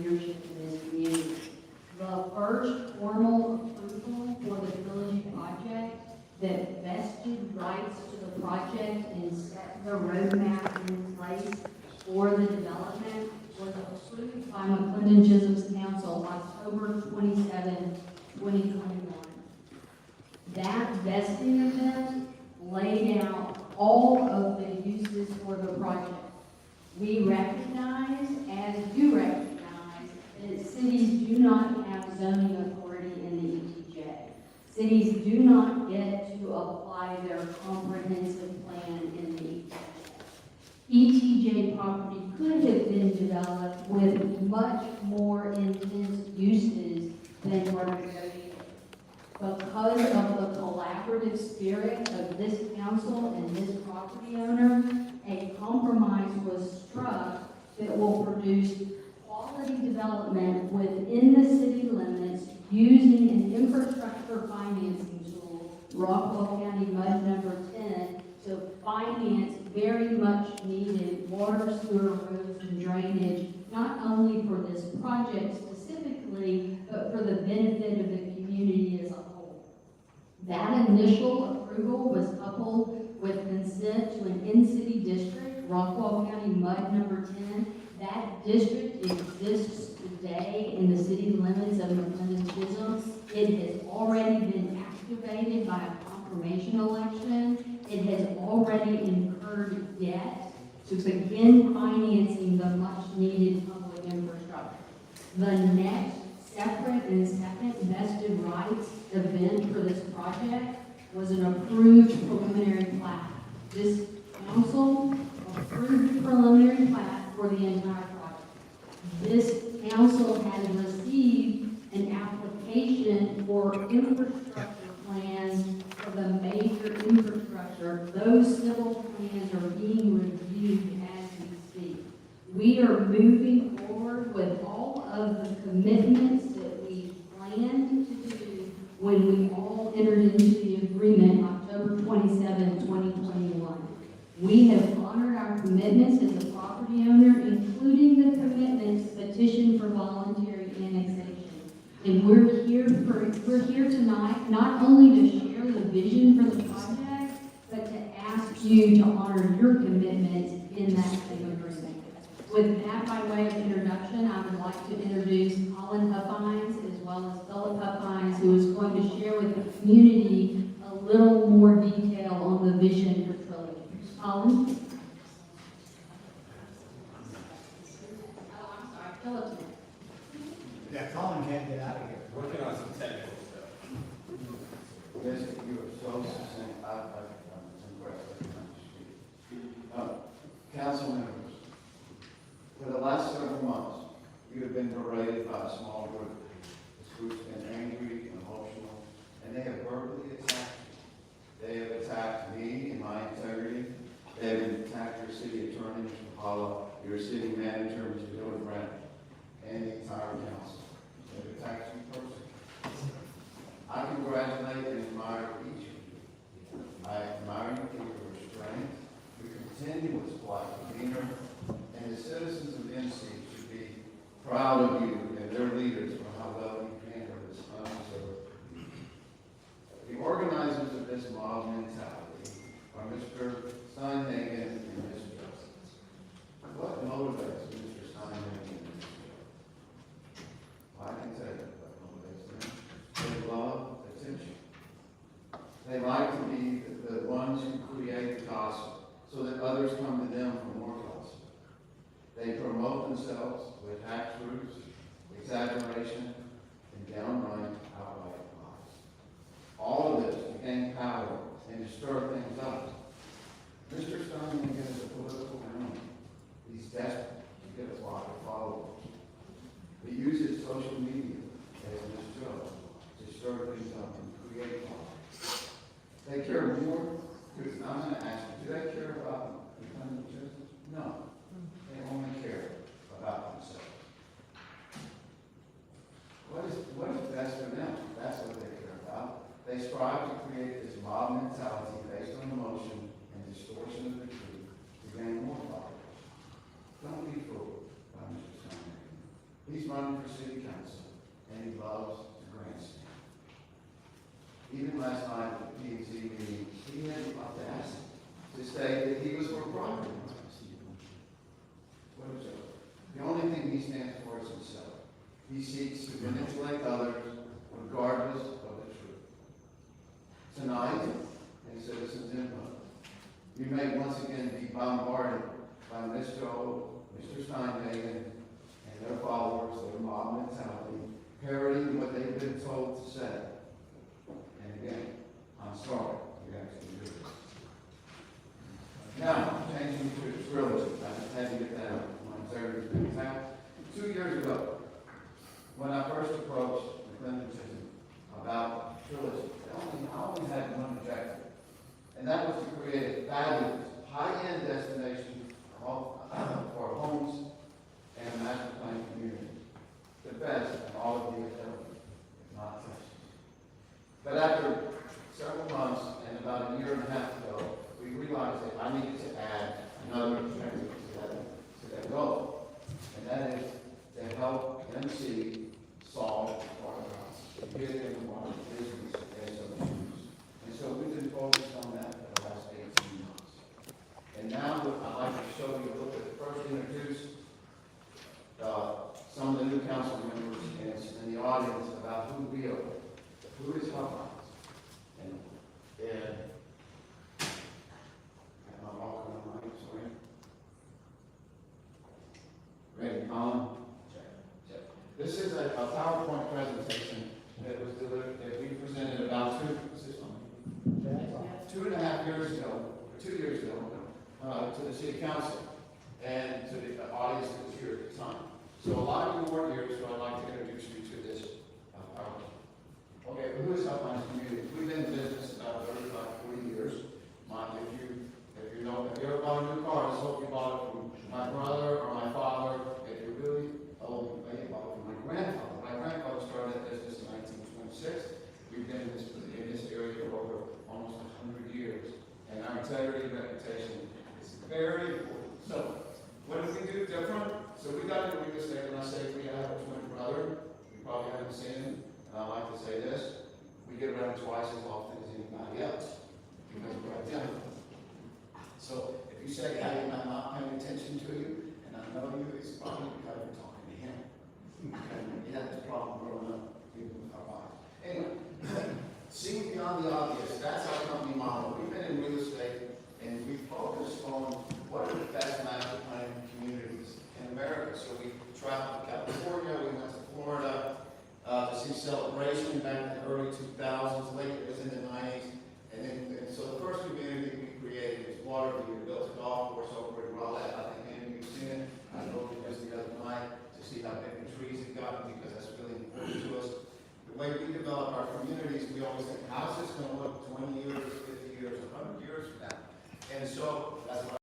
leadership in this community. The first formal approval for the village project that vested rights to the project and set the roadmap in place for the development was approved by McClendon Chisholm's Council October 27, 2021. That vesting event laid out all of the uses for the project. We recognize, as you recognize, that cities do not have zoning authority in the ETJ. Cities do not get to apply their comprehensive plan in the ETJ property could have been developed with much more intense uses than were negotiated. Because of the collaborative spirit of this council and this property owner, a compromise was struck that will produce quality development within the city limits using an infrastructure financing tool, Rockwell County MUD number 10, to finance very much needed water, sewer, roads, and drainage, not only for this project specifically, but for the benefit of the community as a whole. That initial approval was coupled with consent to an in-city district, Rockwell County MUD number 10. That district exists today in the city limits of McClendon Chisholm. It has already been activated by a confirmation election. It has already incurred debt to begin financing the much-needed public infrastructure. The next separate and second vested rights event for this project was an approved preliminary plat. This council approved the preliminary plat for the entire project. This council has received an application for infrastructure plans for the major infrastructure. Those civil plans are being reviewed as we speak. We are moving forward with all of the commitments that we planned to do when we all entered into the agreement October 27, 2021. We have honored our commitments as a property owner, including the commitments to petition for voluntary annexation. And we're here tonight not only to share the vision for the project, but to ask you to honor your commitments in that same agreement. With that, by way of introduction, I would like to introduce Colin Huffines as well as Philip Huffines, who is going to share with the community a little more detail on the vision for Trilogy. Colin? Oh, I'm sorry, Philip. Yeah, Colin can't get out of here. Working on some technical stuff. Yes, you are so succinct. I'm impressed. Council members, for the last several months, you have been berated by a small group. This group's been angry, emotional, and they have verbally attacked you. They have attacked me and my integrity. They have attacked your city attorney, Mr. Paula, your city manager, Mr. Hildebrand, and the entire council. They have attacked you personally. I congratulate and admire each of you. I admire you for your strength, your continuous polite demeanor, and the citizens of NC should be proud of you and their leaders for how well you handle this undeserved. The organizers of this mob mentality are Mr. Steinhagen and Ms. Justice. What motivates Mr. Steinhagen and Ms. Justice? I can tell you what motivates them. They love attention. They like to be the ones who create the gossip so that others come to them for more gossip. They promote themselves with half-truths, exaggeration, and downright outright lies. All of this to gain power and to stir things up. Mr. Steinman is a political animal. He's desperate to get a lot of followers. He uses social media as Ms. Joe to stir things up and create power. They care more, because I'm going to ask you, do they care about the country justice? No. They only care about themselves. What is best for them? That's what they care about. They strive to create this mob mentality based on emotion and distortion of the truth to gain more followers. Don't be fooled by Mr. Steinman. He's running for city council, and he loves to grandstand. Even last night at the P&Z meeting, he had the audacity to say that he was for property rights. What a joke. The only thing he stands for is himself. He seeks to manipulate others regardless of the truth. Tonight, in citizens' input, you may once again be bombarded by Mr. Steinhagen and their followers, their mob mentality, parroting what they've been told to say. And again, I'm sorry, you actually do this. Now, changing to trilogy. I just had to get that out. My integrity has been attacked. 2 years ago, when I first approached McClendon about trilogy, I only had one objective, and that was to create a fabulous, high-end destination for homes and a master plan community. The best in all of the ability, if not Texas. But after several months and about a year and a half ago, we realized that I needed to add another objective to that goal. And that is to help MC solve water crisis, get them water business as of issues. And so we've been focused on that for the last 18 months. And now I'd like to show you a little bit, first introduce some of the new council members and the audience about who we are, who is Hubbox. And am I walking on my sorry? Ready, Colin? Check. This is a PowerPoint presentation that was delivered, that we presented about 2.5 years ago, or 2 years ago, to the city council and to the audience that was here at the time. So a lot of you weren't here, so I'd like to introduce you to this PowerPoint. Okay, well, who is Hubbox Community? We've been in business about 35, 40 years. If you ever bought a new car, I hope you bought it from my brother or my father. If you're really old, you may have bought it from my grandfather. My grandfather started that business in 1926. We've been in this area for over almost 100 years. And our integrity and reputation is very important. So, what did we do different? So we got into real estate. When I say we have a twin brother, you probably haven't seen him, and I like to say this, we get around twice as often as anybody else, because we're identical. So if you say, hey, I'm not paying attention to you, and I know you, it's probably because you're talking to him. Okay? You had this problem growing up, even with our bodies. Anyway, seeing beyond the obvious, that's our company model. We've been in real estate, and we focus on what are the best master plan communities in America. So we traveled to California, we went to Florida to see Celebration back in the early 2000s, late it was in the 90s. And so the first community we created was Waterview. We built a golf course over in Rowlett. I think many of you have seen it. I drove it just the other night to see how big the trees had gotten, because that's really important to us. The way we develop our communities, we always think, how's this going to look 20 years, 50 years, 100 years from now? And so that's what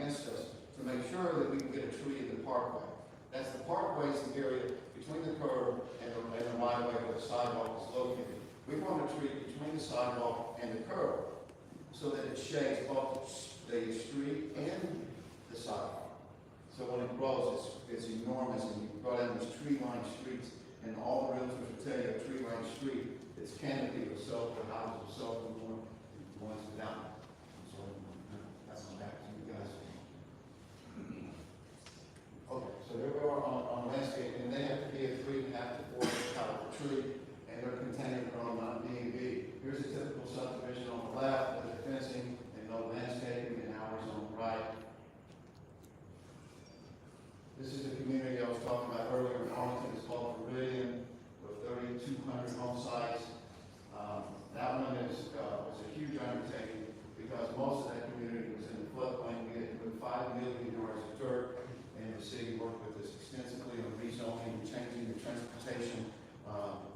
against us to make sure that we can get a tree in the parkway. That's the parkway is the area between the curb and the right of way where the sidewalk is located. We want a tree between the sidewalk and the curb so that it shades both the street and the sidewalk. So when it grows, it's enormous, and you go down these tree-lined streets, and all the realtors will tell you a tree-lined street, it's canopy with soap, the houses with soap, and the ones without. So that's on back to you guys. Okay, so there we are on landscape, and they have to be a 3.5 to 4 inch caliber tree, and they're contained on Mtg-April. Here's a typical subdivision on the left with the fencing and no landscaping, and ours on the right. This is the community I was talking about earlier in Arlington. It's called Meridian, with 3,200 home sites. That one was a huge undertaking because most of that community was in the floodplain. We had moved 5 million yards of dirt, and the city worked with us extensively on rezoning and changing the transportation.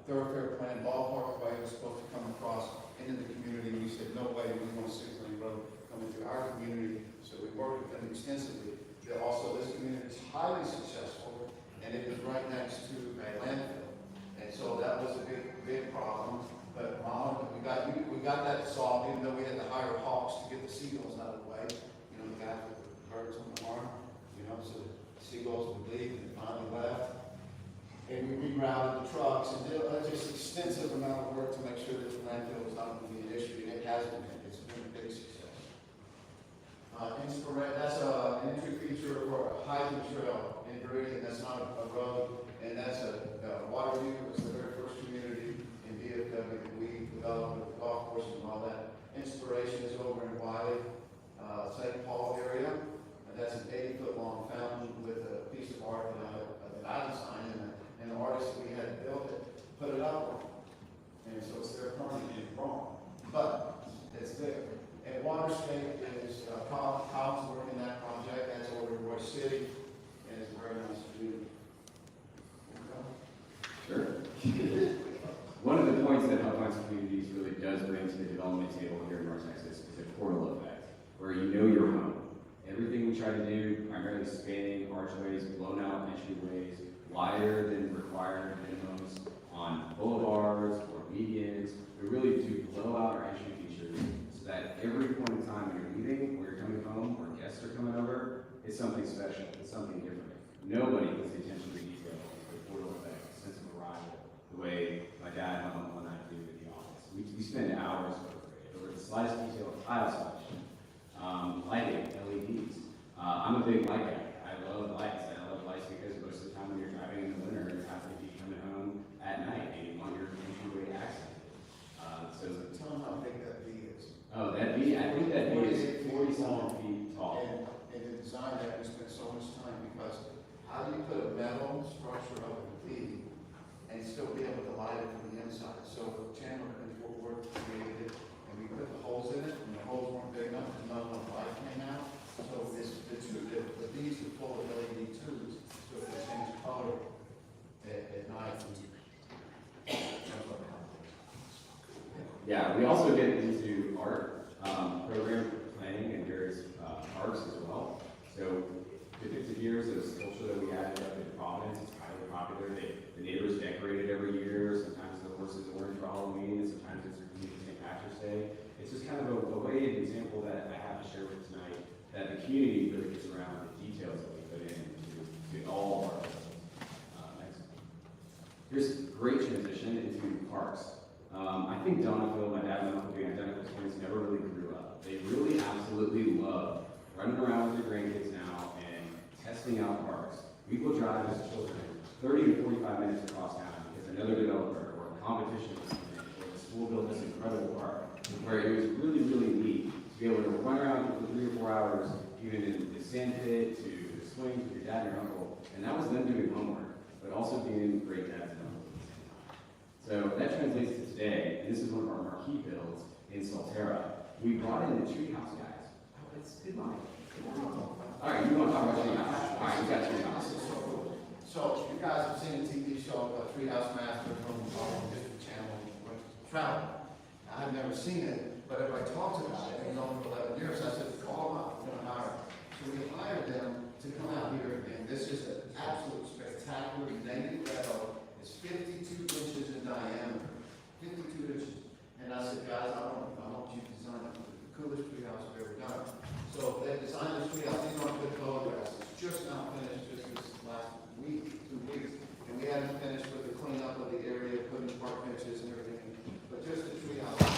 Thoroughfare plan, ballpark way was supposed to come across into the community. We said, no way, we want a 6-lane road coming through our community. So we worked with them extensively. Also, this community is highly successful, and it is right next to a landfill. And so that was a big problem. But we got that solved, even though we had to hire hawks to get the seagulls out of the way. You know, the guys with the birds on the farm, you know, so the seagulls would leave and finally left. And we rerouted the trucks and did just extensive amount of work to make sure that the landfill was not going to be an issue, and it has been. It's been a big success. That's an entry feature for a hiking trail in Meridian. That's not a road, and that's a water view. It was the very first community in DFW that we developed with the golf courses and all that. Inspiration is over in Wiley, St. Paul area. And that's an 80-foot long fountain with a piece of art that I designed, and the artist that we had built it put it up on. And so it's there permanently wrong, but it's there. And Waterscape is Colin's working that project. That's over in Royce City, and it's a very nice view. Sure. One of the points that Helpline Communities really does bring to the development table here in North Texas is a portal effect, where you know your home. Everything we try to do, primarily spanning archways, blown out entryways, wider than required minimums on boulevards or medians, we really do blow out our entry features so that every point in time when you're leaving, or you're coming home, or guests are coming over, it's something special, it's something different. Nobody puts the attention to detail for the portal effect, sense of arrival, the way my dad and my mom and I do at the office. We spend hours over the slightest detail of tile selection, lighting, LEDs. I'm a big light guy. I love lights. I love lights because most of the time when you're driving in the winter, you have to be coming home at night and you want your entryway accented. So Tell them how big that V is. oh, that V, I think that V is 47 feet tall. And to design that, we spent so much time because how do you put a metal structure over the V and still be able to light it from the inside? So Chandler and Fort Worth created it, and we put the holes in it, and the holes weren't big enough, and not enough light came out. So the V's are full of LED tubes, so if they change color at night. Yeah, we also get into art, program planning and various parks as well. So 50 years of sculpture that we added up in Providence, it's highly popular. The neighbors decorate it every year. Sometimes the horse is orange for Halloween, and sometimes it's St. Patrick's Day. It's just kind of a way, an example that I have to share with tonight, that the community really gets around the details that we put in to all of our next. Here's a great transition into parks. I think Donaville, my dad and uncle being identical twins, never really grew up. They really absolutely love running around with their grandkids now and testing out parks. We will drive as children 30 to 45 minutes across town because another developer or a competition was coming in, or the school built this incredible park where it was really, really neat to be able to run around for 3 or 4 hours, even in the sand pit, to the swings with your dad and your uncle. And that was them doing homework, but also being great dads and uncles at the same time. So that translates to today, and this is one of our marquee builds in Solterra. We brought in the treehouse guys. Oh, it's good line. All right, you want to talk about treehouse? All right, we got treehouse. So you guys have seen the TV show Treehouse Master from History Channel, Travel. I've never seen it, but everybody talks about it. It's on for 11 years. I said, call them up. We're going to hire them. So we else we've ever done. So they designed the street, I think on good photographs, it's just now finished, just this last week, 2 weeks. And we haven't finished with the cleanup of the area, putting park benches and everything. But just the tree house is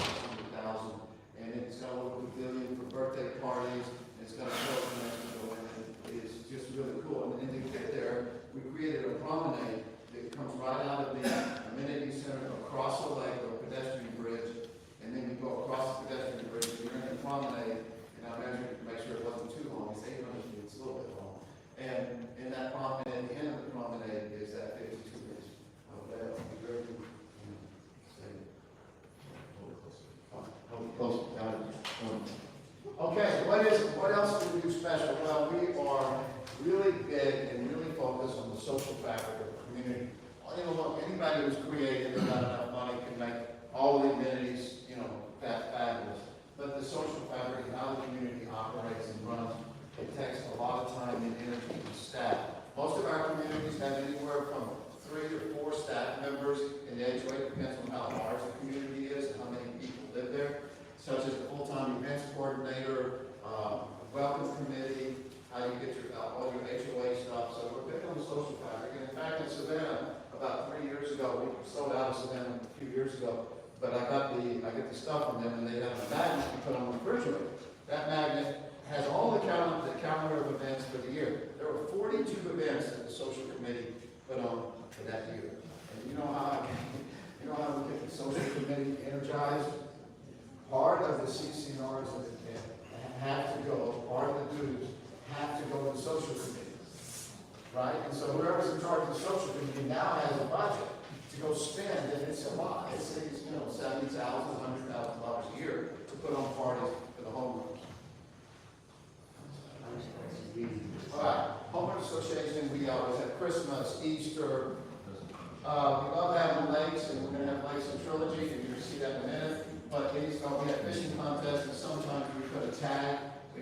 $100,000. And it's got a little pavilion for birthday parties, it's got a program, and it's just really cool. And to get there, we created a promenade that comes right out of the amenity center across the lake, or a pedestrian bridge, and then you go across the pedestrian bridge, and you're in the promenade, and I measured to make sure it wasn't too long, it's 800 feet, it's a little bit long. And in that promenade, the end of the promenade is that 52 inch of that, very, close. Okay, what else do we do special? Well, we are really big and really focused on the social fabric of the community. Well, you know, look, anybody who's creative and got enough money can make all the amenities, you know, fabulous. But the social fabric and how the community operates and runs, it takes a lot of time and energy and staff. Most of our communities have anywhere from 3 or 4 staff members in the HOA, depends on how large the community is and how many people live there, such as a full-time events coordinator, welcome committee, how you get your all your HOA stuff. So we're big on the social fabric. And in fact, in Savannah, about 3 years ago, we sold out of Savannah a few years ago, but I get the stuff from them, and they have a magnet you put on the refrigerator. That magnet has all the calendar of events for the year. There were 42 events that the social committee put on for that year. And you know how we get the social committee energized? Part of the CCNRs have to go, part of the dues have to go to the social committee, right? And so whoever's in charge of the social committee now has a budget to go spend, and it's a lot. It's $70,000, $100,000 a year to put on parties for the homeowners. All right, homeowners association, we always have Christmas, Easter. We love having lakes, and we're going to have lakes in Trilogy, and you're going to see that in a minute. But we have fishing contests, and sometimes we put a tag. We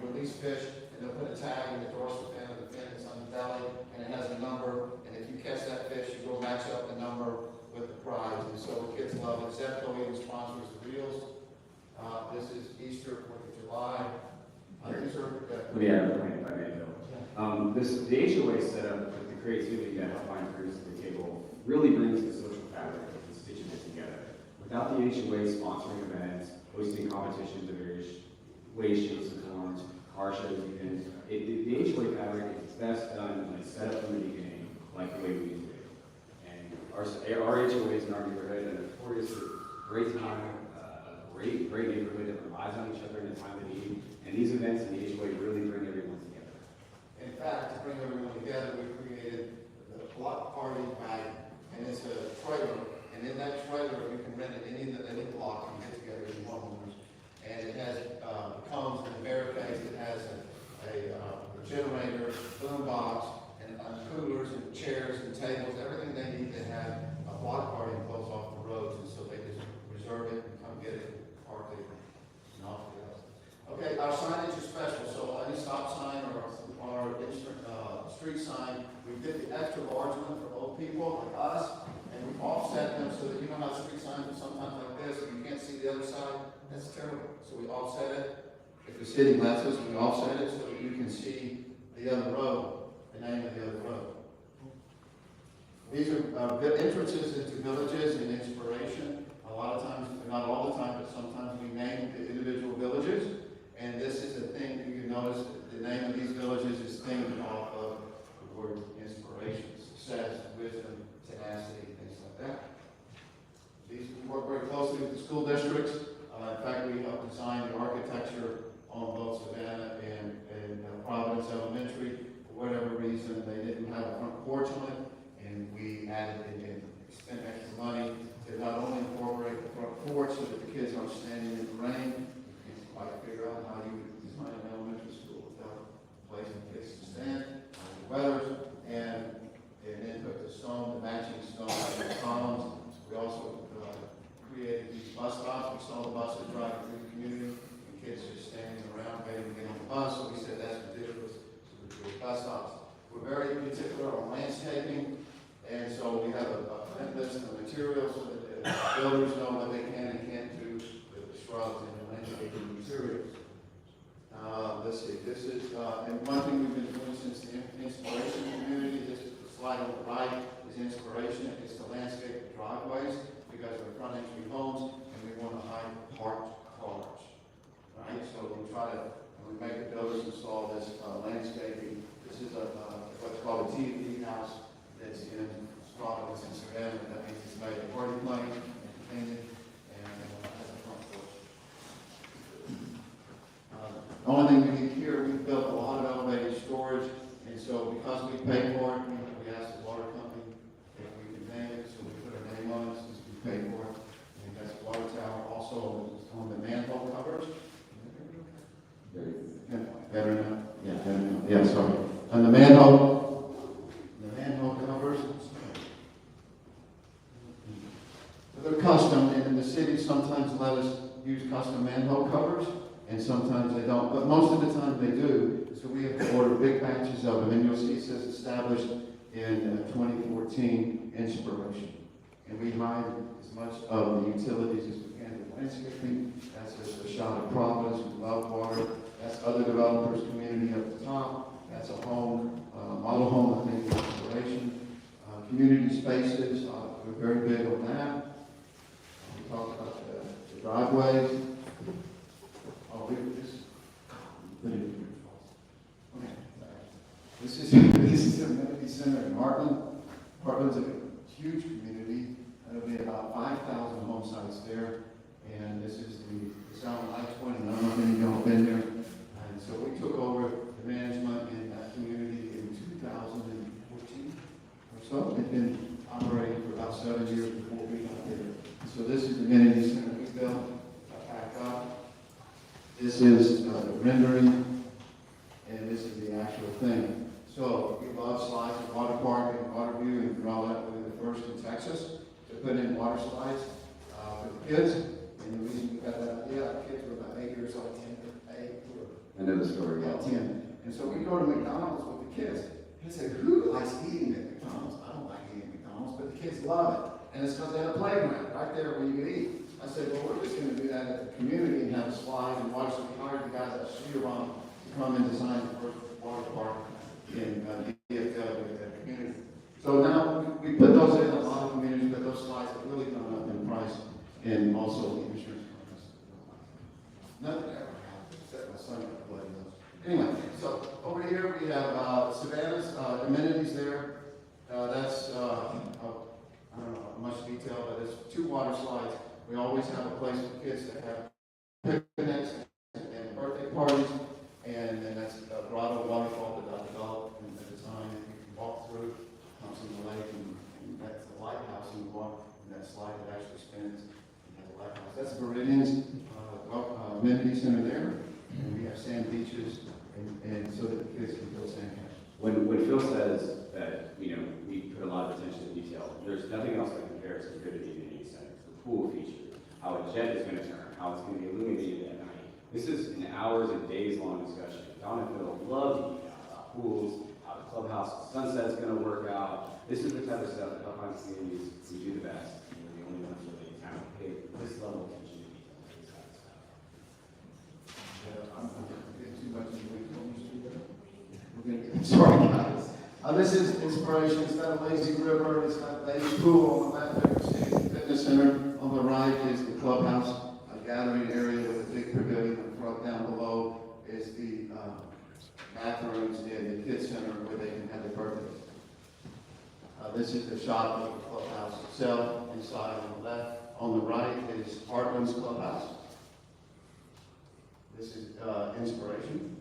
release fish, and they'll put a tag in the dorsal fin of the fin. It's on the belly, and it has a number. And if you catch that fish, you go match up the number with the prize. And so the kids love it. Zepco even sponsors the reels. This is Easter, 4th of July. Yeah, if I may, Bill. The HOA setup with the creativity that Helpline brings to the table really brings the social fabric of the constituents together. Without the HOA sponsoring events, hosting competitions of various ways, shapes, and forms, car shows, events, the HOA fabric is best done when it's set up from the beginning, like the way we do it. And our HOAs in our neighborhood are notorious for great time, great neighborhood that relies on each other in a time of need. And these events in the HOA really bring everyone together. In fact, to bring everyone together, we created the block party wagon, and it's a trailer. And in that trailer, you can rent it any block and get together as homeowners. And it has cones and barricades. It has a generator, boom box, and coolers and chairs and tables, everything they need to have a block party and close off the roads. And so they just reserve it and come get it, park it, and off it goes. Okay, our signage is special. So any stop sign or street sign, we did the extra large one for old people like us. And we offset them so that you know how street signs are sometimes like this, and you can't see the other side. That's terrible. So we offset it. If the city lets us, we offset it so that you can see the other road, the name of the other road. These are good entrances into villages and inspiration. A lot of times, not all the time, but sometimes we name the individual villages. And this is a thing you can notice. The name of these villages is themed off of the word inspiration, success, wisdom, tenacity, things like that. These work very closely with the school districts. In fact, we helped design the architecture on both Savannah and Providence Elementary. For whatever reason, they didn't have a front porch on it, and we added it and spent extra money to not only incorporate the front porch so that the kids aren't standing in the rain. You can't quite figure out how you would design an elementary school without a place for kids to stand, the weather, and then put the stone, the matching stone, the columns. We also created these bus stops. We saw the buses driving through the community, and kids just standing around waiting to get on the bus. So we said that's ridiculous. So we created bus stops. We're very particular on landscaping, and so we have a print list of materials so that the builders know what they can and can't do with the shrubs and the landscaping materials. and one thing we've been doing since the inspiration community, this slide on the right is inspiration. It's to landscape driveways because they're front entry homes, and we want to hide parked cars. Right? So we try to, we make the builders install this landscaping. This is what's called a TV house that's in Strata, it's in Savannah. That means it's made of party plank, painted, and has a front porch. The only thing we did here, we built a lot of elevated storage, and so because we pay for it, we asked the water company if we could name it, so we put our name on it since we paid for it. And that's a water tower, also on the manhole covers. Better now? Yeah, better now. Yeah, sorry. On the manhole covers. They're custom, and the city sometimes let us use custom manhole covers, and sometimes they don't, but most of the time they do. So we have to order big batches of them, and you'll see it says established in 2014 inspiration. And we hide as much of the utilities as we can with landscaping. That's just a shot of Providence, we love water. That's other developers' community up the top. That's a home, model home, I think, inspiration. Community spaces, we're very big on that. We talked about the driveways. Oh, okay. This is amenity center in Heartland. Heartland's a huge community. There'll be about 5,000 home sites there. And this is the Sound I-20. I don't know if any of y'all have been there. And so we took over the management in that community in 2014 or so. It's been operating for about 7 years before we got there. So this is the amenity center we built, back up. This is the rendering, and this is the actual thing. So we love slides and water park and water view, and we're all that way the first in Texas to put in water slides for the kids. And the reason we got that idea, our kids were about 8 years old, 10, 8, I know the story. about 10. And so we go to McDonald's with the kids. They say, who likes eating at McDonald's? I don't like eating at McDonald's, but the kids love it. And it's because they have a playground right there where you can eat. I said, well, we're just going to do that at the community and have a slide and watch. So we hired the guys at Sheeron to come and design the first water park in DFW with that community. So now we put those in a lot of communities, but those slides have really gone up in price, and also the insurance companies. Nothing ever happened except my son got blood in those. Anyway, so over here we have Savannah's amenities there. That's I don't know much detail, but there's 2 water slides. We always have a place for kids to have picnics and birthday parties, and then that's a grotto waterfall that I developed at the time that you can walk through, comes in the lake, and that's the lighthouse in the water, and that slide that actually spins and has a lighthouse. That's Meridian's amenity center there, and we have sand beaches, and so that the kids can build sand castles. When Phil says that, we put a lot of attention to detail, there's nothing else that compares to good at the amenity center. The pool feature, how a jet is going to turn, how it's going to be illuminated at night. This is an hours and days long discussion. Don and Phil love detail about pools, how the clubhouse sunset is going to work out. This is the type of stuff that Alpine communities we do the best. And we're the only ones really in town pay this level of attention to detail. This kind of stuff. I'm getting too much into it. Sorry, guys. This is inspiration. It's not a lazy river. It's not a lazy pool. On the left, you see the fitness center. On the right is the clubhouse, a gathering area with a big pavilion. Down below is the bathrooms and the kids center where they can have their birthdays. This is the shot of the clubhouse itself. Inside on the left. On the right is Heartland's clubhouse. This is inspiration.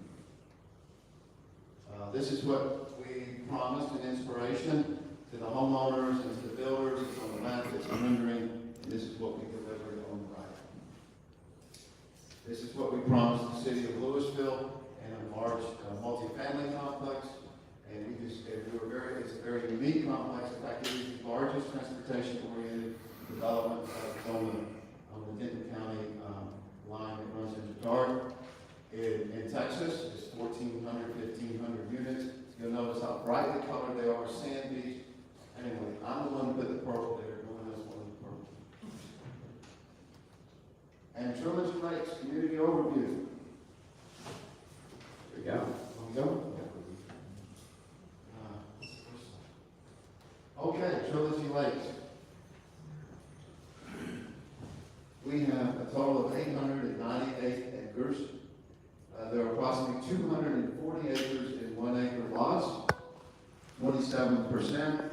This is what we promised in inspiration to the homeowners and to the builders. It's on the map, it's a rendering, and this is what we delivered on the right. This is what we promised the city of Louisville and a large multifamily complex. And it's a very unique complex. In fact, it is the largest transportation-oriented development on the Denton County line that runs into Dart. In Texas, it's 1,400, 1,500 units. You'll notice how brightly colored they are, sand beach. Anyway, I'm the one who put the purple there, no one else wanted the purple. And Truman's Lakes, community overview. There we go. We approximately 240 acres in 1 acre lots, 27%.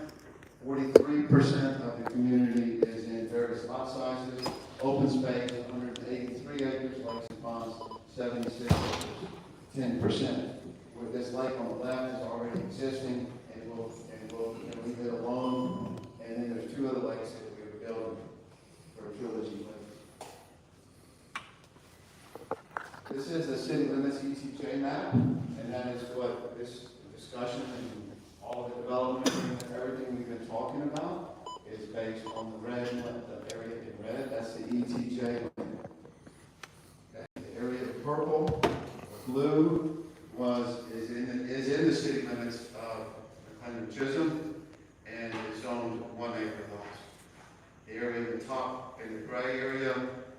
43% of the community is in various lot sizes. Open space, 183 acres, lakes and ponds, 76 acres, 10%. Where this lake on the left is already existing, and we'll leave it alone. And then there's 2 other lakes that we were building for a trilogy lake. This is the city limits ETJ map, and that is what this discussion and all of the development and everything we've been talking about is based on the red, the area in red. That's the ETJ limit. Okay. The area of purple, or blue, is in the city limits of Chisholm, and is zoned 1 acre lots. The area in the top, in the gray area,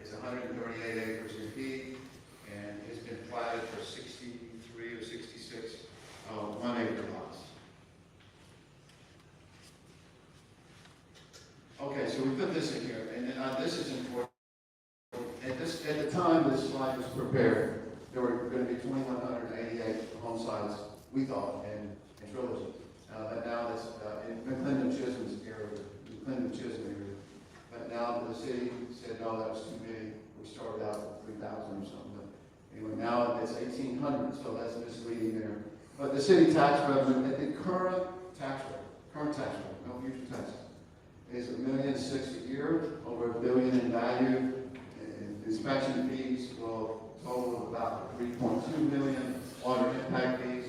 is 138 acres in feet, and it's been platted for 63 or 66 1 acre lots. Okay, so we put this in here, and this is important. At the time this slide was prepared, there were going to be 2,188 home sites, we thought, in Trilogy. But now that's in Clinton-Chisholm's area, But now the city said, no, that was too big. We started out with 3,000 or something. But anyway, now it's 1,800, so that's misleading there. But the city tax revenue, at the current tax rate, no future taxes, is $1.6 million a year, over $1 billion in value. And inspection fees will total of about $3.2 million. Water impact fees.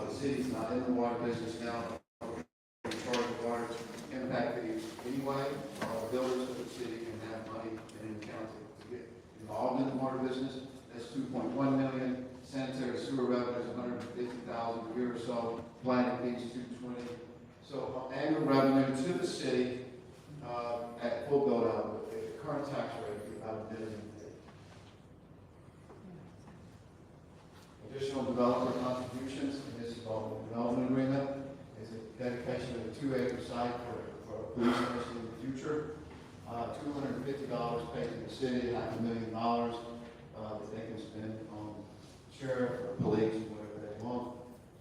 The city's not in the water business now. We charge water impact fees anyway. All builders of the city can have money in the county to get involved in the water business. That's $2.1 million. Sanitary sewer revenue is $150,000 a year or so. Planning fees $220,000. So annual revenue to the city at full build out, at the current tax rate, would be about $1 million. Additional developer contributions, and this is called the development agreement, is a dedication of a 2 acre site for a police station in the future. $250 paid to the city, $500,000 that they can spend on sheriff or police, whatever they want.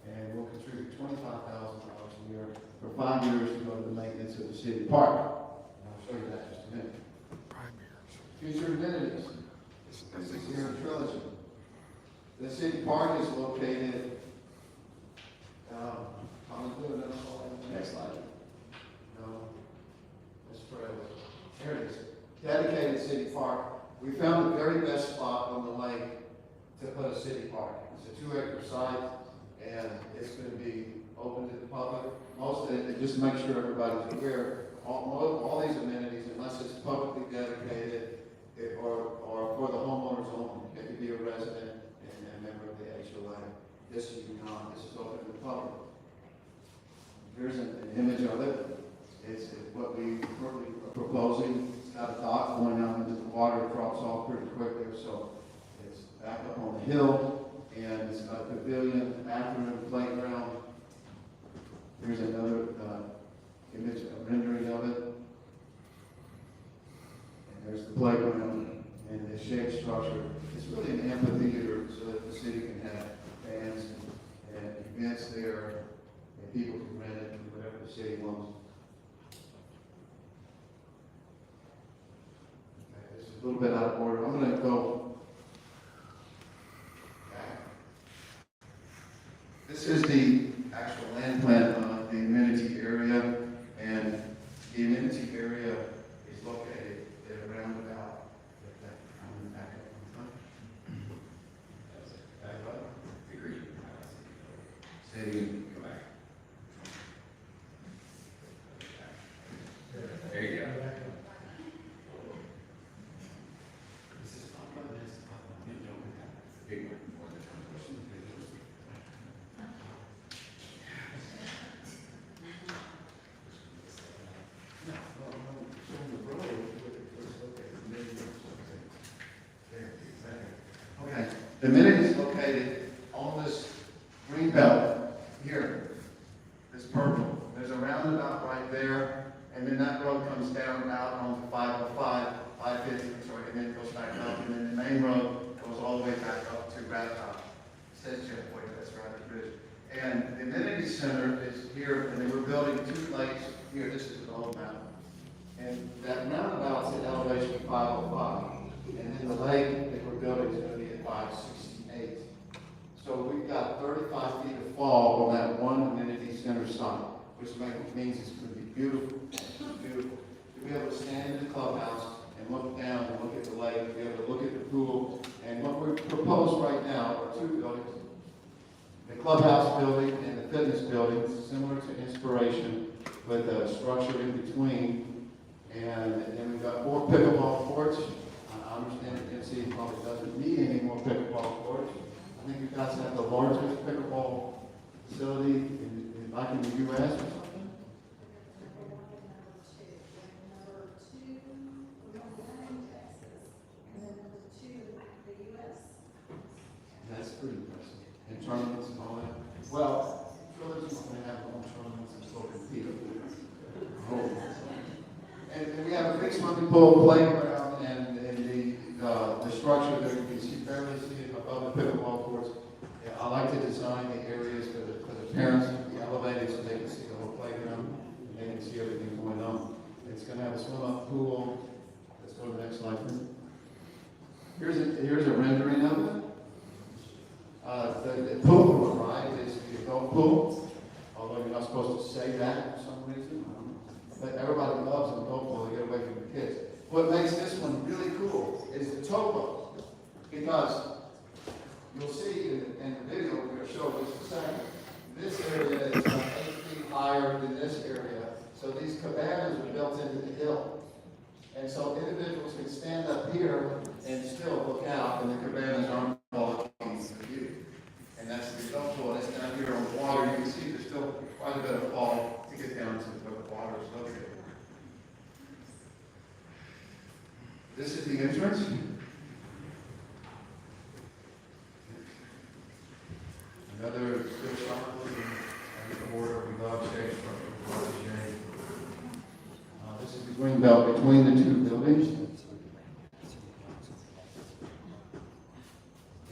And we'll contribute $25,000 a year for 5 years to go to the maintenance of the city park. And I'll show you that in just a minute. Future amenities. This is here in Trilogy. The city park is located, next slide. No, that's where here it is. Dedicated city park. We found the very best spot on the lake to put a city park. It's a 2 acre site, and it's going to be open to the public. Most of it, just to make sure everybody's aware, all these amenities, unless it's publicly dedicated or for the homeowners only, it could be a resident and a member of the HOA. This is not. This is open to the public. Here's an image of it. It's what we currently are proposing. It's got a dock going out into the water. It drops off pretty quickly, so it's back up on the hill, and it's got a pavilion, bathroom, playground. Here's another image, a rendering of it. And there's the playground and the shade structure. It's really an amphitheater so that the city can have bands and events there, and people can rent it and whatever the city wants. Okay, this is a little bit out of order. I'm going to go back. This is the actual land plan of the amenity area, and the amenity area is located at a roundabout. Say it again. Go back. There you go. Big one. Okay, the amenity is located on this green belt here, this purple. There's a roundabout right there, and then that road comes down out onto 505, 550, and then it goes back up, and then the main road goes all the way back up to Radcott. here, and they were building 2 lakes here. This is an old map. And that roundabout's at elevation 505. And then the lake that we're building is going to be at 568. So we've got 35 feet of fall on that one amenity center site, which means it's going to be beautiful, beautiful. To be able to stand in the clubhouse and look down and look at the lake, to be able to look at the pool. And what we propose right now are 2 buildings. The clubhouse building and the fitness building, similar to Inspiration, with a structure in between. And then we've got 4 pickleball courts. I understand that NC probably doesn't need any more pickleball courts. I think you guys have the largest pickleball facility like in the U.S. or something. That's pretty impressive. And tournaments and all that. Well, Trilogy's going to have their own tournaments and so compete. And we have a big swimming pool, playground, and the structure that you can see, barely see it above the pickleball courts. Yeah, I like to design the areas for the parents to be elevated so they can see the whole playground and they can see everything going on. It's going to have a swim-up pool. Let's go to the next slide, please. Here's a rendering of it. The pool right is the adult pool, although you're not supposed to say that for some reason. But everybody loves an adult pool to get away from the kids. What makes this one really cool is the towboat, because you'll see in the video we're going to show just a second, this area is about 8 feet higher than this area, so these cabanas are built into the hill. And so individuals can stand up here and still look out, and the cabanas aren't all in view. And that's the adult pool, and it's down here on the water. You can see there's still quite a bit of fall to get down to where the water is located. This is the entrance. Another still shot at the border. We love shade structure. This is the green belt between the 2 buildings.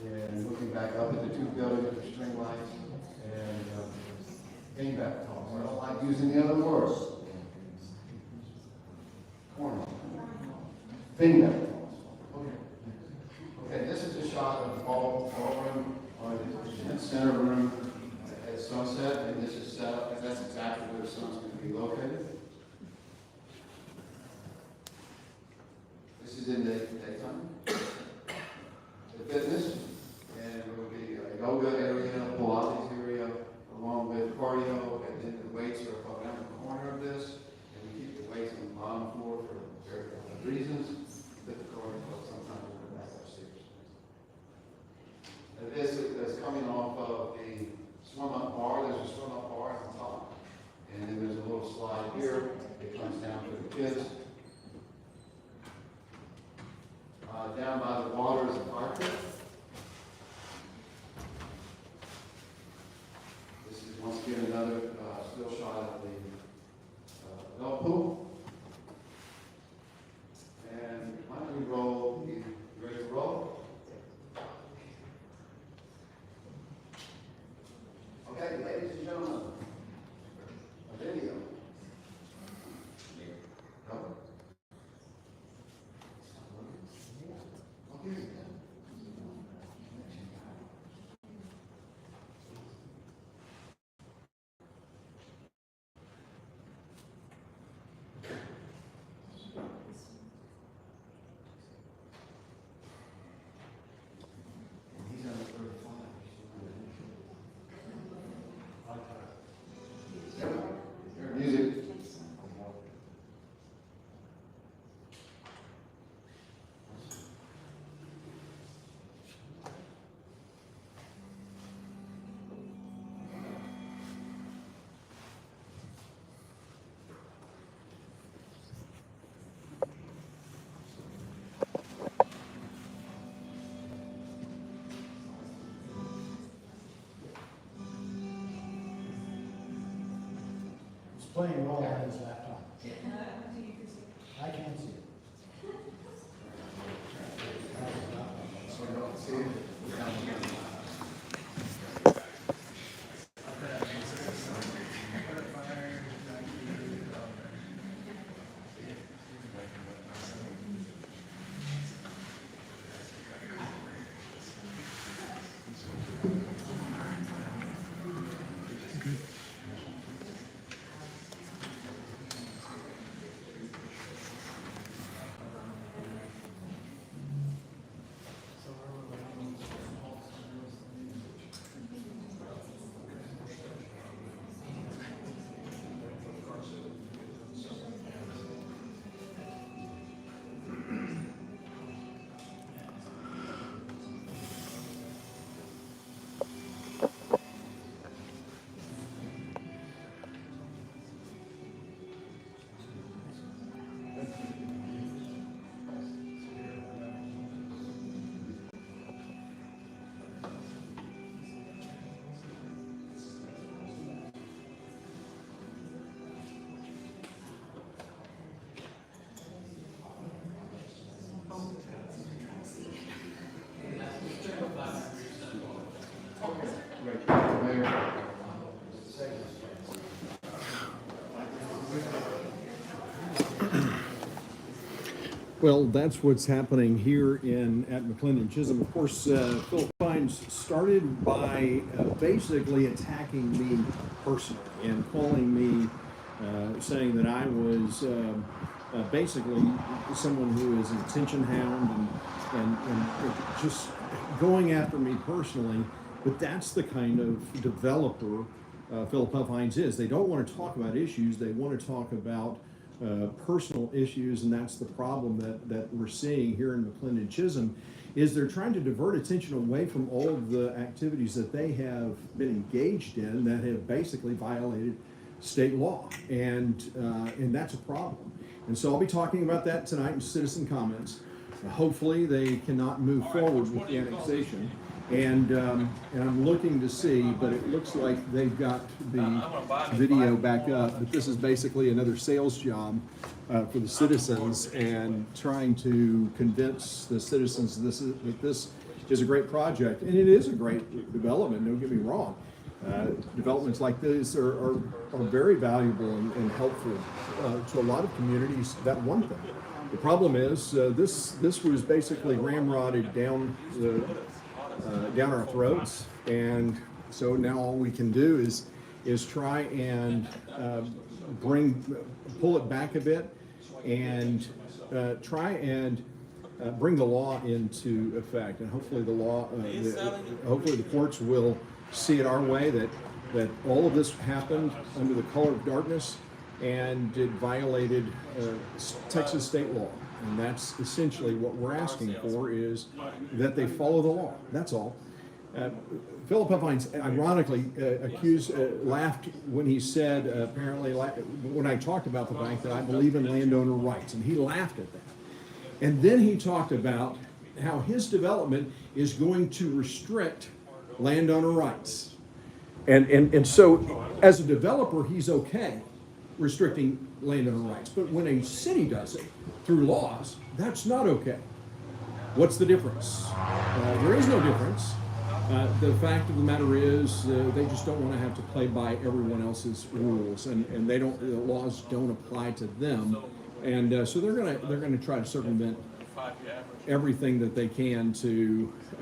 And looking back up at the 2 buildings with string lights and beanbag talks. I don't like using the other words. Corner. Beanbag talks. Okay, this is a shot of the ballroom or the center room at sunset, and this is set up, and that's exactly where the sun's going to be located. This is in the daytime. The fitness, and there will be a yoga area, a Pilates area, along with cardio, and then the weights are up around the corner of this, and we keep the weights on the bottom floor for very different reasons. The cardio, sometimes we'll go back upstairs. And this is coming off of the swim-up bar. There's a swim-up bar at the top, and then there's a little slide here. It comes down to the kids. Down by the water is a fire pit. This is once again another still shot of the adult pool. And why don't we roll? You ready to roll? Okay, ladies and gentlemen, a video. Go. Okay. He's on 35. Your music. It's playing well on his laptop. I can't see it. So you don't see it. Well, that's what's happening here at McClendon Chisholm. Of course, Philip Fines started by basically attacking me personally and calling me, saying that I was basically someone who is an attention hound and just going after me personally. But that's the kind of developer Philip Fines is. They don't want to talk about issues. They want to talk about personal issues, and that's the problem that we're seeing here in McClendon Chisholm, is they're trying to divert attention away from all of the activities that they have been engaged in that have basically violated state law, and that's a problem. And so I'll be talking about that tonight in citizen comments. Hopefully they cannot move forward with the annexation. And I'm looking to see, but it looks like they've got the video back up. But this is basically another sales job for the citizens, and trying to convince the citizens that this is a great project. And it is a great development, don't get me wrong. Developments like this are very valuable and helpful to a lot of communities that want them. The problem is this was basically ramrodded down our throats, and so now all we can do is try and pull it back a bit, and try and bring the law into effect. And hopefully hopefully the courts will see it our way, that all of this happened under the color of darkness, and it violated Texas state law. And that's essentially what we're asking for, is that they follow the law. That's all. Philip Fines ironically laughed when he said, apparently, when I talked about the fact that I believe in landowner rights, and he laughed at that. And then he talked about how his development is going to restrict landowner rights. And so, as a developer, he's okay restricting landowner rights. But when a city does it through laws, that's not okay. What's the difference? There is no difference. The fact of the matter is, they just don't want to have to play by everyone else's rules, and the laws don't apply to them, and so they're gonna try to circumvent everything that they can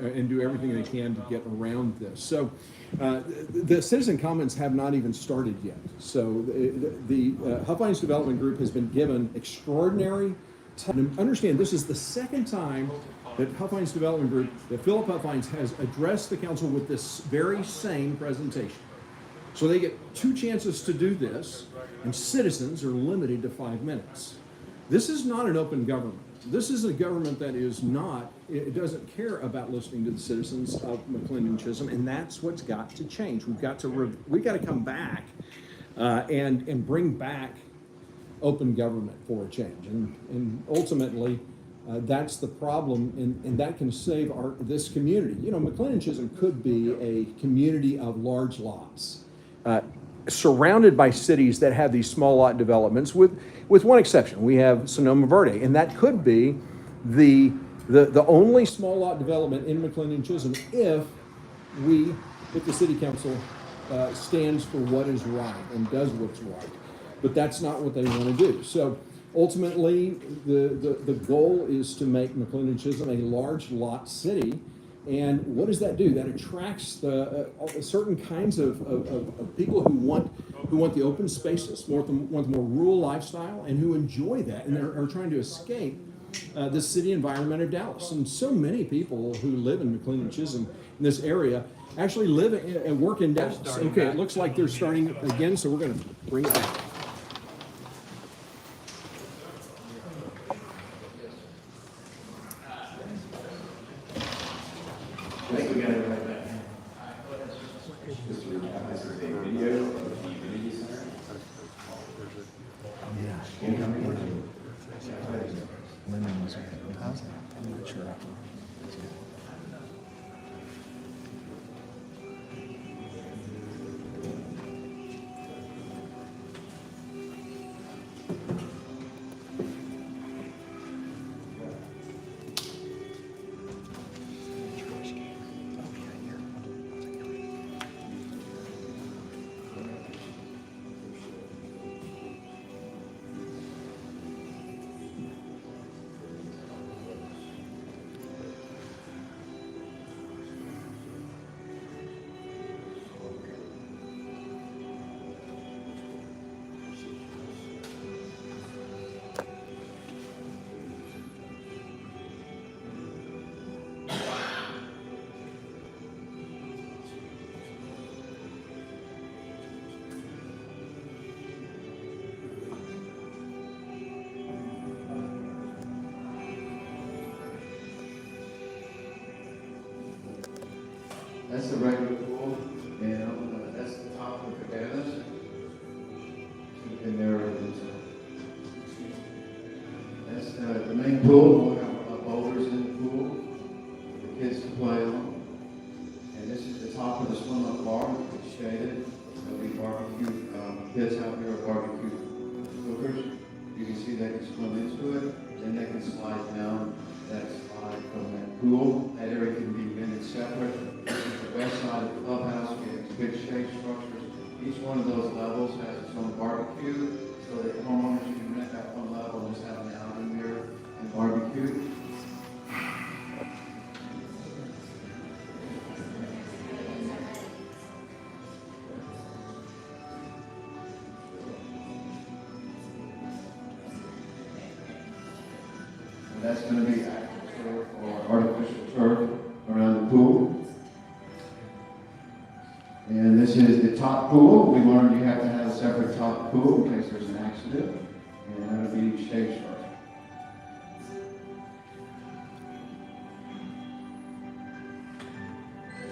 and do everything they can to get around this. So the citizen comments have not even started yet. So the Huff Hines Development Group has been given extraordinary time. Understand, this is the second time that Huff Hines Development Group, that Philip Huff Hines has addressed the council with this very same presentation. So they get two chances to do this, and citizens are limited to 5 minutes. This is not an open government. This is a government that is not, it doesn't care about listening to the citizens of McClendon Chisholm, and that's what's got to change. We've got to come back and bring back open government for a change, and ultimately that's the problem, and that can save this community. You know, McClendon Chisholm could be a community of large lots, surrounded by cities that have these small lot developments, with one exception. We have Sonoma Verde, and that could be the only small lot development in McClendon Chisholm if the city council stands for what is right and does what's right. But that's not what they want to do. So ultimately, the goal is to make McClendon Chisholm a large lot city. And what does that do? That attracts certain kinds of people who want the open spaces, want the more rural lifestyle, and who enjoy that, and are trying to escape the city environment of Dallas. And so many people who live in McClendon Chisholm in this area actually live and work in Dallas. Okay, it looks like they're starting again, so we're going to bring it back. I think we got it right back. That's the regular pool, and that's the top of the cabanas. In there, that's the main pool. We have boulders in the pool for the kids to play on. And this is the top of the swim-up bar. It's shaded. There'll be barbecue. Kids out here are barbecue cookers. You can see they can swim into it, then they can slide down that slide from that pool. That area can be rented separate. This is the west side of the clubhouse. We have big shade structures. Each one of those levels has its own barbecue, so that homeowners can rent that one level and just have an outing there and barbecue. And that's going to be active turf or artificial turf around the pool. And this is the top pool. We learned you have to have a separate top pool in case there's an accident. And that'll be stage structure.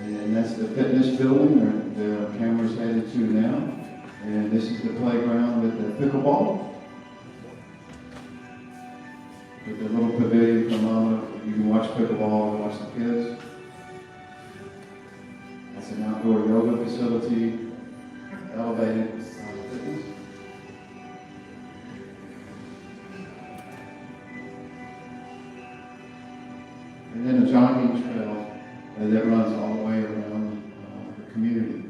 And that's the fitness building the camera's headed to now. And this is the playground with the pickleball. With the little pavilion for mama. You can watch pickleball and watch the kids. It's an outdoor yoga facility, elevated fitness. And then a jogging trail that runs all the way around the community.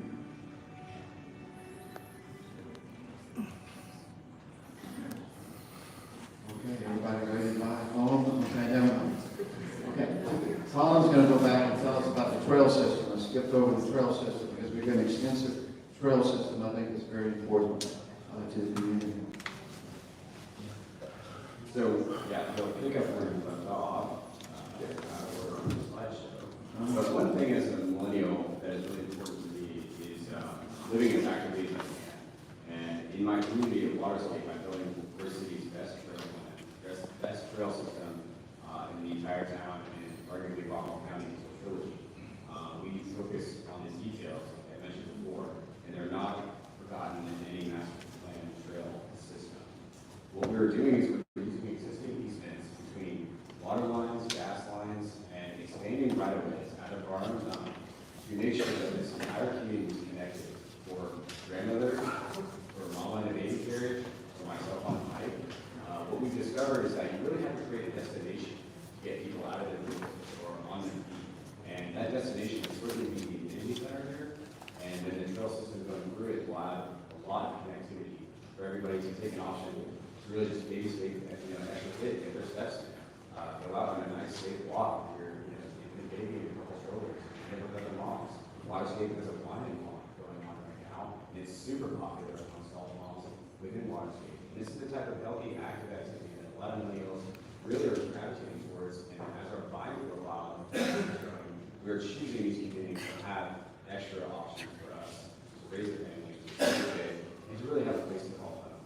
Okay, everybody ready to buy home? Okay, now, okay. Tom's going to go back and tell us about the trail system. I skipped over the trail system because we've got an extensive trail system. I think is very important to the community. So, yeah, so pick up where you left off, we're on the slideshow. But one thing as a millennial that is really important to me is living as actively as I can. And in my community of Waterscape, I'm building the city's best trail plan, best trail system in the entire town, and arguably Rockland County is a trilogy. We focus on the details, like I mentioned before, and they're not forgotten in any master plan trail system. What we're doing is we're using existing easements between water lines, gas lines, and expanding right-of-ways out of our own zone to make sure that this entire community is connected for grandmother, for mama in a baby carriage, for myself on a bike. What we've discovered is that you really have to create a destination to get people out of their vehicles or on their feet. And that destination is certainly be the community center here, and then the trail system going through it will add a lot of connectivity for everybody to take an option to really just maybe stay, extra fit, get their steps in. Go out on a nice safe walk if you're, taking a baby and a couple strollers, never cut them off. Waterscape is a climbing walk going on right now, and it's super popular amongst all the moms within Waterscape. And this is the type of healthy, active activity that a lot of millennials really are gravitating towards, and as our buying profile we're choosing these communities to have extra options for us to raise their families, to stay fit, and to really have a place to call home.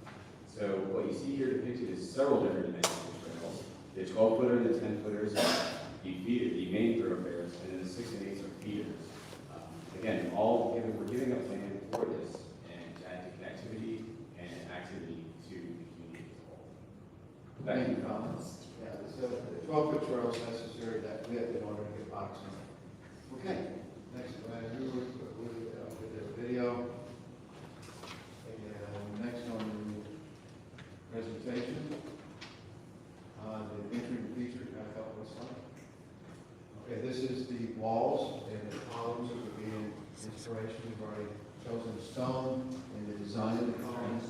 So what you see here depicted is several different dimensions of trails. The 12-footer, the 10-footers, the main thoroughfares, and then the 6 and 8s are feeders. Again, we're giving a plan for this and to add to connectivity and activity to the community as a whole. Back to you, comments. Yeah, so the 12-foot trail is necessary, that width, in order to get boxing. Okay, next, with the video. And next on the presentation, the entry feature, back up one slide. Okay, this is the walls and the columns that would be in inspiration. We've already chosen stone and the design of the columns.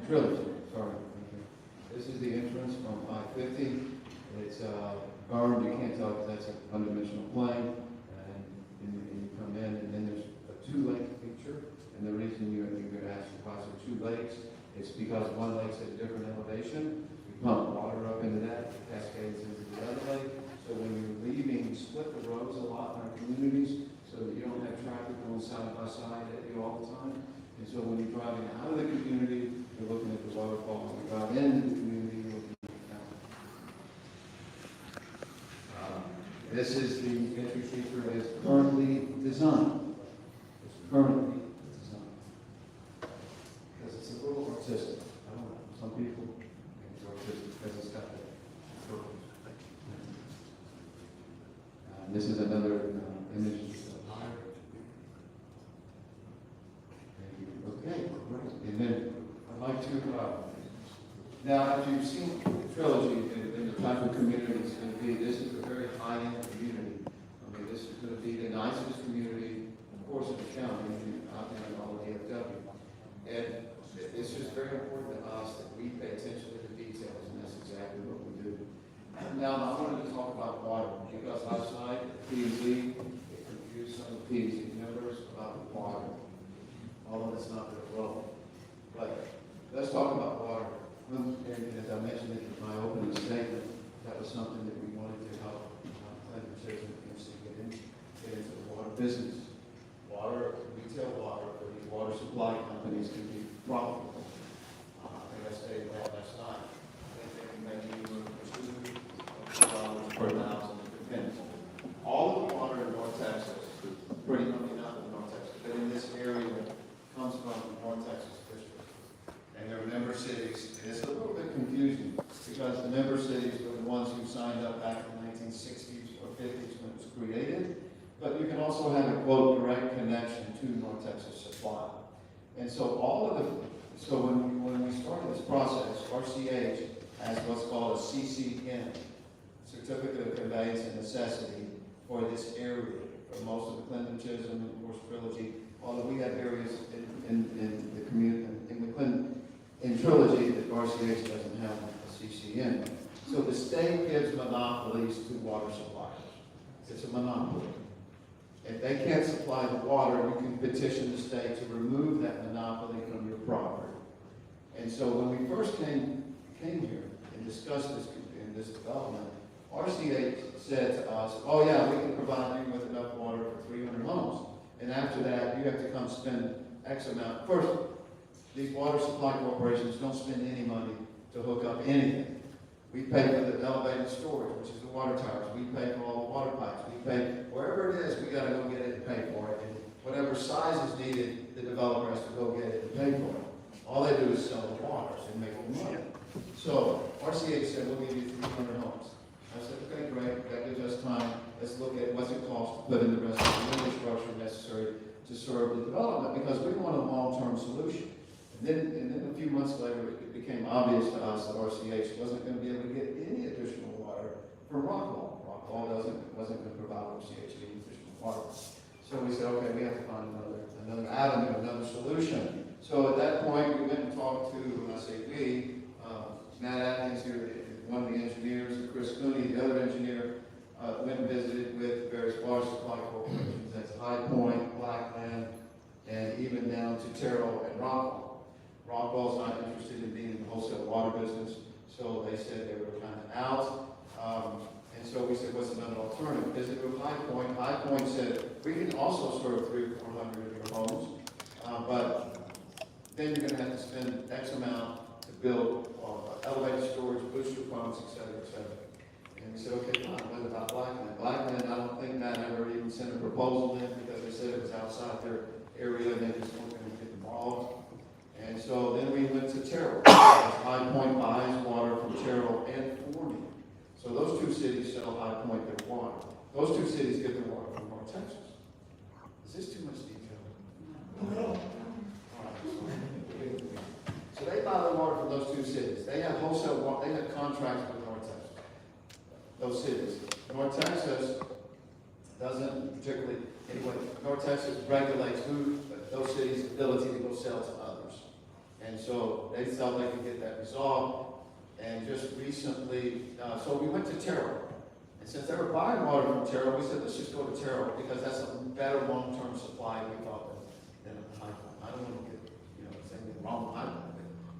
Trilogy, sorry. This is the entrance from 550. It's burned, you can't tell because that's a one-dimensional plane. And you come in, and then there's a 2-lake feature. And the reason you could ask why is there 2 lakes, it's because one lake's at a different elevation. We pump water up into that, it cascades into the other lake. So when you're leaving, you split the roads a lot in our communities so that you don't have traffic going side by side at you all the time. And so when you're driving out of the community, you're looking at the waterfall. When you drive into the community, you're looking at the mountain. This is the entry feature as currently designed. It's currently designed. Because it's a little artistic. I don't know. Some people think it's artistic because it's got that purpose. This is another image higher. Okay, great. And then I'd like to, now if you've seen the trilogy and the type of community it's going to be, this is a very high-end community. I mean, this is going to be the nicest community, of course, in the county, out there in all of DFW. And it's just very important to us that we pay attention to the details, and that's exactly what we do. Now, I wanted to talk about water, because last night at P&Z, it confused some of the P&Z members about water, although it's not their role. But let's talk about water. And as I mentioned in my opening statement, that was something that we wanted to help Clinton Church and PMC get into the water business. Water, retail water, for these water supply companies can be profitable. I think I stated that last night. I think they can make anywhere from $2 per thousand, it depends. All of the water in North Texas, pretty much not in North Texas, but in this area comes from the North Texas district. And their member cities, and it's a little bit confusing because the member cities were the ones who signed up back in the 1960s or 50s when it was created. But you can also have a quote direct connection to North Texas Supply. And so when we started this process, RCH has what's called a CCN, Certificate of Conveyance and Necessity, for this area, for most of the Clinton, Chisholm, and of course Trilogy. Although we have areas in the community, in the Clinton, in Trilogy, that RCH doesn't have a CCN. So the state gives monopolies to water suppliers. It's a monopoly. If they can't supply the water, you can petition the state to remove that monopoly from your property. And so when we first came here and discussed this development, RCH said to us, oh yeah, we can provide you with enough water for 300 homes. And after that, you have to come spend X amount. First, these water supply corporations don't spend any money to hook up anything. We pay for the elevated storage, which is the water towers. We pay for all the water pipes. We pay wherever it is, we got to go get it and pay for it. And whatever size is needed, the developer has to go get it and pay for it. All they do is sell the water and make the money. So RCH said, we'll give you 300 homes. I said, okay, great. That gives us time. Let's look at what's it cost to put in the rest of the infrastructure necessary to serve the development, because we want a long-term solution. And then a few months later, it became obvious to us that RCH wasn't going to be able to get any additional water from Rockwall. Rockwall wasn't going to provide RCH any additional water. So we said, okay, we have to find another avenue, another solution. So at that point, we went and talked to, when I say we, Matt Atkins here, one of the engineers, Chris Cooney, the other engineer, went and visited with various water supply corporations. That's High Point, Blackland, and even down to Terrell and Rockwall. Rockwall's not interested in being in the wholesale water business, so they said they were kind of out. And so we said, what's another alternative? Visited with High Point. High Point said, we can also serve 300 or 400 of your homes, but then you're going to have to spend X amount to build elevated storage, booster pumps, et cetera, et cetera. And we said, okay, fine, what about Blackland? Blackland, I don't think Matt ever even sent a proposal in because they said it was outside their area and they just weren't going to get involved. And so then we went to Terrell. High Point buys water from Terrell and Forney. So those two cities sell High Point their water. Those two cities get their water from North Texas. Is this too much detail? No. So they buy the water from those two cities. They have wholesale water. They have contracts with North Texas. Those cities. North Texas doesn't particularly, anyway, North Texas regulates those cities' ability to go sell to others. And so they felt they could get that resolved. And just recently, so we went to Terrell. And since they were buying water from Terrell, we said, let's just go to Terrell because that's a better long-term supply, we thought, than High Point. I don't want to get, anything wrong with High Point.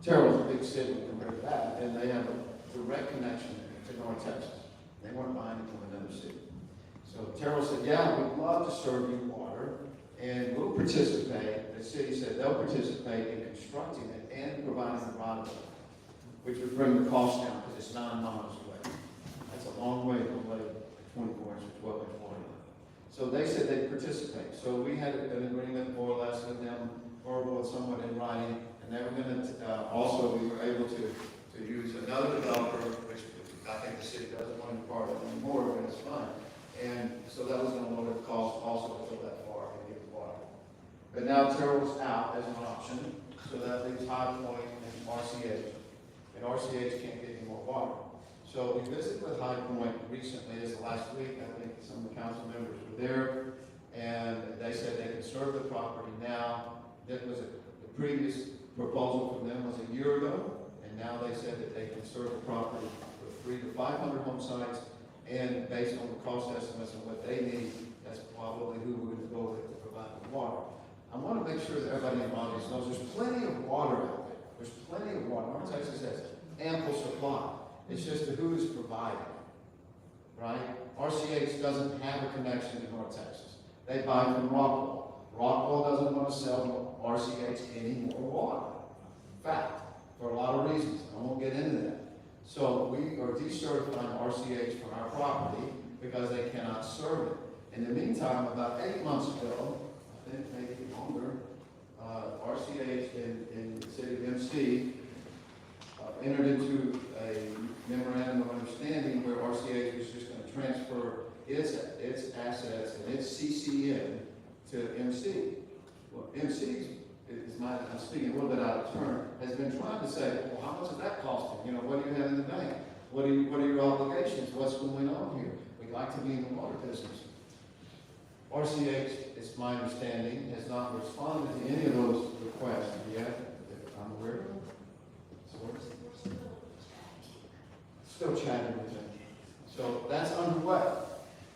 Terrell's a big city compared to that, and they have a direct connection to North Texas. They weren't buying it from another city. So Terrell said, yeah, we'd love to serve you water, and we'll participate. The city said they'll participate in constructing it and providing the right of way, which would bring the cost down because it's 9 miles away. That's a long way away 24 inch, 12 inch water line. So they said they'd participate. So we had an agreement more or less with them, verbal and somewhat in writing, and they were gonna, also, we were able to use another developer, which I think the city doesn't want to be part of anymore, but it's fine. And so that was gonna lower the cost also to go that far and get the water. But now Terrell's out as an option, so that leaves High Point and RCH. And RCH can't get any more water. So we visited with High Point recently, as last week, I think some of the council members were there, and they said they can serve the property now. That was the previous proposal from them was a year ago, and now they said that they can serve the property with 300 to 500 home sites, and based on the cost estimates and what they need, that's probably who we're going to go with to provide the water. I want to make sure that everybody in the audience knows there's plenty of water out there. There's plenty of water. North Texas has ample supply. It's just who is providing, right? RCH doesn't have a connection to North Texas. They buy from Rockwell. Rockwell doesn't want to sell RCH any more water. Fact, for a lot of reasons. I won't get into that. So we are decertifying RCH from our property because they cannot serve it. In the meantime, about 8 months ago, I think maybe longer, RCH in the city of MC entered into a memorandum of understanding where RCH was just going to transfer its assets and its CCN to MC. Well, MC I'm speaking a little bit out of turn, has been trying to say, well, how much is that costing? You know, what do you have in the bank? What are your obligations? What's going on here? We'd like to be in the water business. RCH, it's my understanding, has not responded to any of those requests yet, that I'm aware of. So we're still chatting with them. So that's underway.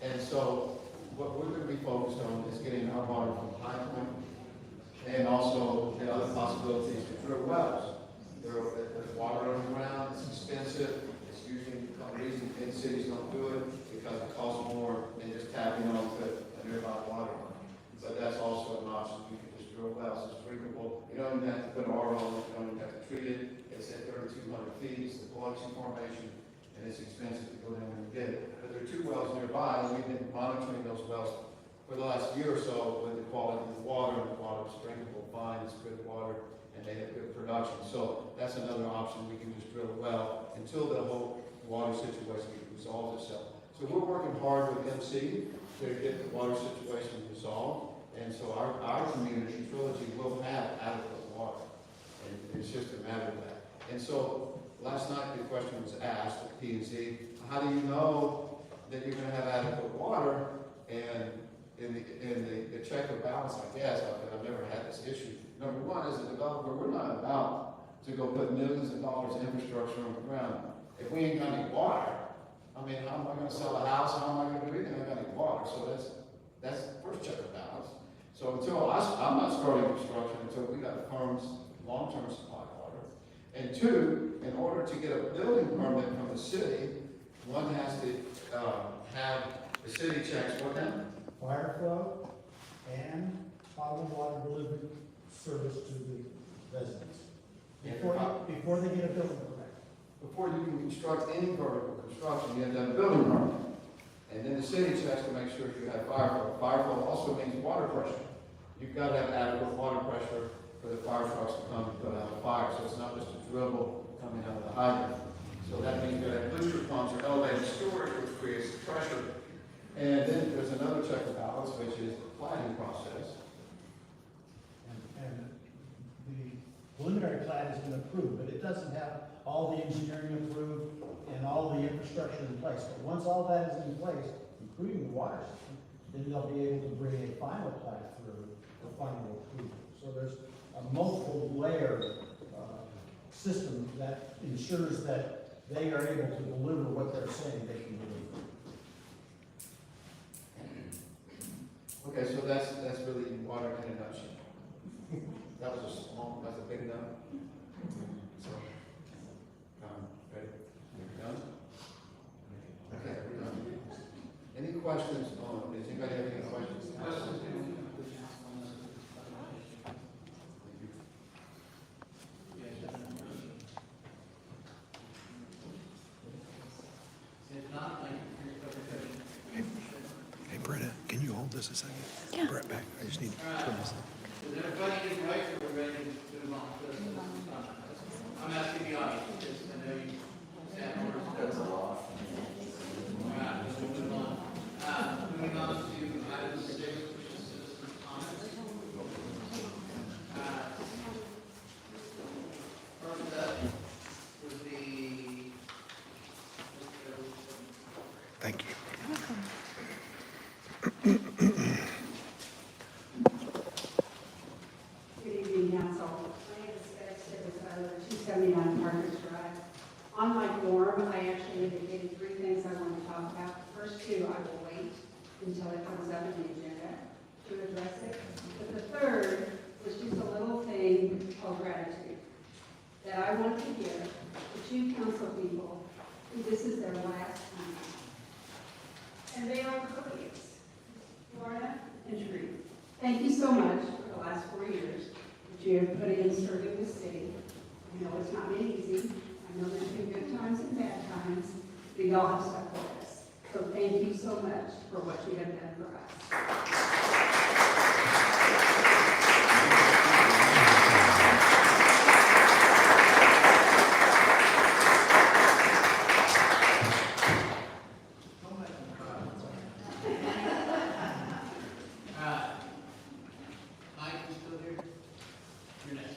And so what we're going to be focused on is getting our water from High Point, and also the other possibilities to drill wells. There's water underground, it's expensive, it's usually the reason in cities don't do it because it costs more than just tapping onto a nearby water line. But that's also an option. You can just drill wells, it's drinkable. You don't even have to put RO on it, you don't even have to treat it. It's at 3,200 feet, it's the Biloxi Formation, and it's expensive to go down and get it. But there are 2 wells nearby, and we've been monitoring those wells for the last year or so with the quality of the water, and the water is drinkable, fine, it's good water, and they have good production. So that's another option. We can just drill a well until the whole water situation resolves itself. So we're working hard with MC to get the water situation resolved. And so our community, Trilogy, will have adequate water. And it's just a matter of that. And so last night the question was asked at P&Z, how do you know that you're going to have adequate water? And in the check or balance, I guess, I've never had this issue. Number one, as a developer, we're not about to go put millions of dollars in infrastructure on the ground. If we ain't got any water, I mean, how am I going to sell a house? How am I going to do anything? I got any water. So that's the first check or balance. So until I'm not starting construction until we got firms long-term supply water. And 2, in order to get a building permit from the city, one has to have the city checks what now? Fire flow and potable water delivery service to the residents. Before they get a building permit. Before you can construct any vertical construction, you have to have a building permit. And then the city checks to make sure you have fire flow. Fire flow also means water pressure. You've got to have adequate water pressure for the fire trucks to come and put out a fire. So it's not just a dribble coming out of the hydrant. So that means you have booster pumps or elevated storage, which creates the pressure. And then there's another check and balance, which is the planning process. And the preliminary plan has been approved, but it doesn't have all the engineering approved and all the infrastructure in place. But once all that is in place, including the water system, then they'll be able to bring a final plan through for final approval. So there's a multiple layer system that ensures that they are able to deliver what they're saying they can deliver. Okay, so that's really water in a nutshell. That was that's a big number. So, ready? We're done? Okay, we're done. Any questions on, does anybody have any questions? If not, thank you for your presentation. Okay, I just need to turn this. Is everybody in right, or we're ready to move on to this? I'm asking the audience, because I know you stand over. That's a lot. All right, we'll move on. Moving on to item 6, which is citizen comments. First up was the. Thank you. Good evening, council. My name is Beth Stibbs, 279 Partners Drive. On my form, I actually indicated 3 things I want to talk about. The first 2, I will wait until it comes up in the agenda to address it. But the third was just a little thing called gratitude that I want to give to 2 council people who this is their last time. And they are colleagues, Florida and Shreve. Thank you so much for the last 4 years that you have put in serving the city. I know it's not been easy. I know there's been good times and bad times, but y'all have stuck with us. So thank you so much for what you have done for us. Mike, you still here? You're next.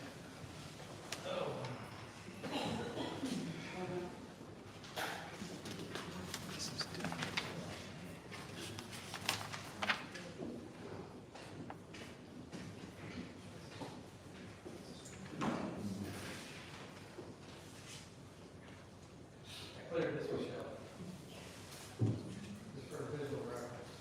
Clear this way, Shelley. Just for visual reference.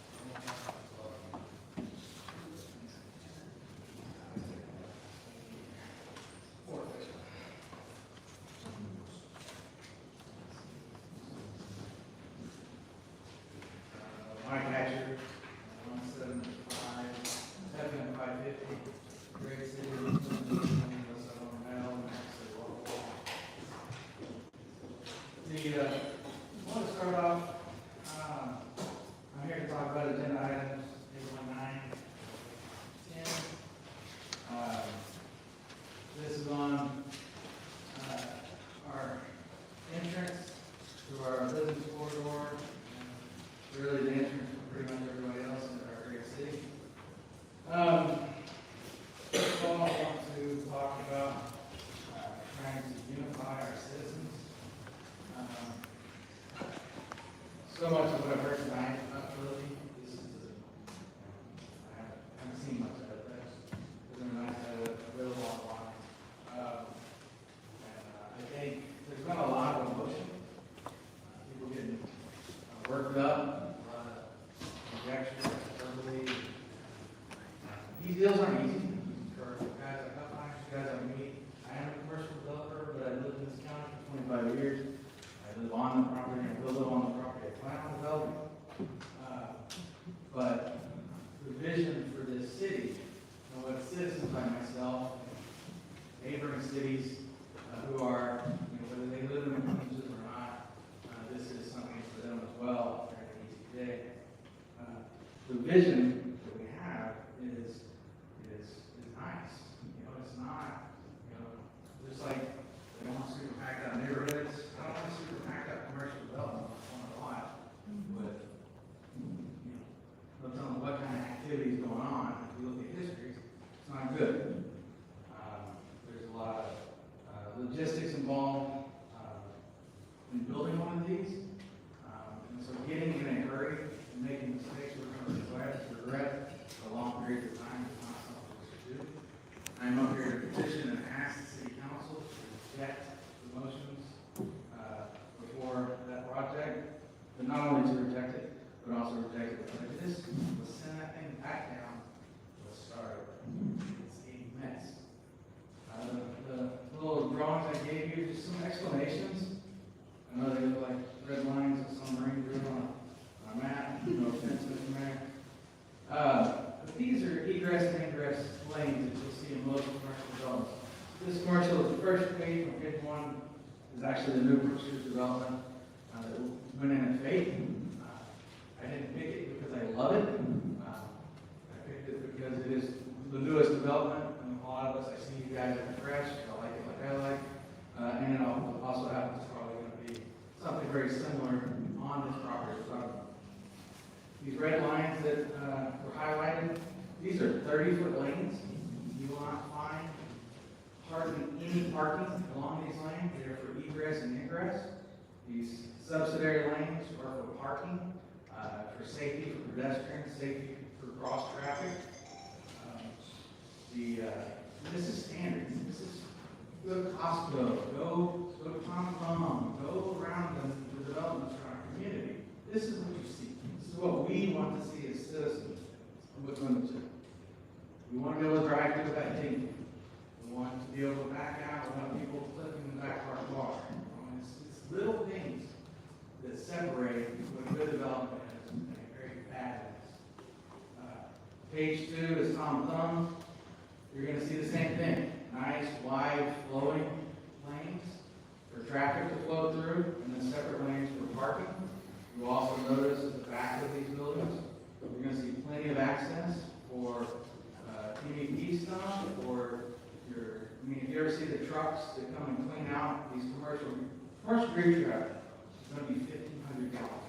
Mike Hatcher, 175-550, Great City, I want to start off, I'm here to talk about agenda items 819, 10. This is on our entrance to our business corridor, and really the entrance for pretty much everybody else in our great city. First of all, I want to talk about trying to unify our citizens. So much of what I've heard tonight about Philly is, I haven't seen much of it, but it's been nice to have a real long line. I think there's been a lot of emotion. People getting worked up, a lot of rejection, verbally. These deals aren't easy for guys like us, guys like me. I am a commercial developer, but I lived in this county for 25 years. I live on the property, I will live on the property, I plan on developing. But the vision for this city, and what citizens like myself, neighboring cities who are, whether they live in the villages or not, this is something for them as well, during an easy day. The vision that we have is nice. It's not, just like they don't want super packed out neighborhoods. I don't want super packed out commercial development on a lot, but no telling what kind of activity is going on. If you look at history, it's not good. There's a lot of logistics involved in building one of these, and so getting in a hurry and making mistakes we're going to regret for a long period of time is not something we should do. I'm up here to petition and ask the city council to reject the motions before that project, but not only to reject it, but also reject it with prejudice. Let's send that thing back down. Let's start over. It's a mess. The little drawings I gave you, just some explanations. I know they look like red lines with some ring through on a map. No offense, Mr. Mayor. But these are egress and ingress lanes that you'll see in most commercial developments. This commercial is the first page from page 1 is actually the new Brookshire development that went in at faith. I didn't pick it because I love it. I picked it because development, and a lot of us, I see you guys are fresh, I like it like I like. And it also happens it's probably going to be something very similar on this property. These red lines that were highlighted, these are 30-foot lanes. You will not find hardly any parking along these lanes. They are for egress and ingress. These subsidiary lanes are for parking, for safety for pedestrians, safety for cross traffic. This is standard. This is go to Costco, go to Tom, go around the developments around our community. This is what you see. This is what we want to see as citizens. Which one is it? We want to be able to drive through that thing. We want to be able to back out. We want people flipping in the back of our car. It's little things that separate what good development is and a very bad is. Page 2 is Tom Thumb. You're going to see the same thing. Nice, wide, flowing lanes for traffic to flow through, and then separate lanes for parking. You also notice at the back of these buildings, you're going to see plenty of access for MEP stuff, or if you ever see the trucks that come and clean out these commercial grief traffic, it's going to be 1,500 gallons.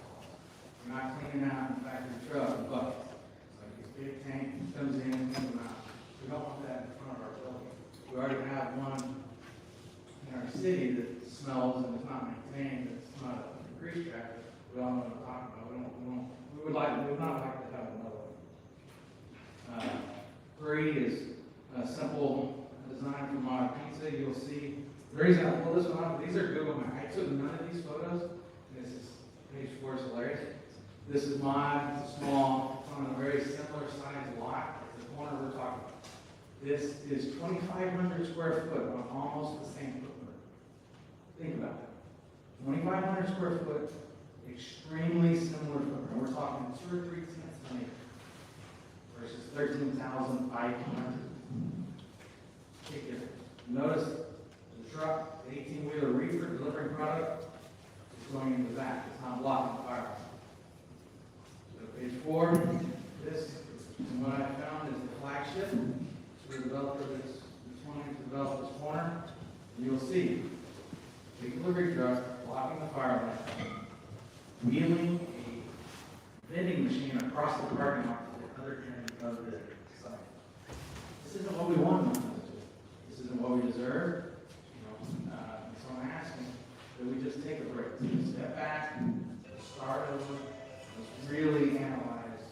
You're not cleaning out in the back of your truck in buckets. It's like this big tank that comes in and comes out. We don't want that in front of our building. We already have one in our city that smells and is not maintained, it's not a grease trap. We all know what I'm talking about. We would not like to have another one. 3 is a simple design for modern pizza. You'll see, the reason I pulled this one up, these are Google Maps. I took none of these photos. This is, page 4 is hilarious. This is mine, it's small, it's on a very similar size lot. It's the corner we're talking about. This is 2,500 square foot on almost the same footprint. Think about that. 2,500 square foot, extremely similar footprint. We're talking 2 or 3 tenths of an acre versus 13,500. Big difference. Notice the truck, the 18-wheeler reefer delivering product is going in the back. It's not blocking the fire. So page 4, this, and what I found is the flagship. The developer that's wanting to develop this corner, and you'll see a delivery truck blocking the fire lane, wheeling a vending machine across the parking lot to the other end of the site. This isn't what we want. This isn't what we deserve. So I'm asking that we just take a break, step back, start over, let's really analyze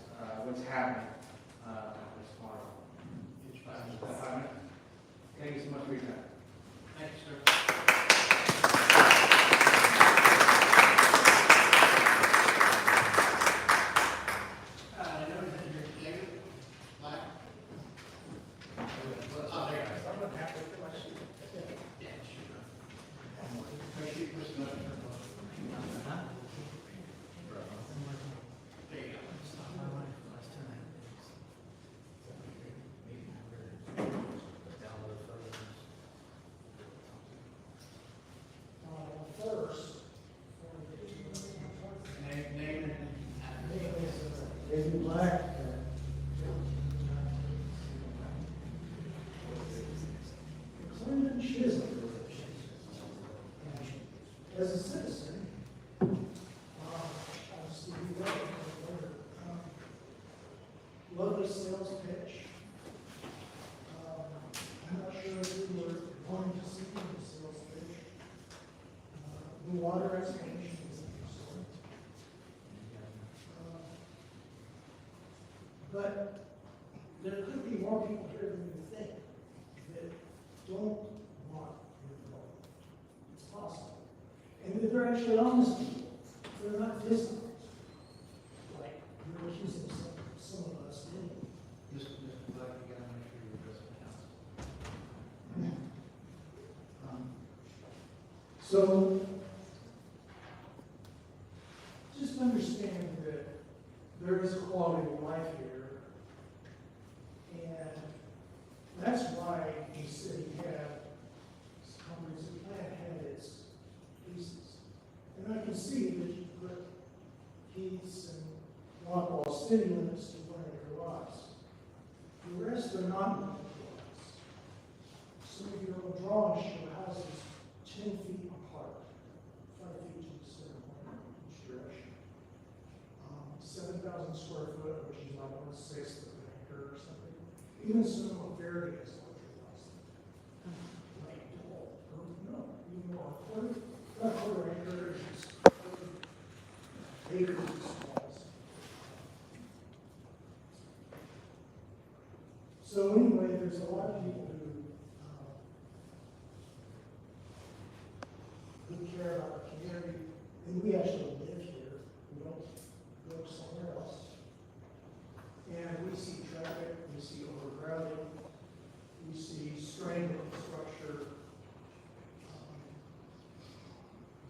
what's happening. Thank you so much for your time. Thanks, sir. Black. Clinton Chisholm. As a citizen, obviously we lovely sales pitch. I'm not sure if we were going to see the sales pitch. The water explanation is interesting. But there could be more people here than you think that don't want development. It's possible. And that they're actually honest people. They're not distant. Like you're accusing some of us anyway. Mr. Black, you gotta make sure you address the council. So, just understand that there is a quality of life here. And that's why a city had comprehensive plan had its pieces. And I can see that you put Keith's and Rockwall city limits to one of your lots. The rest are not. some of your drawings show houses 10 feet apart, 5 feet to the center point each direction. 7,000 square foot, which is like 1/6 of an acre or something. Even some very is larger than like double, or no, even more, quarter acre is acres of smalls. So anyway, there's a lot of people who care about the community, and we actually live here. We don't go somewhere else. And we see traffic, we see overcrowding, we see strained infrastructure,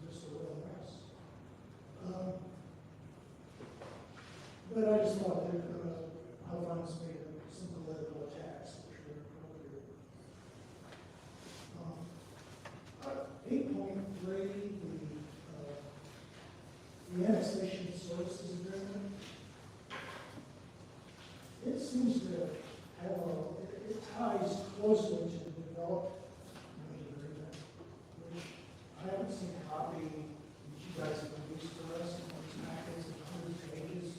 just a real mess. But I just thought that Alphonse made some political attacks, which were appropriate. 8.3, the annexation services agreement. It seems to have it ties closely to the development agreement, which I haven't seen a copy that you guys have produced for us in these packets of 100 pages.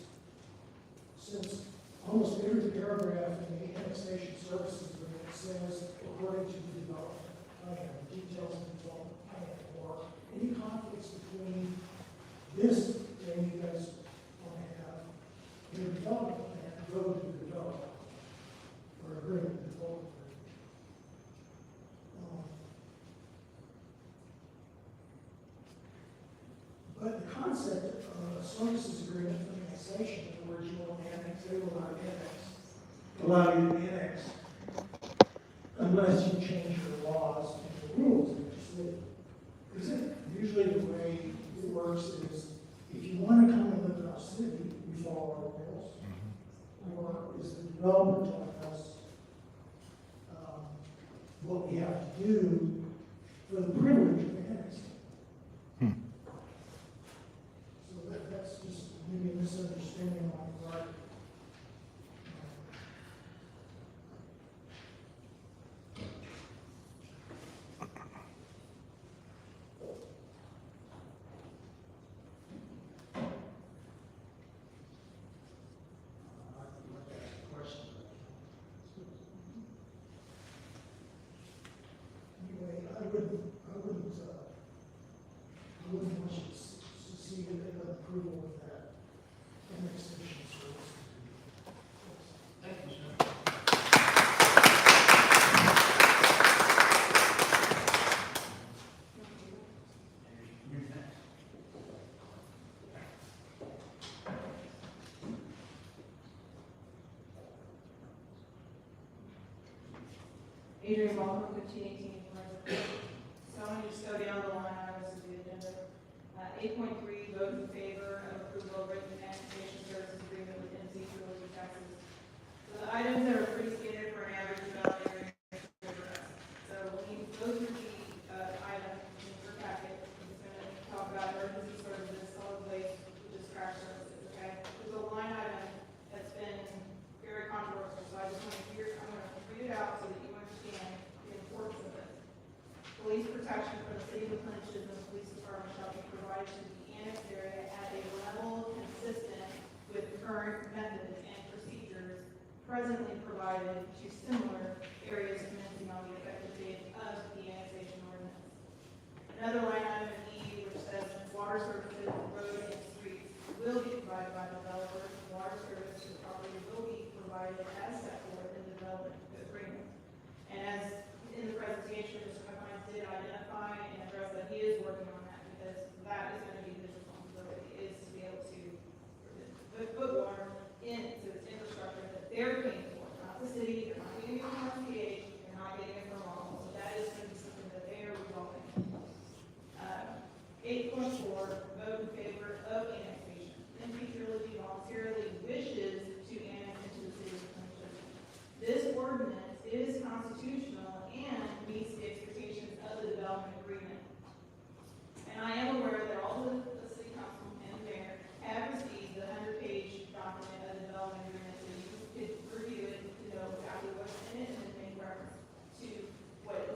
Since almost every paragraph in the annexation services agreement says, according to the development plan, details of the development plan, or any conflicts between this thing you guys want to have and the development plan, go to the developer or agree with the developer. But the concept of a services agreement for annexation, in other words, you want to annex, they will not allow you to annex unless you change your laws and the rules in your city. Because usually the way it works is if you want to come and live in our city, you follow our rules. Or is the developer telling us what we have to do for the privilege of annexing? So that's just maybe a misunderstanding on the part. Anyway, I wouldn't want you to see an approval of that annexation service. Thank you, sir. Adrian Baldwin, 1518 Pleasant. So I'm going to just go down the line items of the agenda. 8.3, vote in favor of approval of written annexation services agreement with Mtg-April, Texas. So the items that are pretty standard for an average development area. So when you go through the item in your packet, it's going to talk about emergency services, solid waste, which is trash services, okay? There's a line item that's been very controversial, so I just want to I'm going to read it out so that you understand the importance of this. Police protection for the city of Clinton and the police department shall be provided to the annexed area at a level consistent with current methods and procedures presently provided to similar areas commencing on the effective date of the annexation ordinance. Another line item in E, which says water services, road and streets will be provided by the developer. Water service to the property will be provided as set forth in the development agreement. And as in the presentation, Mr. McMahon did identify and address that he is working on that because that is going to be his responsibility, is to be able to put water into its infrastructure that they're paying for, not the city. They're not getting it from RCH, they're not getting it from all. So that is going to be something that they are resolving. 8.4, vote in favor of annexation. Mtg-April voluntarily wishes to annex into the city of Clinton. This ordinance is constitutional and meets the expectations of the development agreement. And I am aware that all the city council and the mayor have received the 100-page document of the development agreement, so you could review it to know exactly what's in it and then make reference to what is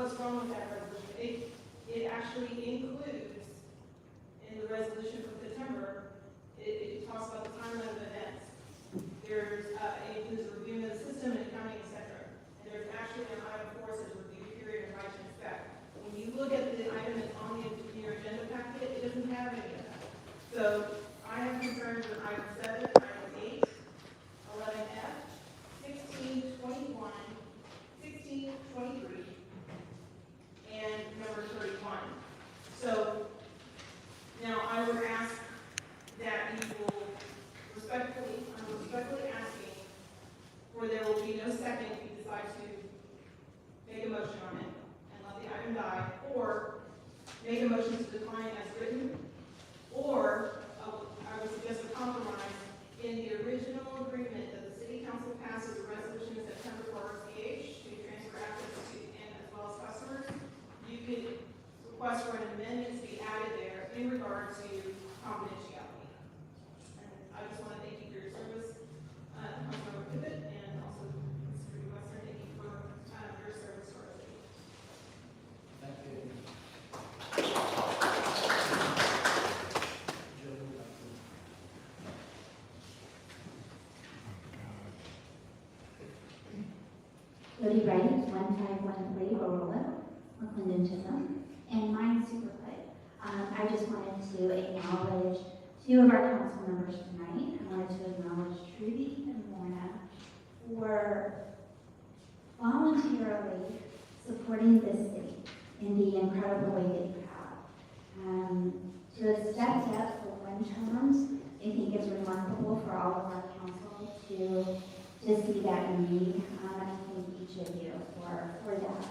what's wrong with that resolution? It actually includes, in the resolution from September, it talks about the timeline of events. There's, it includes a review of the system and accounting, et cetera. And there's actually an item 4 says review period and right to inspect. When you look at the item that's on your agenda packet, it doesn't have any of that. So I have concerns with item 7, item 8, 11F, 16, 21, 16, 23, and number 31. So now I would ask that you will I'm respectfully asking where there will be no second if you decide to make a motion on it and let the item die, or make a motion to decline as written, or I would suggest a compromise in the original agreement that the city council passes a resolution in September for RCH to transfer assets to and as well as customers. You could request for an amendment to be added there in regard to confidentiality. And I just want to thank you for your service, Councilmember Pivot, and also Mr. Western, thank you for your service to our city. Thank you. Jody Wright, 1513 Aurora, McClendon Chisholm, and mine's super quick. I just wanted to acknowledge 2 of our council members tonight. I wanted to acknowledge Trudy and Lorna for voluntarily supporting this city in the incredible way that you have. To have stepped up for 1 term, I think is remarkable for all of our council to see that need. I thank each of you for that.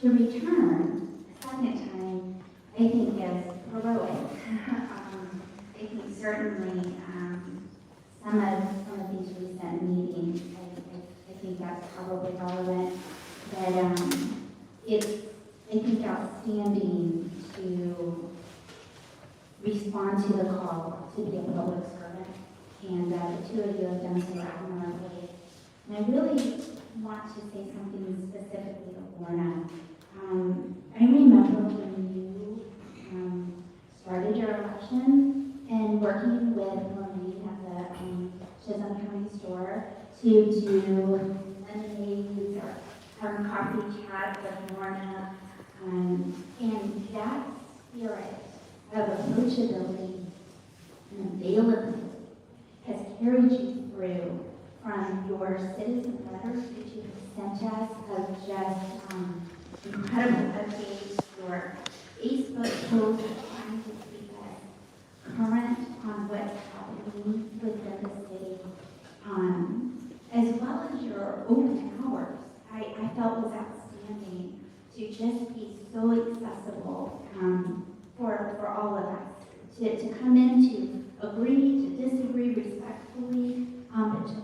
To return a second time, I think is heroic. I think certainly some of these recent meetings, I think that's probably relevant. But it's, I think, outstanding to respond to the call to be a public servant, and the 2 of you have done so admirably. And I really want to say something specifically to Lorna. I remember when you started your election and working with Maureen at the Chisholm County store to do lemonades or have coffee chat with Lorna. And that spirit of approachability and availability has carried you through from your citizen letters that you have sent us of just incredible updates, your Facebook posts trying to keep us current on what's happening within the city, as well as your open hours. I felt was outstanding to just be so accessible for all of us, to come in to agree, to disagree respectfully, but to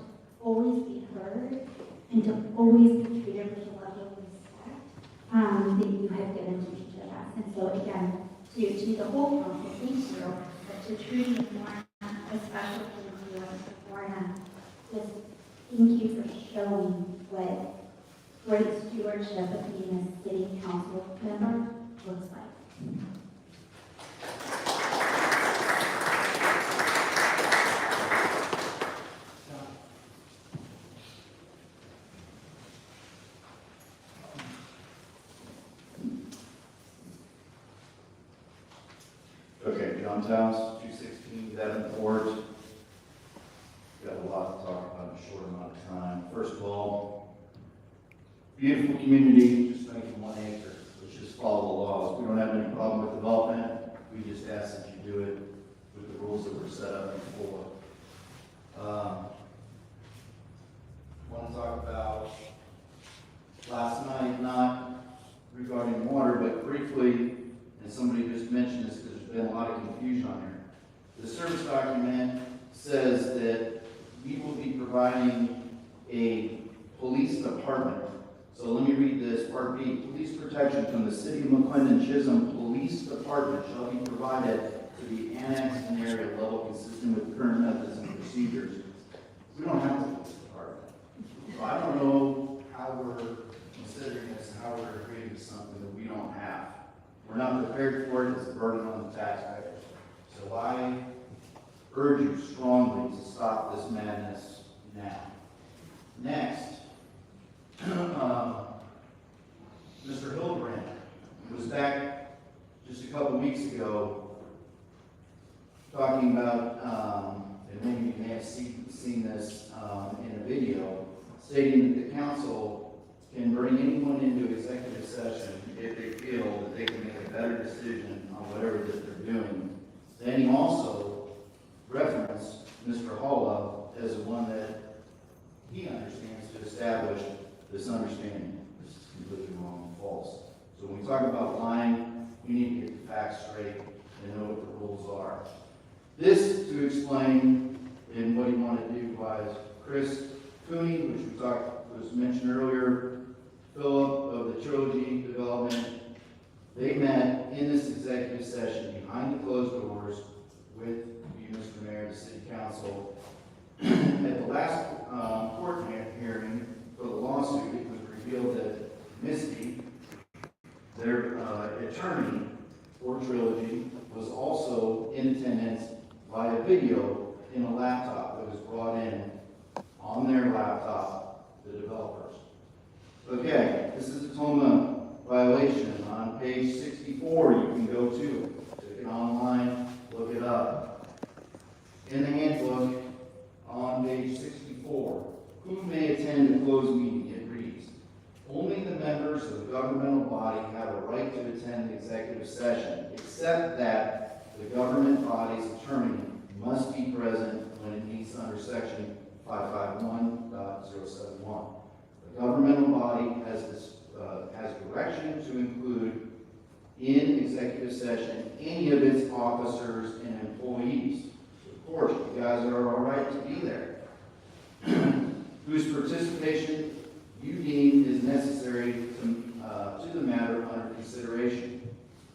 always be heard and to always be treated with a level of respect that you have given to each of us. And so again, to the whole council, thank you, but to Trudy and Lorna, especially to you and Lorna, just thank you for showing what great stewardship of being a city council member looks like. Okay, John's House, 216 Davenport. Got a lot to talk about in a short amount of time. First of all, beautiful community, just making 1 acre. Let's just follow the laws. We don't have any problem with development. We just ask that you do it with the rules that were set up before. Want to talk about last night, not regarding water, but briefly, and somebody just mentioned this because there's been a lot of confusion on here. The service document says that we will be providing a police department. So let me read this, Part B. Police protection from the City of McClendon Chisholm Police Department shall be provided to the annexed and area level consistent with current methods and procedures. We don't have a police department. So I don't know how we're going to considering this and how we're agreeing to something that we don't have. We're not prepared for it, it's a burden on the taxpayers. So I urge you strongly to stop this madness now. Next, Mr. Hildebrand was back just a couple weeks ago talking about, and maybe you may have seen this in a video, stating that the council can bring anyone into executive session if they feel that they can make a better decision on whatever that they're doing. Then he also referenced Mr. Holla as the one that he understands to establish this understanding. This is completely wrong and false. So when we talk about lying, we need to get the facts straight and know what the rules are. This to explain in what he wanted to do was Chris Cooney, which was mentioned earlier, Philip of the Trilogy Development. They met in this executive session behind the closed doors with you, Mr. Mayor, the City Council. At the last court hearing for the lawsuit, it was revealed that Misty, their attorney for Trilogy, was also in attendance via video in a laptop that was brought in on their laptop, the developers. Okay, this is a Tacoma violation. On page 64, you can go to it. Take it online, look it up. In the handbook, on page 64, who may attend a closed meeting? It reads, only the members of the governmental body have a right to attend the executive session, except that the government body's attorney must be present when it meets under section 551.071. The governmental body has direction to include in executive session any of its officers and employees. Of course, you guys are all right to be there. Whose participation you deem is necessary to the matter under consideration.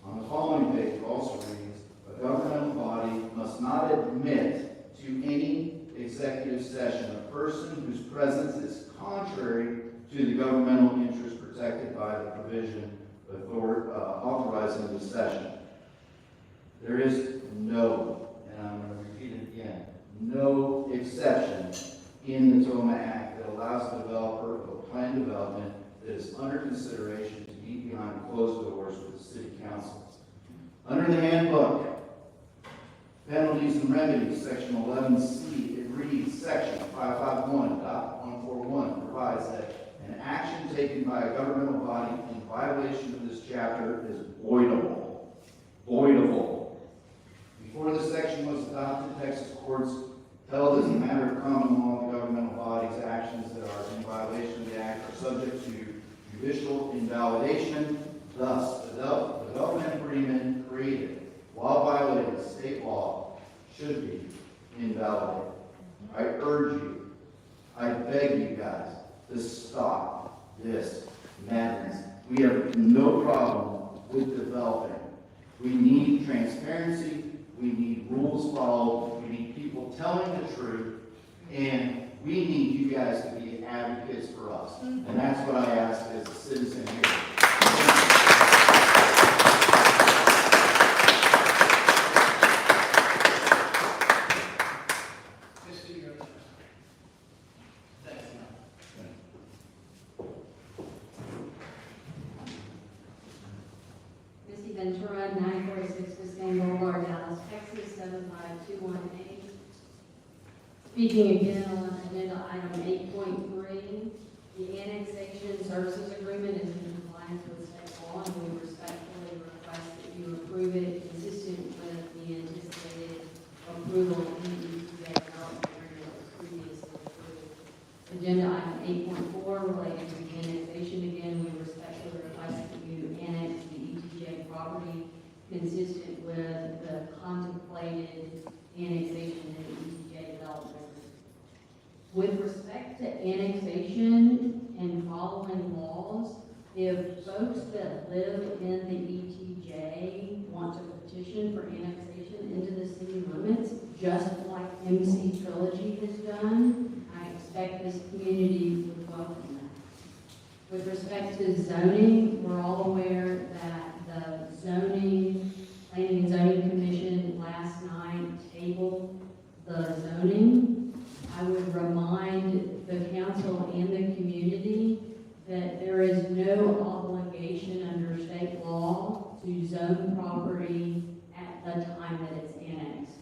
On the following page, it also reads, a governmental body must not admit to any executive session a person whose presence is contrary to the governmental interest protected by the provision authorizing the session. There is no, and I'm going to repeat it again, no exception in the Tacoma Act that allows the developer of a planned development that is under consideration to meet behind closed doors with the City Council. Under the handbook, penalties and remedies, section 11C, it reads, section 551.141 provides that an action taken by a governmental body in violation of this chapter is voidable. Voidable. Before this section was adopted, Texas courts held as a matter of common law the governmental body's actions that are in violation of the Act are subject to judicial invalidation. Thus, the development agreement created while violating state law should be invalidated. I urge you, I beg you guys to stop this madness. We have no problem with developing. We need transparency. We need rules followed. We need people telling the truth. And we need you guys to be advocates for us. And that's what I ask as a citizen here. Missy Ventura, 946 Biscayne Boulevard, Dallas, Texas, 75218. Speaking again on agenda item 8.3, the annexation services agreement is in compliance with state law, and we respectfully request that you approve it consistent with the anticipated approval in the EPA development area that was previously approved. Agenda item 8.4 related to the annexation, again, we respectfully request that you annex the ETJ property consistent with the contemplated annexation in the ETJ development. With respect to annexation and following laws, if folks that live in the ETJ want to petition for annexation into the city limits, just like MC Trilogy has done, I expect this community would welcome that. With respect to zoning, we're all aware that the Planning and Zoning Commission last night tabled the zoning. I would remind the council and the community that there is no obligation under state law to zone property at the time that it's annexed.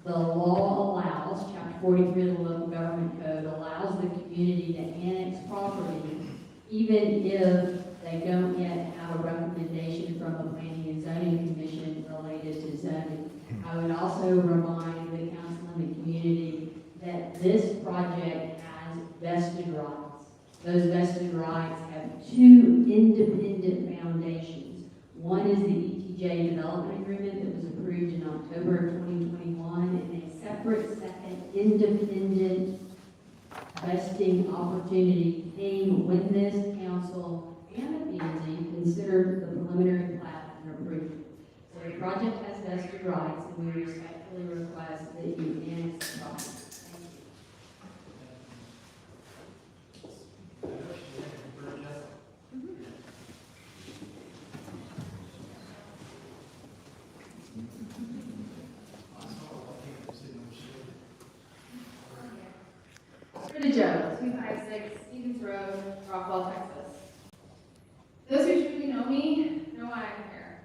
The law allows, chapter 43 of the local government code allows the community to annex property even if they don't yet have a recommendation from the Planning and Zoning Commission related to zoning. I would also remind the council and the community that this project has vested rights. Those vested rights have two independent foundations. One is the ETJ development agreement that was approved in October of 2021, and a separate second independent vesting opportunity came when this council and the PNZ considered the preliminary plat and approved it. So the project has vested rights, and we respectfully request that you annex the property. Britta Jones, 256 Stevens Road, Rockwall, Texas. Those who truly know me know why I'm here.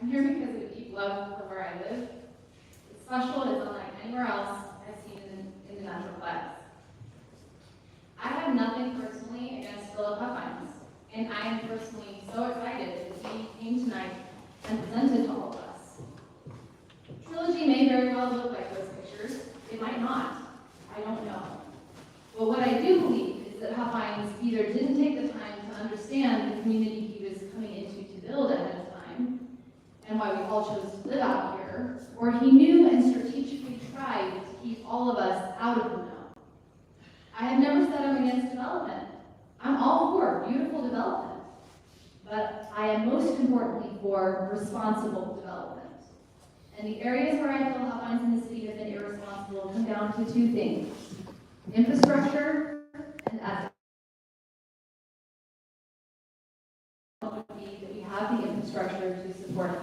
I'm here because of a deep love for where I live. It's special, it's unlike anywhere else I've seen in the Metroplex. I have nothing personally against Philip Huffines, and I am personally so excited that he came tonight and presented to all of us. Trilogy may very well look like those pictures. It might not. I don't know. But what I do believe is that Huffines either didn't take the time to understand the community he was coming into to build ahead of time, and why we all chose to live out here, or he knew and strategically tried to keep all of us out of the know. I have never said I'm against development. I'm all for beautiful development. But I am most importantly for responsible development. And the areas where I feel Huffines in the city have been irresponsible come down to two things: infrastructure and ethics. That we have the infrastructure to support it.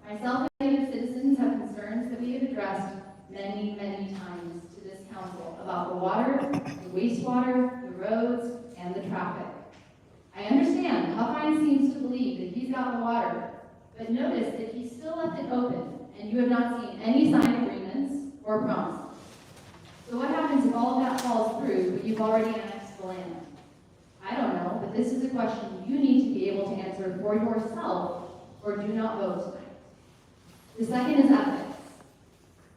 Myself and other citizens have concerns that we have addressed many, many times to this council about the water, the wastewater, the roads, and the traffic. I understand Huffines seems to believe that he's got the water, but notice that he still left it open, and you have not seen any signed agreements or promises. So what happens if all of that falls through, but you've already annexed the land? I don't know, but this is a question you need to be able to answer for yourself, or do not vote tonight. The second is ethics.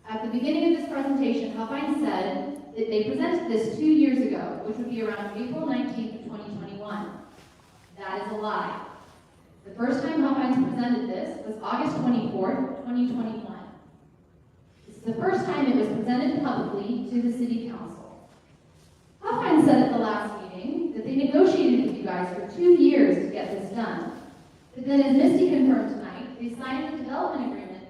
At the beginning of this presentation, Huffines said that they presented this 2 years ago, which would be around April 19th of 2021. That is a lie. The first time Huffines presented this was August 24th, 2021. This is the first time it was presented publicly to the City Council. Huffines said at the last meeting that they negotiated with you guys for 2 years to get this done. But then, as Misty confirmed tonight, they signed the development agreement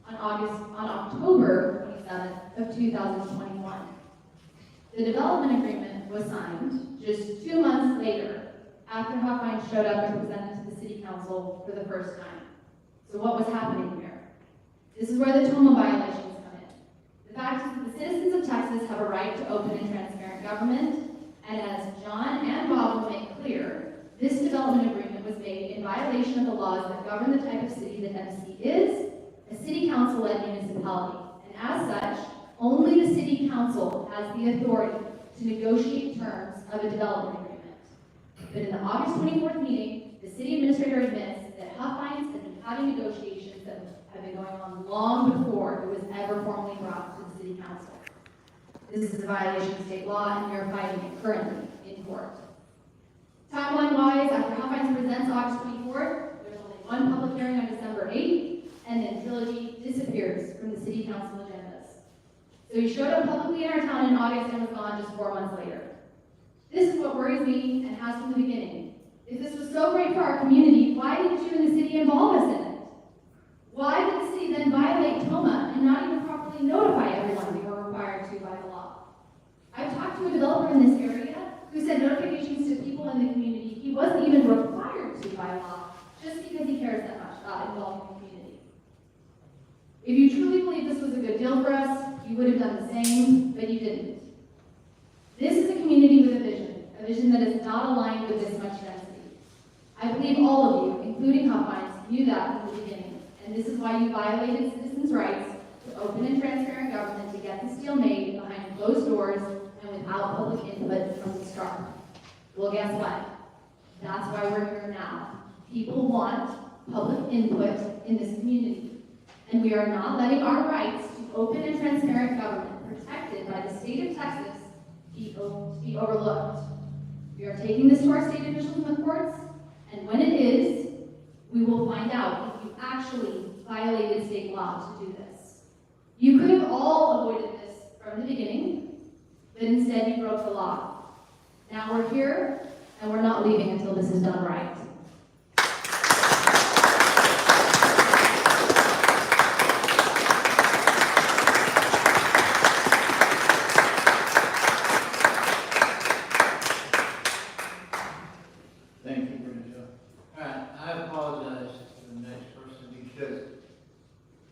on October 27th of 2021. The development agreement was signed just 2 months later, after Huffines showed up and presented to the City Council for the first time. So what was happening here? This is where the TOMA violations come in. The fact is that the citizens of Texas have a right to open and transparent government, and as John and Bob will make clear, this development agreement was made in violation of the laws that govern the type of city that MC is, a city council-led municipality. And as such, only the City Council has the authority to negotiate terms of a development agreement. But in the August 24th meeting, the city administrator admits that Huffines has been having negotiations that have been going on long before it was ever formally brought to the City Council. This is a violation of state law, and we are fighting it currently in court. Timeline-wise, after Huffines presents August 24th, there's only one public hearing on December 8th, and then Trilogy disappears from the City Council agendas. So he showed up publicly in our town in August and was gone just 4 months later. This is what worries me and has from the beginning. If this was so great for our community, why didn't you and the city involve us in it? Why did the city then violate TOMA and not even properly notify everyone we were required to by the law? I've talked to a developer in this area who said notifications to people in the community he wasn't involving the community. If you truly believe this was a good deal for us, you would have done the same, but you didn't. This is a community with a vision that is not aligned with this much density. I believe all of you, including Huffines, knew that from the beginning, and this is why you violated citizens' rights to open and transparent government to get this deal made behind closed doors and without public input from the start. Well, guess what? That's why we're here now. People want public input in this community, and we are not letting our rights to open and transparent government protected by the state of Texas be overlooked. We are taking this to our state officials in the courts, and when it is, we will find out if you actually violated state law to do this. You could have all avoided this from the beginning, but instead you broke the law. Now we're here, and we're not leaving until this is done right. Thank you, Brenda. All right, I apologize to the next person because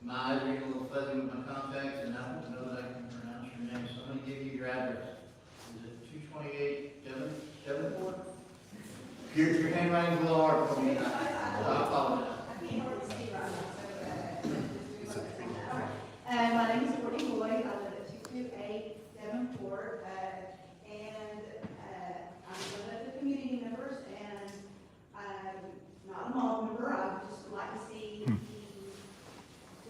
my eyes are getting a little fuzzy with my contacts and I don't know that I can pronounce your name, so I'm gonna give you your address. Is it 228 Devonport? Your handwriting's a little hard for me. So I apologize. My name is Courtney Boyd. I live at 228 Devonport, and I'm one of the community members, and I'm not a mall member. I would just like to see the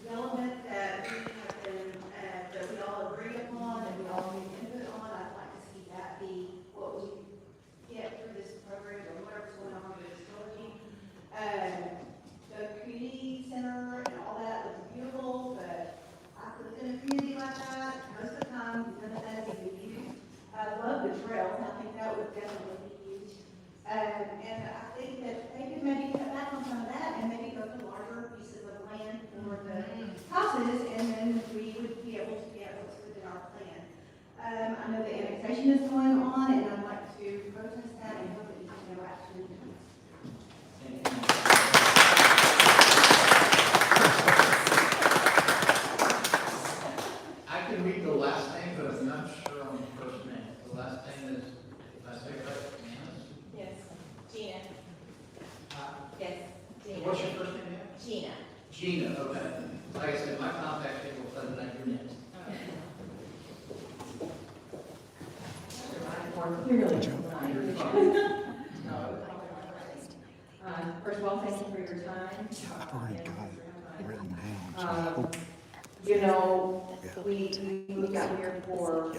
development that we have been, that we all agree upon and we all need input on. I'd like to see that be what we get through this program or whatever's going on with this trilogy. The community center and all that looks beautiful, but I've lived in a community like that. Most of the time, none of that is being used. I love the trails. I think that would definitely be used. And I think that they could maybe cut back on some of that and maybe go to larger pieces of land for the houses, and then we would be able to get what's within our plan. I know the annexation is going on, and I'd like to protest that and hope that you can no action. I can read the last name, but I'm not sure on the first name. The last name is, if I say it right, Manis? Yes, Gina. Yes, Gina. What's your first name? Gina. Gina, okay. Like I said, my contact people said that you're next. First of all, thank you for your time. I've already got it written down, so I hope. You know, we got here for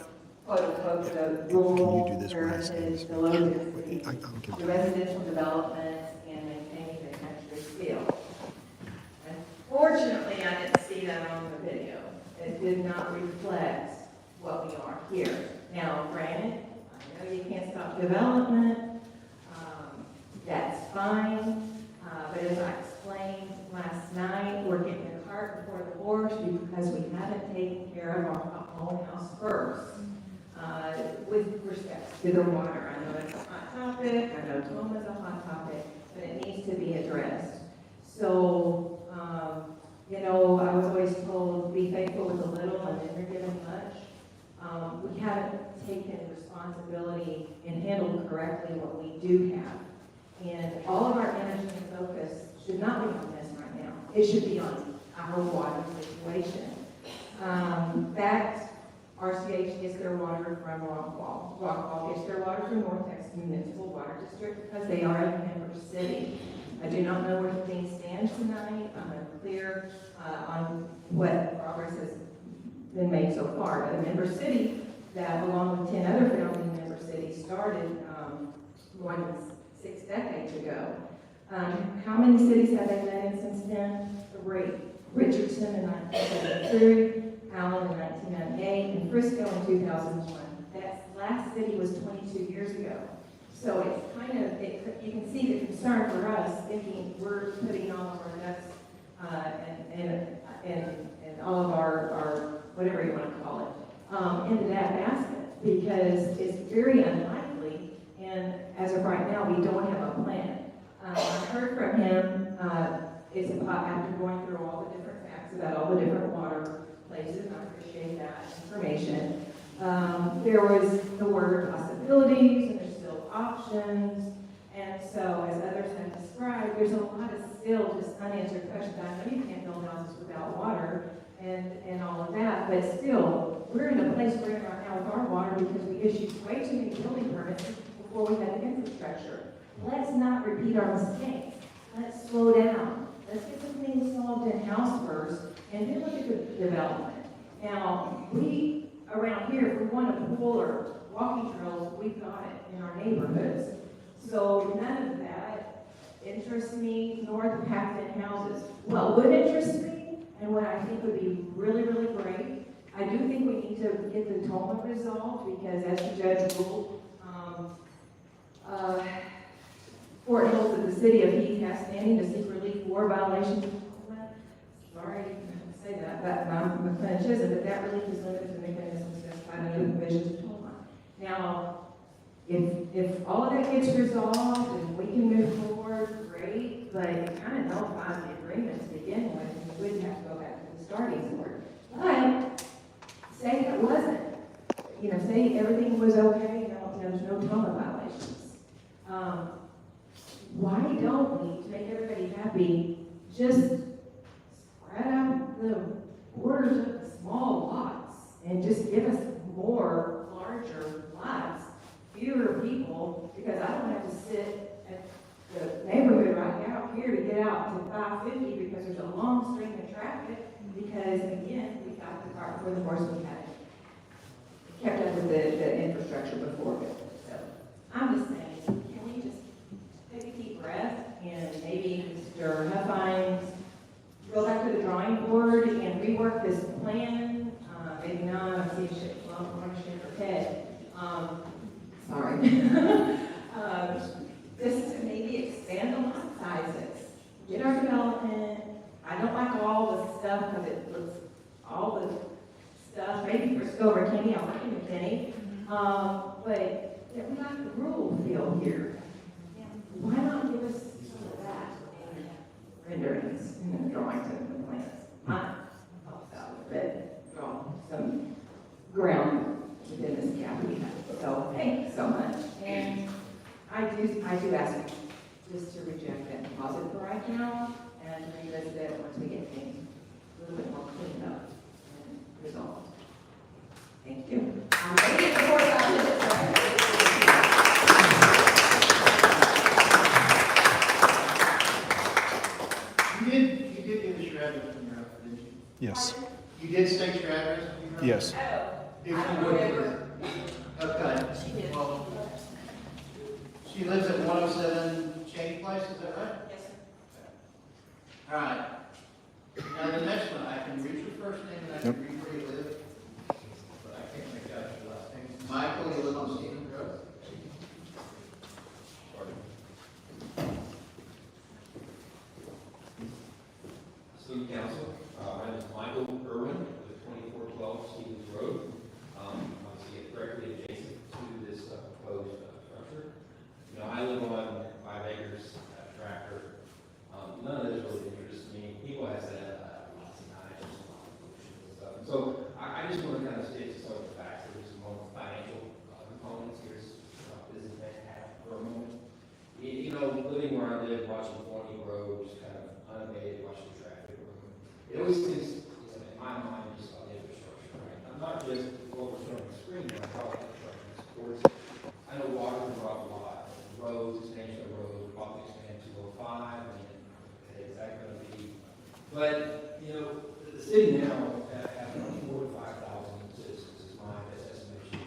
quote unquote the rural Can you do this when I say heritage, this? the low density, I'll give the you- residential development, and maintaining the country feel. Unfortunately, I didn't see that on the video. It did not reflect what we are here. Now, granted, I know you can't stop development, that's fine, but as I explained last night, we're getting the cart before the horse because we haven't taken care of our own house first. With respect to the water, I know it's a hot topic, I know Toma's a hot topic, but it needs to be addressed. So, you know, I was always told, be faithful with a little and then you're given much. We haven't taken responsibility and handled correctly what we do have. And all of our energy and focus should not be on this right now. It should be on our water situation. Fact, RCH gets their water from Rockwall. Rockwall gets their water from North Texas Municipal Water District because they are a member city. I do not know where things stand tonight. I'm unclear on what progress has been made so far. But a member city that, along with 10 other founding member cities, started more than 6 decades ago. How many cities have they met in since then? 3. Richardson in 1973, Allen in 1998, and Frisco in 2001. That last city was 22 years ago. So it's kind of, you can see the concern for us, thinking we're putting all of our ducks and all of our, whatever you want to call it, into that basket, because it's very unlikely, and as of right now, we don't have a plan. I heard from him, it's talks about all the different water places, and I appreciate that information. There was the word possibilities, and there's still options, and so, as others have described, there's a lot of still just unanswered questions. I know you can't build houses without water, and all of that, but still, we're in a place we're in right now with our water because we issued way too many building permits before we had the infrastructure. Let's not repeat our mistakes. Let's slow down. Let's get some things solved in-house first, and then look at the development. Now, we, around here, if we want a pool or walking trails, we've got it in our neighborhoods. So none of that interests me, nor the packed-in houses. What would interest me, and what I think would be really, really great, I do think we need to get the Toma resolved, because as the judge ruled, Fort Hills that the city of Heath has standing to seek relief for violations of Toma. Sorry to say that, but I'm McClennan Chisholm, but that relief is limited to mechanisms specified under the provisions of Toma. Now, if all of that gets resolved and we can move forward, great, but it kind of nullifies the agreement to begin with, and we wouldn't have to go back to the starting board. But say it wasn't, say everything was okay, there's no Toma violations. Why don't we, to make everybody happy, just spread out the borders of the small lots and just give us more larger lots, fewer people, because I don't have to sit at the neighborhood right out here to get out to 550 because there's a long string of traffic, because again, we got the cart before the horse we had kept up with the infrastructure before. So I'm just saying, can we just take a deep breath and maybe Mr. Huffines go back to the drawing board and rework this plan? Maybe not, I see a shake, well, I want to shake her head. Sorry. Just to maybe expand the lot sizes. Get our development. I don't like all the stuff because it looks, all the stuff, maybe for Stover Kenny, I'm working with Kenny. But yeah, we like the rural feel here. Why not give us some of that in renderings and the drawings and the plans? I thought that would fit, draw some ground within this gap we have. So thanks so much. And I do ask you just to reject that deposit for right now and revisit it once we get things a little bit more cleaned up and resolved. Thank you. I'm ready for 45 minutes. You did give us your address when you're up, didn't you? Yes. You did state your address? Yes. If you would. Okay. Well, she lives at 107 Shady Place, is that right? Yes, sir. All right. Now, the next one, I can read your first name and I can read where you live, but I can't make out your last name. Michael, you live on Stevens Road? City Council, my name is Michael Irwin, with 2412 Stevens Road. Obviously, directly adjacent to this proposed structure. I live on 5 acres tractor. None of this really interests me. People have said lots of times, and stuff. And so I just want to kind of stick to some of the facts. There's some more financial components. Here's businessmen have for a moment. Living where I live, watching 20 roads, kind of unabated, watching the traffic. It always seems, in my mind, just about the infrastructure, right? Not just what we're showing on the screen, but how infrastructure supports. I know water can drop a lot. Roads, expansion of roads, we're about to expand 205, and is that going to be? But, the city now has 4,000 to 5,000 citizens, is my best estimation.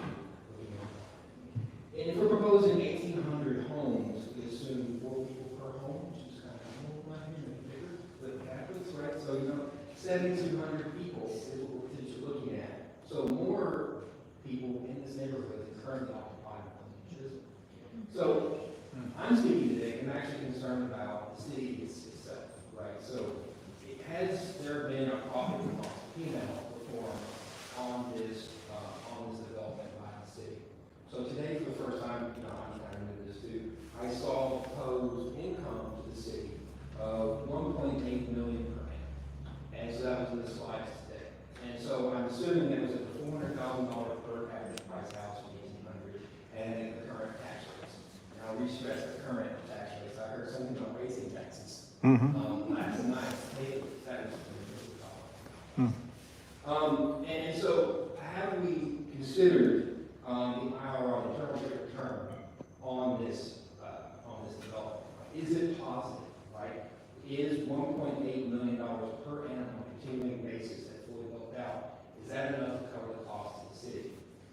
And if we're proposing 1,800 homes, we assume 4 people per home, which is kind of maybe bigger, but capitals, right? So, 7,200 people is what we're potentially looking at. So more people in this neighborhood than currently occupied in Chisholm. So I'm speaking today, I'm actually concerned about the city itself, right? So has there been a profit and loss, P&L reform on this development by the city? So today, for the first time, I'm kind of new to this too, I saw proposed income to the city of $1.8 million per annum. And so that was assuming that was at the $400,000 per average price house in 1800, and at the current tax rates. Now, we stress the current tax rates. I heard something about raising taxes. Last night, that was and so, have we considered the IRR, the internal rate of return, on this development? Is it positive, right? Is $1.8 million per annum on a continuing basis that fully built out, is that enough to cover the cost of the city?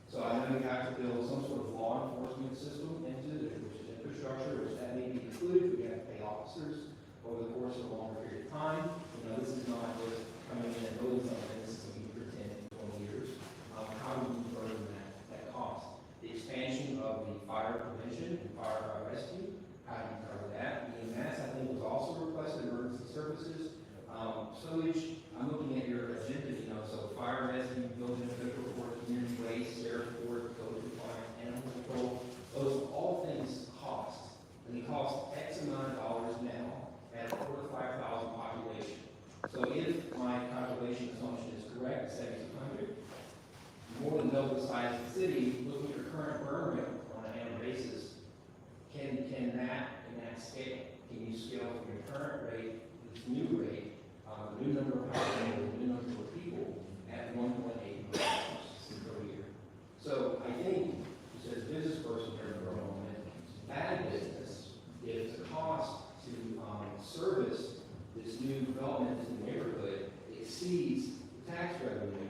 So I know you have to build some sort of law enforcement system into it, which is infrastructure, which that may be included. We have to pay officers over the course of a longer period of time. This is not just coming in and building something. This is going to be for 10, 20 years. How do we burden that cost? The expansion of the fire prevention and fire rescue, how do you cover that? EMS, I think, was also requested, emergency services. Sewage, I'm looking at your agenda, so fire rescue, building official report, community waste, sheriff report, code compliance, animal control. Those all things cost. And they cost X amount of dollars now at a 4,000 to 5,000 population. So if my calculation assumption is correct, 7,200, more than double the size of the city, looking at your current burn rate on an annual basis, can that scale? Can you scale from your current rate to this new rate, the new number of households, the new number of people at $1.8 million per year? So I think, just as a business person here in the moment, bad business, if it's a cost to service this new development, this new neighborhood, exceeds the tax revenue,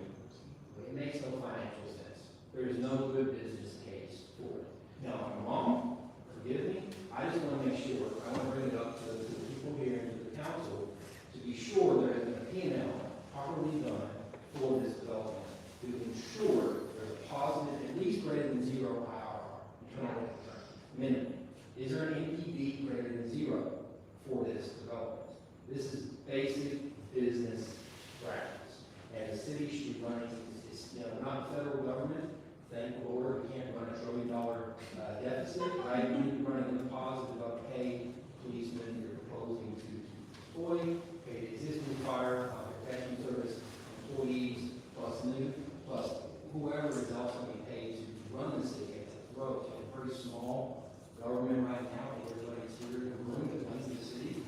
it makes no financial sense. There is no good business case for it. Now, if I'm wrong, forgive me, I just want to make sure, I want to bring it up to the people here and to the council to be sure there has been a P&L properly done for this development to ensure there's a positive, at least greater than zero IRR, internal rate of return, minimum. Is there an NPV greater than zero for this development? This is basic business practice. And the city should be running, we're not the federal government. Thank the Lord, we can't run $1 trillion deficit, right? We need to run a positive of pay policemen you're proposing to deploy, pay the existing fire, protection service employees, plus new, plus whoever is else going to be paid to run the city at the throat. So a very small government right now, everybody's here in the room that runs the city.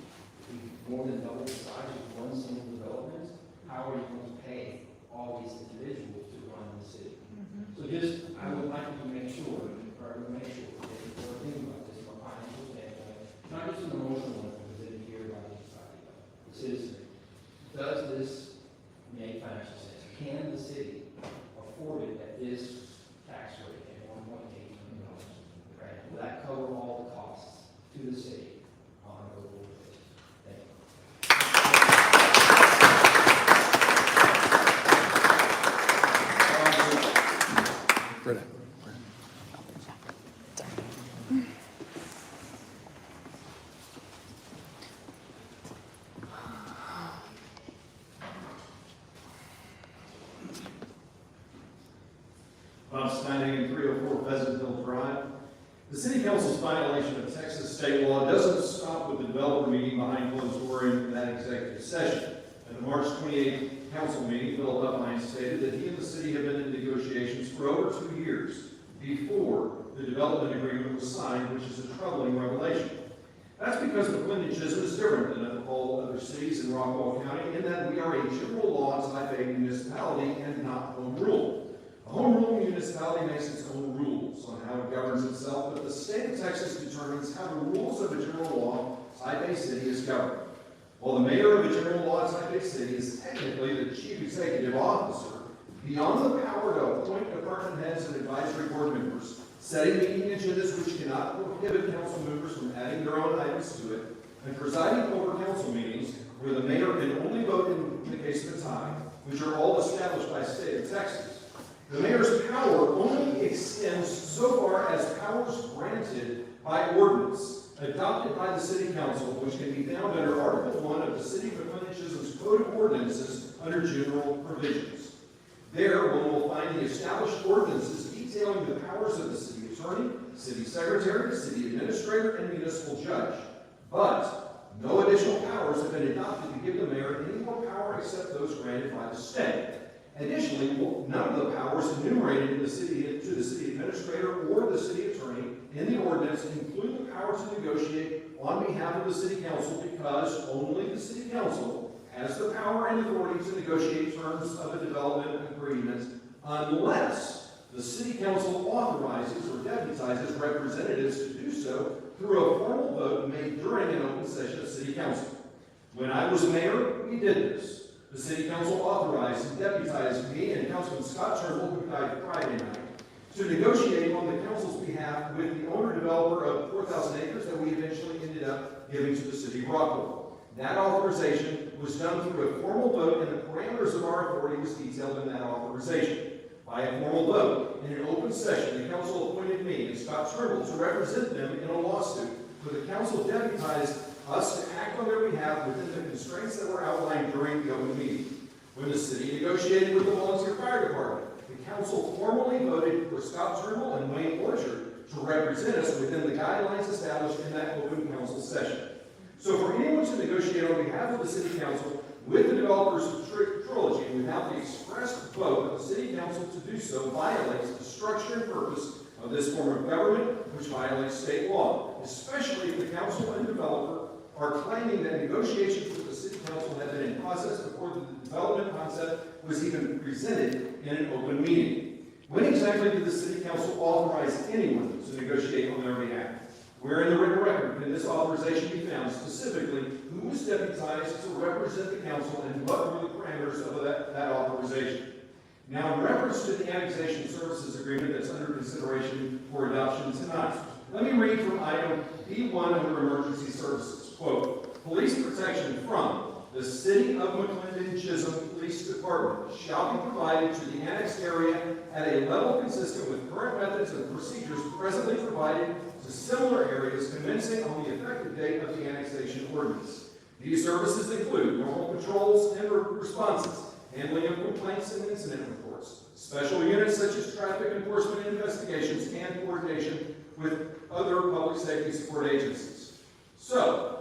We more than double the size of one single development. How are you going to pay all these individuals to run the city? So just, I would like to make sure, that we're thinking about this from a financial standpoint, not just an emotional one presented here by the society, the citizen. Does this make financial sense? Can the city afford it at this tax rate at $1.8 million? Right? Will that cover all the costs to the city on a go-forward basis? Thank you. Standing in 304 Pheasantville Drive. The City Council's violation of Texas state law doesn't stop with the developer meeting behind closed door in that executive session. At the March 28th council meeting, Philip Upline stated that he and the city have been in negotiations for over 2 years before the development agreement was signed, which is a troubling revelation. That's because McClendon Chisholm is different than all other cities in Rockwall County in that we are a general law type A municipality and not home rule. A home rule municipality makes its own rules on how it governs itself, but the state of Texas determines how the rules of a general law type A city is governed. While the mayor of a general law type A city is technically the chief executive officer, beyond the power to appoint department heads and advisory board members, setting meeting agendas which cannot prohibit council members from adding their own items to it, and presiding over council meetings where the mayor can only vote in the case of a tie, which are all established by state of Texas. The mayor's power only extends so far as powers granted by ordinance, adopted by the city council, which can be found under Article 1 of the City of McClendon Chisholm's Code of Ordinances under general provisions. There, one will find the established ordinances detailing the powers of the city attorney, city secretary, city administrator, and municipal judge. But no additional powers have been adopted to give the mayor any more power except those granted by the state. Additionally, none of the powers enumerated to the city administrator or the city attorney in the ordinance include the power to negotiate on behalf of the city council, because only the city council has the power and authority to negotiate terms of a development agreement unless the city council authorizes or deputizes representatives to do so through a formal vote made during an open session of city council. When I was mayor, we did this. The city council authorized and deputized me and Councilman Scott Turnbull, who died Friday night, to negotiate on the council's behalf with the owner-developer of 4,000 acres that we eventually ended up giving to the city of Rockville. That authorization was done through a formal vote, and the parameters of our authority was detailed in that authorization. By a formal vote, in an open session, the council appointed me and Scott Turnbull to represent them in a lawsuit, where the council deputized us to act on their behalf within the constraints that were outlined during the open meeting. When the city negotiated with the volunteer fire department, the council formally voted for Scott Turnbull and Wayne Orchard to represent us within the guidelines established in that open council session. So for anyone to negotiate on behalf of the city council with the developers of Trilogy without the expressed vote of the city council to do so violates the structure and purpose of this form of government, which violates state law, especially if the council and developer are claiming that negotiations with the city council have been in process before the development concept was even presented in an open meeting. When exactly did the city council authorize anyone to negotiate on their behalf? Where in the written record can this authorization be found? Specifically, who was deputized to represent the council and what were the parameters of that authorization? Now, in reference to the annexation services agreement that's under consideration for adoption tonight, let me read from item B1 under emergency services. Quote, police protection from the City of McClendon-Chisholm Police Department shall be provided to the annexed area at a level consistent with current methods and procedures presently provided to similar areas commencing on the effective date of the annexation ordinance. These services include normal patrols and responses, handling of complaints and incident reports, special units such as traffic enforcement investigations, and coordination with other public safety support agencies. So,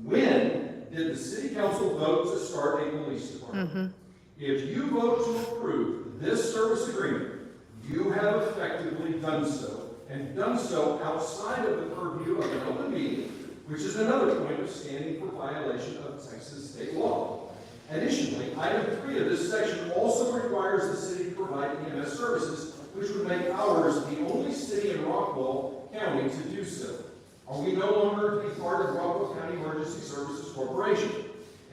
when did the city council vote to start a police department? If you vote to approve this service agreement, you have effectively done so, and done so outside of the purview of an open meeting, which is another point of standing for violation of Texas state law. Additionally, item 3 of this section also requires the city to provide EMS services, which would make ours the only city in Rockwall County to do so. Are we no longer to be part of Rockwall County Emergency Services Corporation?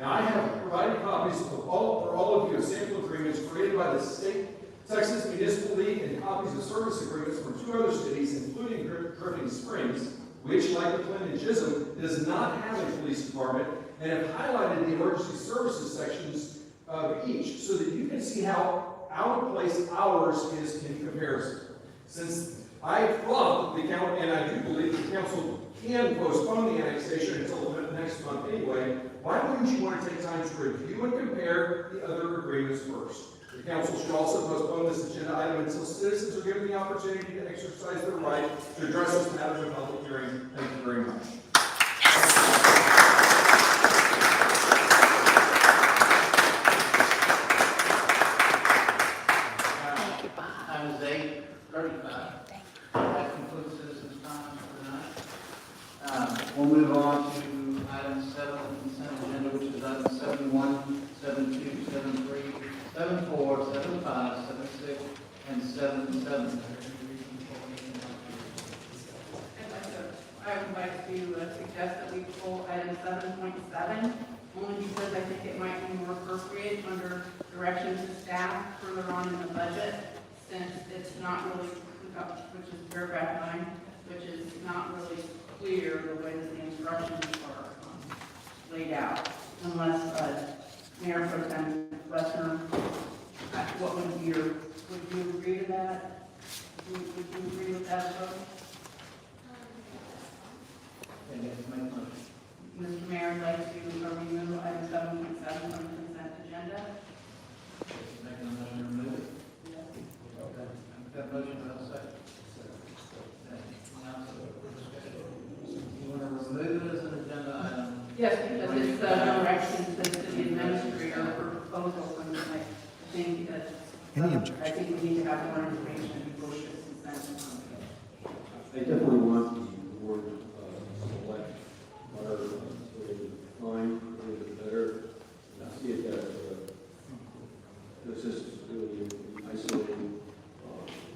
Now, I have provided copies for all of you of sample agreements created by the state, Texas Municipal League, and copies of service agreements from 2 other cities, including Dripping Springs, which, like McClendon-Chisholm, does not have a police department, and have highlighted the emergency services sections of each so that you can see how out of place ours is in comparison. Since I thought the council, and I do believe the council can postpone the annexation until next month anyway, why wouldn't you want to take time to review and compare the other agreements first? The council should also postpone this agenda item until citizens are given the opportunity to exercise their right to address this matter in public hearing. Thank you very much. Time is 8:35. That concludes citizens' comments for tonight. We'll move on to item 7 on the consent agenda, which is item 71, 72, 73, 74, 75, 76, and 77. I would like to suggest that we pull item 7.7, only because I think it might be more appropriate under direction to staff further on in the budget, since it's not really, which is paragraph 9, which is not really clear the way that the instructions are laid out, unless Mayor Pro Tem Westner, what would you agree to that? Would you agree with that vote? Mr. Mayor, I'd like to remove item 7.7 from the consent agenda. Making a motion to remove it? Okay. I've got a motion, do I have a second? You want to remove it as an agenda item? Yes, because it's direction to the city administrator for proposal, and I think that Any I objection? think we need to have more information before we consent. I definitely want the board select our line, a little bit better. And I see it that this is really isolating,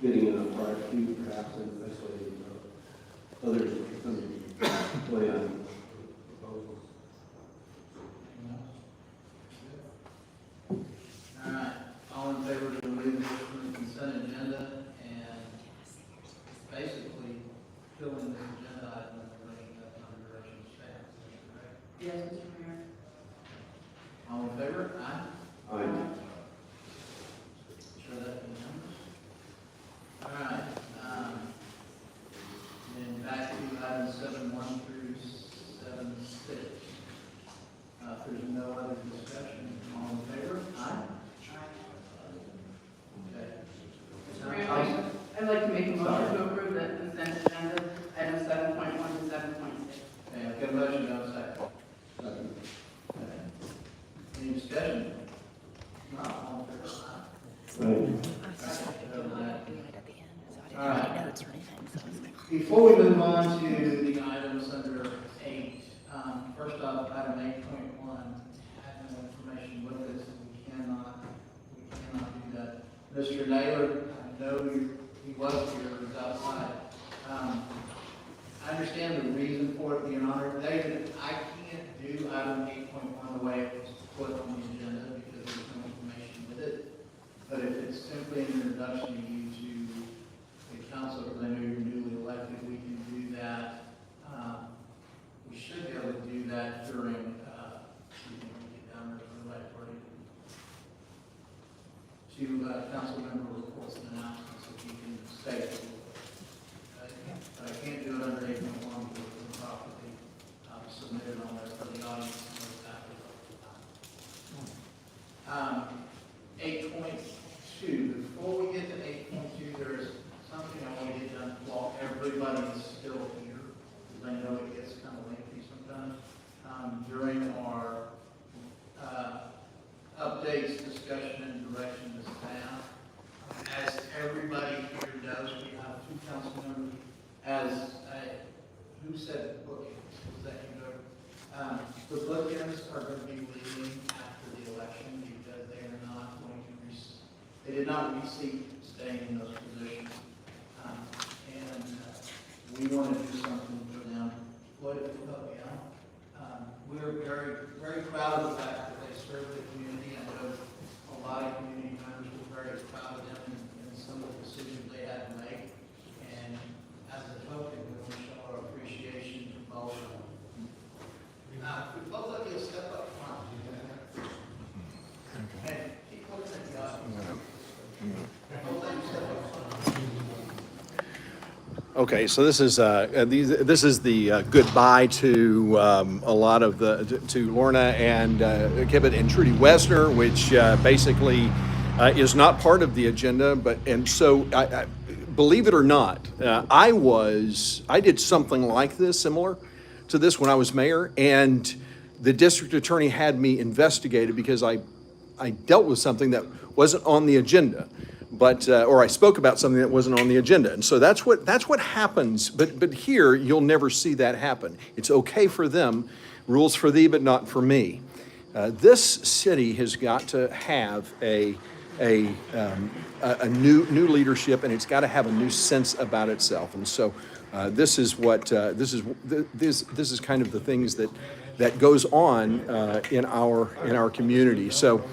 getting in a RFP perhaps and isolating others from the plan proposals. All right, all in favor to remove this from the consent agenda and basically filling this agenda item and bringing it up under direction of staff, is that correct? Yes, Mr. Mayor. All in favor? Aye. Aye. Show that in the numbers. All right, then back to items 7.1 through 7.6. If there's no other discussion, all in favor? Aye. Okay. Mr. Mayor, I'd like to make a motion to approve the consent agenda, items 7.1 to 7.6. Okay, I've got a motion, no second. Second. Okay. Any discussion? Not all in favor? Aye. All right. Before we move on to the items under 8, first off, item 8.1, had no information with us, and we cannot do that. Mr. Naylor, I know he was here, he was outside. I understand the reason for it, Your Honor. David, I can't do item 8.1 the way it was put on the agenda because there's no information with it. But if it's simply an introduction to you to the council, because I know you're newly elected, we can do that. We should be able to do that during, excuse me, let me get down there to the right party. To council member reports and announcements, if you can state it. But I can't do it under 8.1 because it's properly submitted on there for the audience to know exactly what we're 8.2, before we get to 8.2, there is something I want to get done while everybody is still here, because I know it gets kind of lengthy sometimes. During our updates, discussion, and direction to staff, as everybody here knows, we have 2 council members. Who said bookends? Was that you know? The bookends are going to be leaving after the election because they are not going to they did not receive staying in those positions. And we want to do something for them. Floyd, if you help me out. We're very, very proud of the fact that they serve the community. I know a lot of community members were very proud of them and some of the decisions they had to make. And as a token, we want to show our appreciation to both of them. If both of you step up front. And keep looking at the audience. Both of you step up front. Okay, so this is the goodbye to a lot of to Lorna and Kibbet and Trudy Wessner, which basically is not part of the agenda. So I believe it or not, I did something like this, similar to this when I was mayor, and the district attorney had me investigated because I dealt with something that wasn't on the agenda. Or I spoke about something that wasn't on the agenda. And so that's what happens. But here, you'll never see that happen. It's okay for them, rules for thee, but not for me. This city has got to have a new leadership, and it's got to have a new sense about itself. And so this is kind of the things that goes on in our community. So.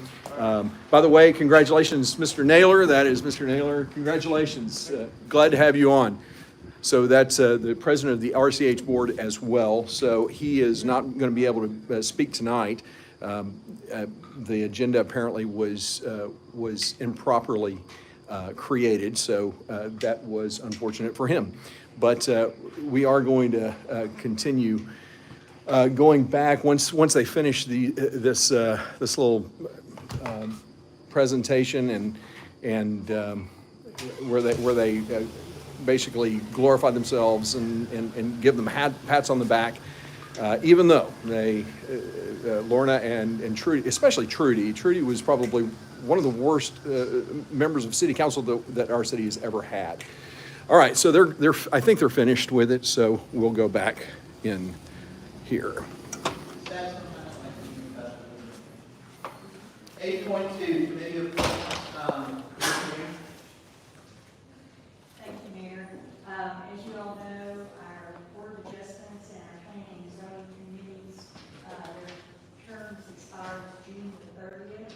By the way, congratulations, Mr. Naylor. That is Mr. Naylor. Congratulations. Glad to have you on. So that's the president of the RCH board as well. So he is not going to be able to speak tonight. The agenda apparently was improperly created, so that was unfortunate for him. But we are going to continue going back once they finish this little presentation and where they basically glorify themselves and give them pats on the back, even though they Lorna and Trudy, especially Trudy was probably one of the worst members of city council that our city has ever had. All right, so I think they're finished with it, so we'll go back in here. 8.2, Committee of Thank you, Mayor. As you all know, our board of adjustments and our planning and zoning committees, their terms expire June the 30th.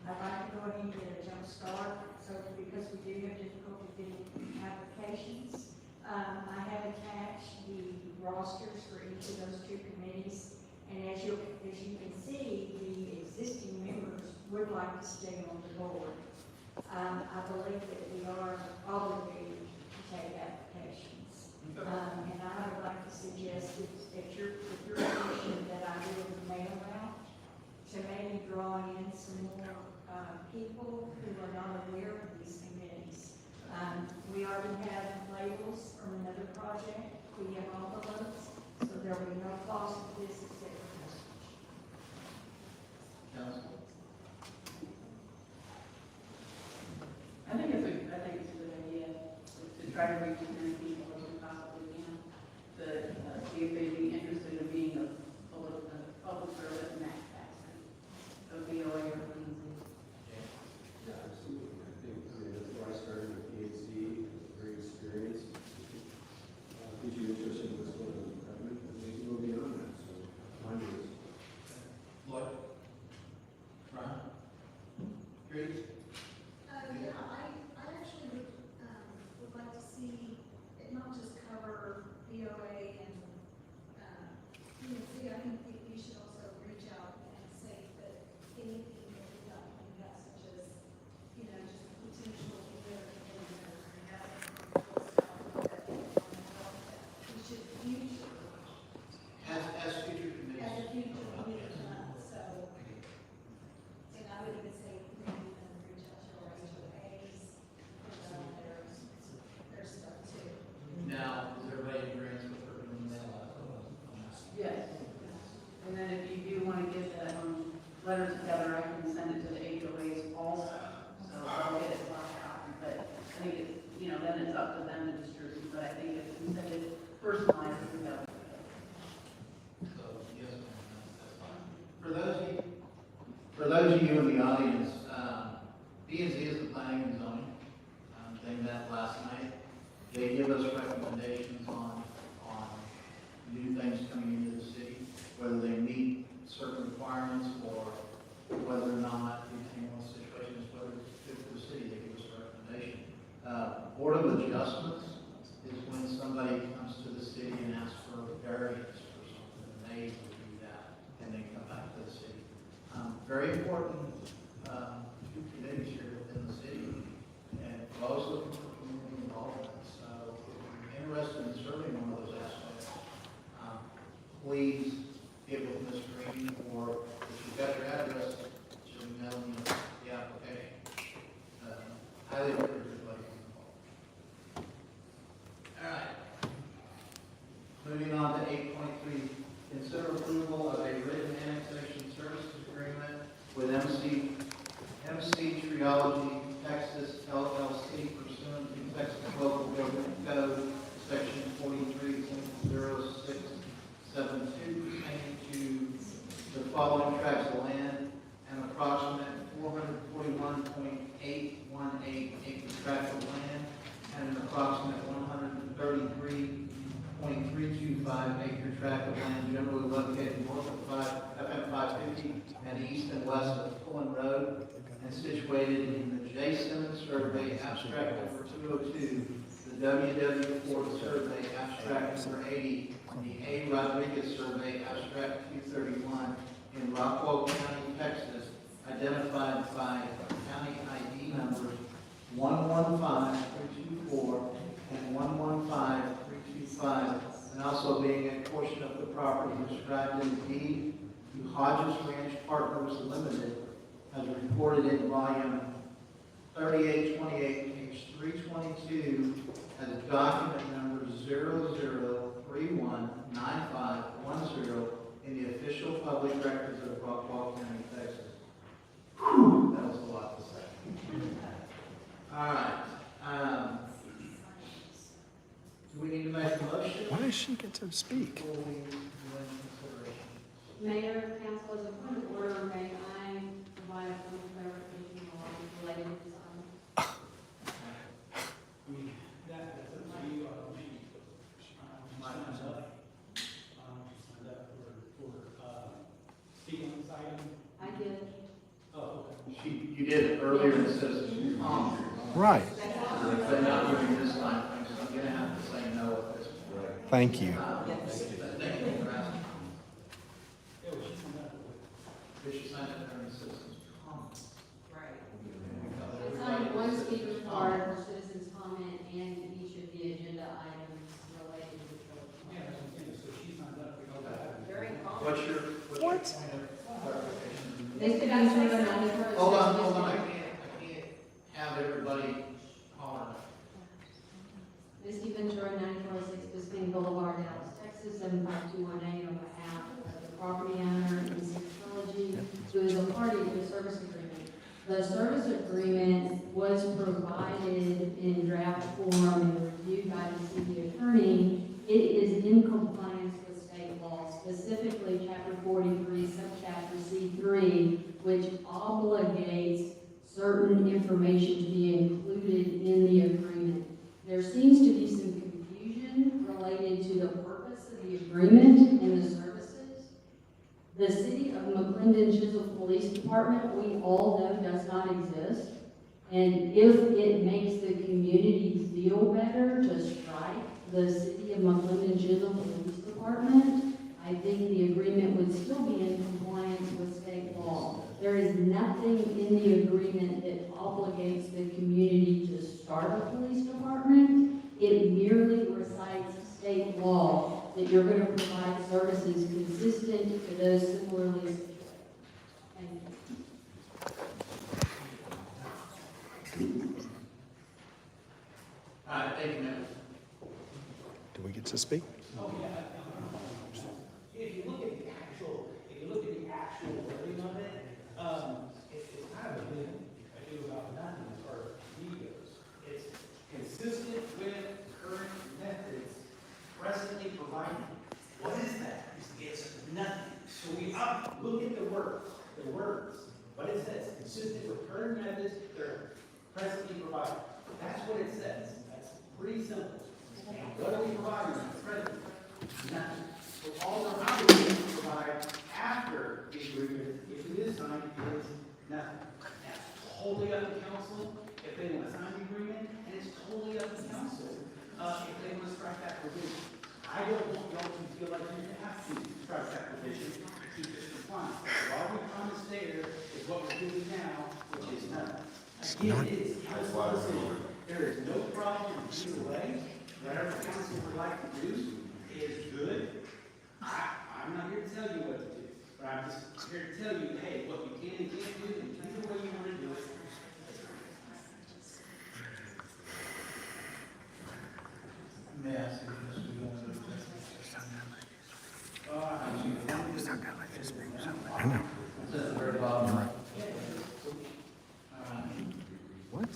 I'd like to go ahead and get a jump start, so because we do have difficulty getting applications. I have attached the rosters for each of those two committees, and as you can see, the existing members would like to stay on the board. I believe that we are obligated to take applications. And I would like to suggest if your permission that I do a mail out to maybe draw in some more people who are not aware of these committees. We already have labels from another project. We have envelopes, so there will be no cost of this except for postage. Council. I think it's a good idea to try to reach as many people as we possibly can, to see if they'd be interested in being a public service in that capacity. So BOA or P&Z. Yeah, absolutely. I think, that's why I started with PhD, very experienced. Gives you interest in what's going on in government, and we can go beyond that, so mine is. Lloyd? Ron? Grace? Yeah, I actually would like to see it not just cover BOA and, P&Z. I think we should also reach out and say that anything that we don't have, such as, just potential there, we should future, As future committees. as a future committee, so, and I would even say, maybe even reach out to our HOAs, their stuff too. Now, is everybody in agreement with her doing that? Yes. And then if you do want to get the letter together, I can send it to the HOAs also. So I'll get it locked out. But I think it's, then it's up to them to distribute. But I think if we send it personalized, we have. So, yes, ma'am, that's fine. For those of you in the audience, P&Z is the planning and zoning. They met last night. They give us recommendations on new things coming into the city, whether they meet certain requirements or whether or not, depending on the situation, is whether it's good for the city, they give us a recommendation. Board of Adjustments is when somebody comes to the city and asks for variance for something, and they review that, and then come back to the city. Very important, two committees here within the city, and we're always looking for community involvement. So if you're interested in serving one of those aspects, please get with Ms. Green, or if you've got your address, she'll email me the application. Highly encourage everybody to be involved. All right. Moving on to 8.3, consider approval of a written annexation services agreement with MC Triology Texas LLC pursuant to Texas Local Government Code, Section 43.0672, pertaining to the following tracts of land: an approximate 441.818 acre tract of land and an approximate 133.325 acre tract of land generally located north of FM 550 and east and west of Pullen Road, and situated in the J. Simmons Survey Abstract number 202, the WW Ford Survey Abstract number 80, and the A. Rodriguez Survey Abstract 231 in Rockwall County, Texas, identified by county ID numbers 115324 and 115325, and also being a portion of the property described in the deed to Hodges Ranch Partners Limited, as reported in volume 3828, page 322, as document number 00319510 in the official public records of Rockwall County, Texas. That was a lot to say. get to speak. Mayor, council, as a point of order, may I provide a point of clarification related to this item? Speaking on this item? I did. Oh, okay. You did it earlier in the citizens' comment, Right. but not during this time, so I'm gonna have to say no at this point. Thank you. Thank you for asking. Did she sign it during the citizens' comment? It's on one speaker's card for citizens' comment and each of the agenda items related to the village. So she's not done. What's your point of clarification? Mr. Ventura, Hold on, I can't have everybody holler. Misty Ventura, 9406 Biscayne Boulevard, Dallas, Texas, 75218, on behalf of the property owner in Six Trilogy, who is a party to the service agreement. The service agreement was provided in draft form and reviewed by the city attorney. It is in compliance with state law, specifically Chapter 43, Subchapter C3, which obligates certain information to be included in the agreement. There seems to be some confusion related to the purpose of the agreement and the services. The City of McClendon Chisholm Police Department, we all know, does not exist. And if it makes the community feel better to strike the City of McClendon Chisholm Police Department, I think the agreement would still be in compliance with state law. There is nothing in the agreement that obligates the community to start a police department. It merely recites state law that you're going to provide services consistent to those similarly situated. Thank you. Thank you, ma'am. Do we get to speak? Oh, yeah. If you look at the actual wording of it, it's kind of a bit ado about nothing as far as he goes. It's consistent with current methods presently provided. What is that? It's nothing. So we look at the words. What it says, consistent with current methods that are presently provided. That's what it says. That's pretty simple. And what are we providing at present? Nothing. So all we're obligated to provide after the agreement, if it is signed, is nothing. That's totally up to council if they want to sign the agreement, and it's totally up to council if they want to strike that provision. I don't want y'all to feel like you have to strike that provision to keep this compliant. All we promise there is what we're doing now, which is nothing. Again, it is council decision. There is no problem either way. Whatever council would like to do is good. I'm not here to tell you what to do, but I'm just here to tell you, hey, what you can and can't do, and either way you want to do it. May I ask if we want to? I know. This is the very bottom. You're right. What?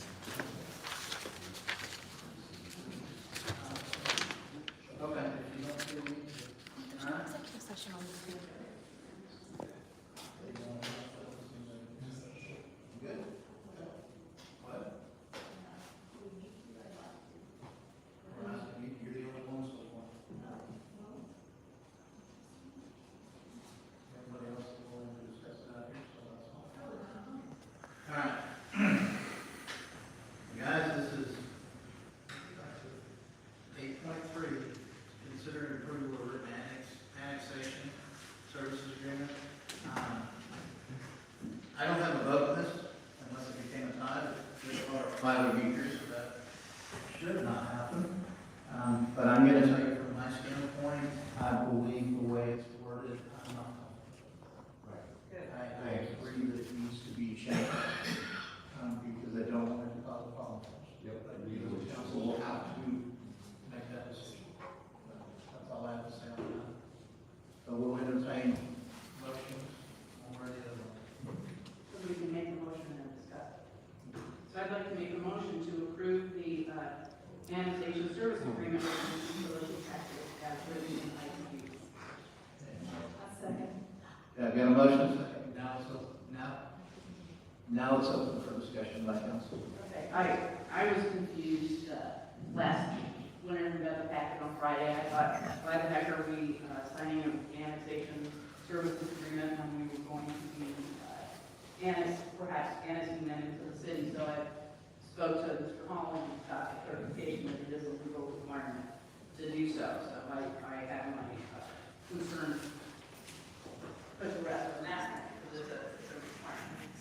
Okay. If you don't see me, all right. Good. What? You're the only one so far. Everybody else is willing to discuss it out here, so that's fine. All right. Guys, this is 8.3, consider approval of written annexation services agreement. I don't have a vote on this unless it became a tie. There are 5 of you here, so that should not happen. But I'm going to tell you from my standpoint, I believe the way it's worded, I'm not comfortable. I agree that it needs to be changed, because I don't want it to cause a problem. Yep. The council will have to make that decision. That's all I have to say on that. So we'll entertain motions one way or the other. So we can make a motion and discuss. So I'd like to make a motion to approve the annexation service agreement with the village of Texas as written in I've got a motion, second. Now it's open for discussion by council. Okay, I was confused, last week, whenever we got the packet on Friday, I thought, why the heck are we, signing an annexation services agreement when we were going to be, perhaps annexing them into the city, so I spoke to Mr. Holland and got a clarification that it is a legal requirement to do so, so I have my, concerns put to rest on that, because it's a requirement.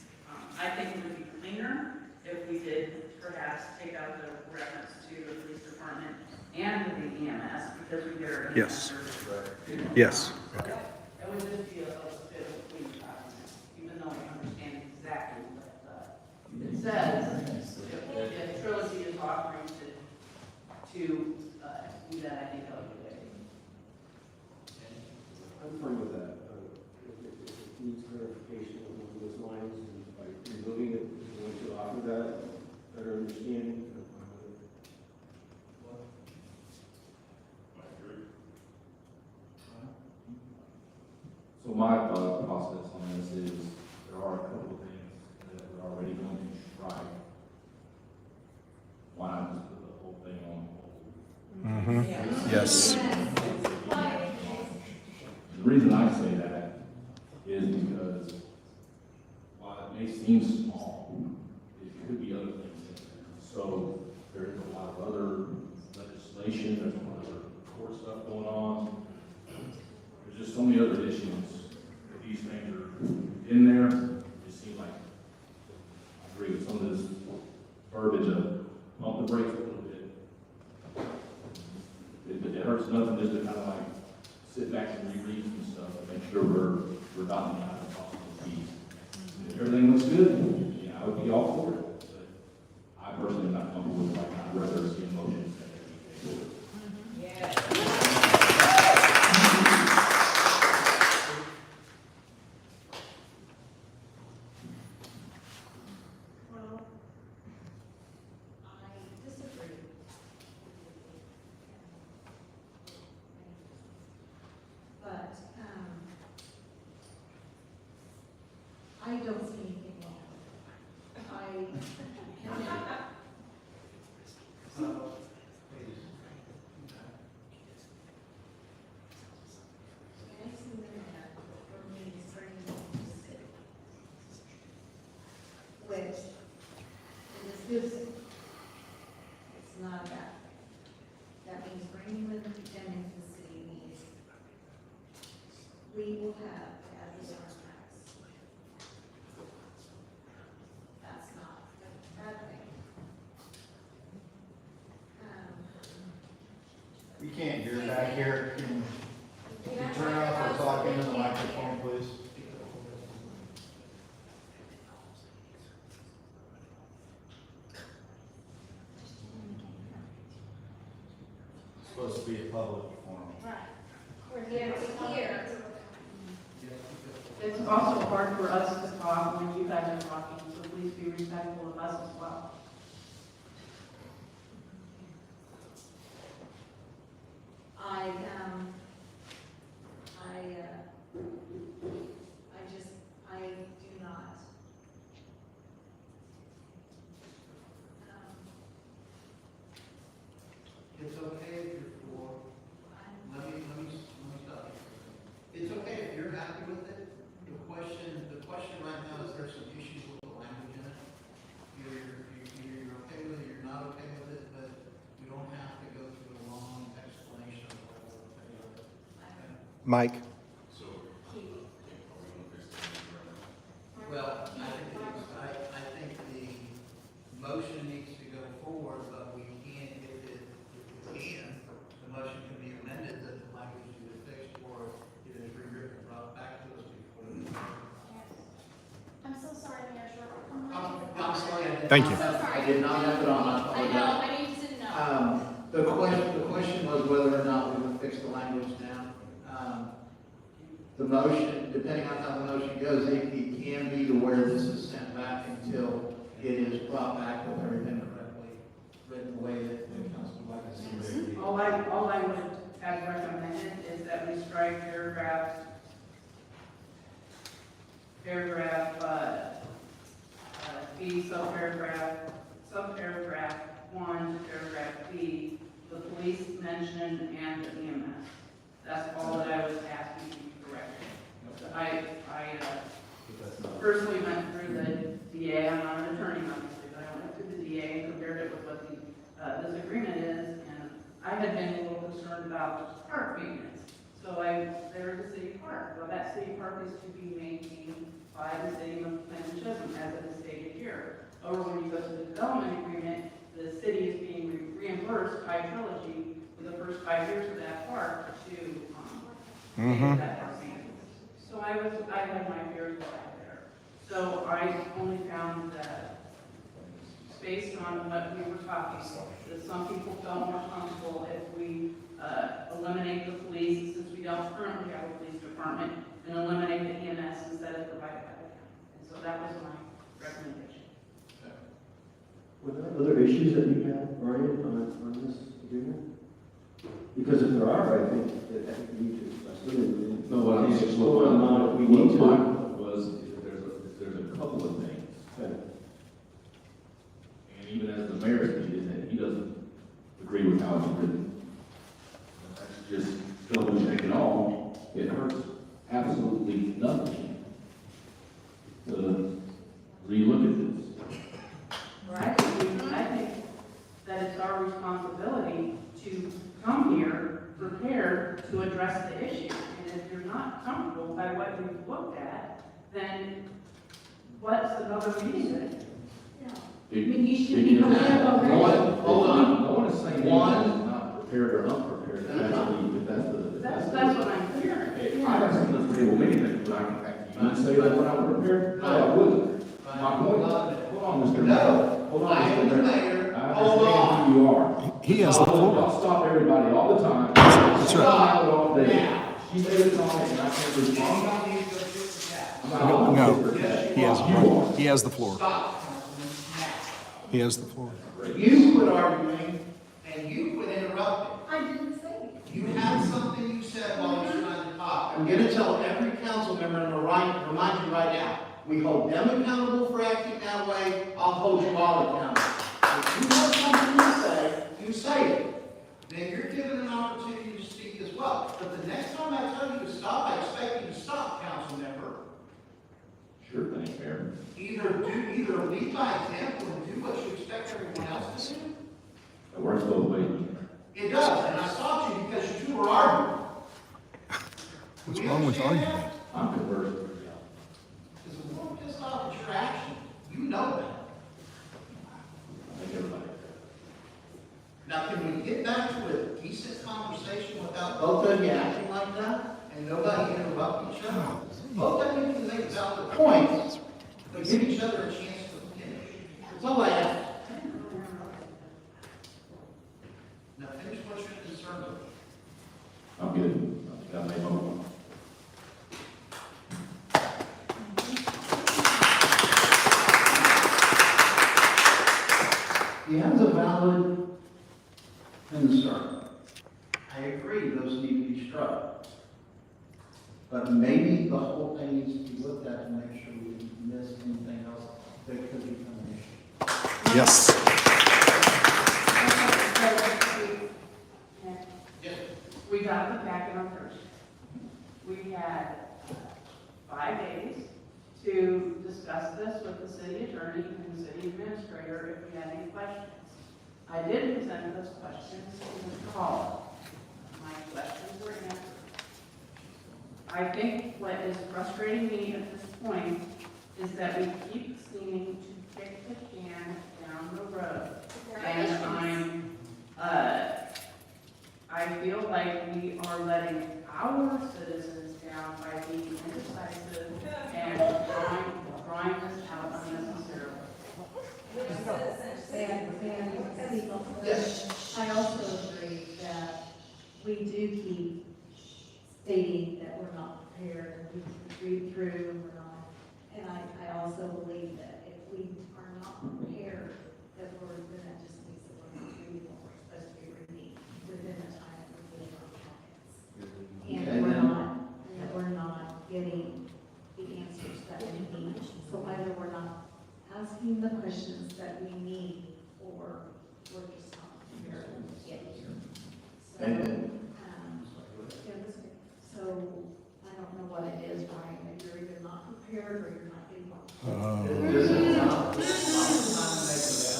I think it would be cleaner if we did perhaps take out the reference to the police department and the EMS, because we get our EMS Yes. services. Yes. Okay. It would just be a bit of a clean document, even though we understand exactly what it says. If Trilogy is offering to do that, I think that would be good. I'm fine with that. If it needs clarification along those lines, and by removing it, if you want to offer that better understanding, I'm fine with it. So my thought process on this is, there are a couple of things that we're already going to strike. Why not just put the whole thing on hold? Yes. The reason I say that is because while it may seem small, it could be other things in there. So there's a lot of other legislation, there's a lot of other court stuff going on. There's just so many other issues that these things are in there. It just seems like, I agree with some of this verbiage of pump the brakes a little bit. It hurts nothing just to kind of like sit back and reread some stuff and make sure we're dotting the i's and crossing the t's. If everything looks good, yeah, I would be all for it. But I personally am not comfortable with, like, I'd rather see a motion than Well, I disagree. But, I don't see anything wrong with it. Annexing them out for me is bringing them to the city. Which is a good thing. It's not a bad thing. That means bringing them into the city means we will have to add this on our tax. That's not a bad thing. We can't hear back here. Can you turn off or talk into the microphone, please? It's supposed to be a public forum. Right. We're here. It's also hard for us to talk when you guys are talking, so please be respectful of us as well. I do not. It's okay if you're for, let me stop you. It's okay if you're happy with it. The question right now is there's some issues with the language in it. Either you're okay with it, you're not okay with it, but you don't have to go through a long explanation of the whole thing. Mike? Well, I think the motion needs to go forward, but we can, if we can, the motion can be amended that the language is either fixed or it is rewritten, brought back to us before. I'm so sorry, Mayor Short. I'm sorry. Thank you. I did not have it on my. I know, I need to know. The question was whether or not we would fix the language now. The motion, depending on how the motion goes, it can be to where this is sent back until it is brought back with everything correctly written the way that the council would like to see it. All I would have recommended is that we strike paragraph B, subparagraph 1, paragraph B, the police mentioned and the EMS. That's all that I was asking you to correct. I personally went through the DA, I'm not an attorney obviously, but I went through the DA and compared it with what this agreement is, and I had been a little concerned about park maintenance. So there is a city park. Well, that city park is to be maintained by the city of Clinton Chisholm, as it is stated here. Or when you go to the development agreement, the city is being reimbursed by Trilogy for the first 5 years of that park to pay that park maintenance. So I had my fears about there. So I only found that based on what we were talking, that some people felt more comfortable if we eliminate the police, since we don't currently have a police department, and eliminate the EMS instead of provided by the county. And so that was my recommendation. Were there other issues that you had, Brian, on this agreement? Because if there are, I think that we need to address it and No, what I'm saying, slow them down if we need my to. point was, if there's a couple of things, Okay. and even as the mayor stated, that he doesn't agree with how it's written. That's just double check it all, it hurts absolutely nothing to relook at this. I think that it's our responsibility to come here prepared to address the issue. And if you're not comfortable by what you've looked at, then what's another meeting going to do? I mean, you should be prepared already. Hold on, no one is saying anyone is not prepared or unprepared, That's what I'm hearing. Hey, I have something to table many things, but I can say that when I'm prepared, no, I wouldn't. My point, hold on, Mr. Mayor. Hold on, Mr. Mayor. I understand who you are. He has the floor. I'll stop everybody all the time. That's right. All day. She made a comment and I can't respond. No, he has the floor. He has the floor. You quit arguing, and you quit interrupting. I didn't say it. You had something you said while you were trying to talk. I'm gonna tell every council member, and remind you right now, we hold them accountable for acting that way, I'll hold you all accountable. If you have something to say, you say it. Then you're given an opportunity to speak as well. But the next time I tell you to stop, I expect you to stop, council member. Sure thing, Mayor. Either lead by example and do what you expect everyone else to do. It works both ways. It does, and I stopped you because you two were arguing. What's wrong with arguing? I'm conversant. Because the more pissed off at your action, you know that. I think everybody. Now, can we get back to a decent conversation without both of you acting like that and nobody interrupt each other? Both of you can make valid points, but give each other a chance to finish. That's all I ask. Now, finish what you're concerned with. I'm good. I think I made my point. He has a valid concern. I agree, those need to be struck. But maybe the whole thing needs to be looked at to make sure we miss anything else that could become an issue. Yes. We got the packet on first. We had 5 days to discuss this with the city attorney and the city administrator if we had any questions. I did present those questions in the call. My questions were answered. I think what is frustrating me at this point is that we keep seeming to kick the can down the road. And I feel like we are letting our citizens down by being indecisive and drawing this out unnecessarily. I also agree that we do keep stating that we're not prepared, and we read through, and we're not. And I also believe that if we are not prepared, that we're gonna just be reading what we're supposed to be reading within the time that we're getting our packets. And we're not getting the answers that we need. So either we're not asking asking the questions that we need, or we're just not prepared to get here. So, Thank you. yeah, that's okay. So, I don't know what it is, Brian, maybe you're either not prepared or you're not getting one. This is not the time to make that.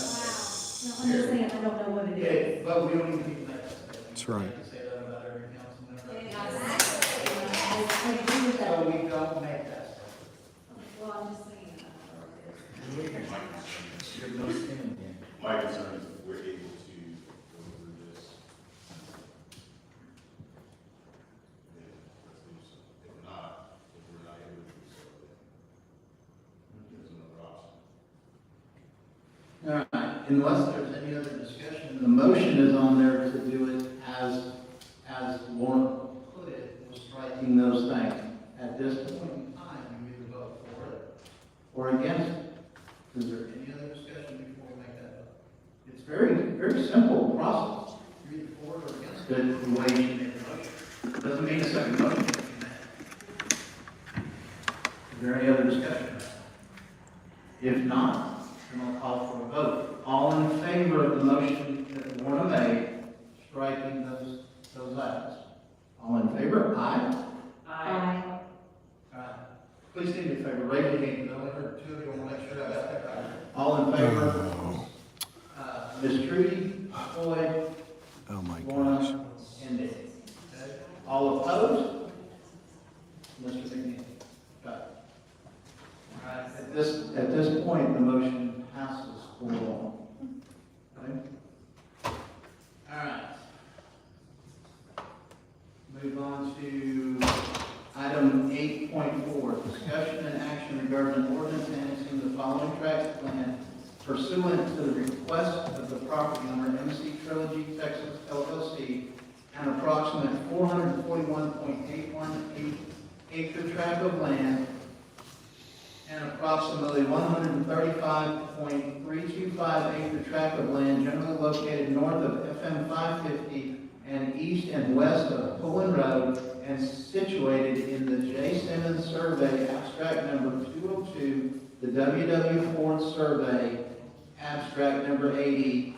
No, I'm just saying, I don't know what it is. Yeah, but we don't even need to make that. That's right. We have to say that about every council member. I agree with So that. we don't make that. Well, I'm just saying, I don't know what it is. My concern is that we're able to go through this. If we're not able to do so, then there's another option. All right, unless there's any other discussion, the motion is on there to do it as Lauren put it, was striking those things. At this point in time, you either vote for it or against it. Is there any other discussion before we make that vote? It's very, very simple process. You're either for it or against it, the way you made the motion. Doesn't mean a second motion. Is there any other discussion? If not, then I'll call for a vote. All in favor of the motion that Lorna made, striking those items? All in favor? Aye. Aye. Please do me a favor, raise your hand, I only heard two of you, I want to make sure I got that right. All in favor? Ms. Trudy, Floyd, Oh, my gosh. Lorna, and Dave. Okay. All opposed? Mr. McNeil. Got it. All right, at this point, the motion passes 4-1. Okay? All right. Move on to item 8.4, discussion and action regarding an ordinance annexing the following tract plan pursuant to the request of the property owner, MC Trilogy Texas LLC, an approximate 441.818 acre tract of land and approximately 135.325 acre tract of land generally located north of FM 550 and east and west of Pullen Road and situated in the J. Simmons Survey, abstract number 202, the WW Ford Survey, abstract number 80,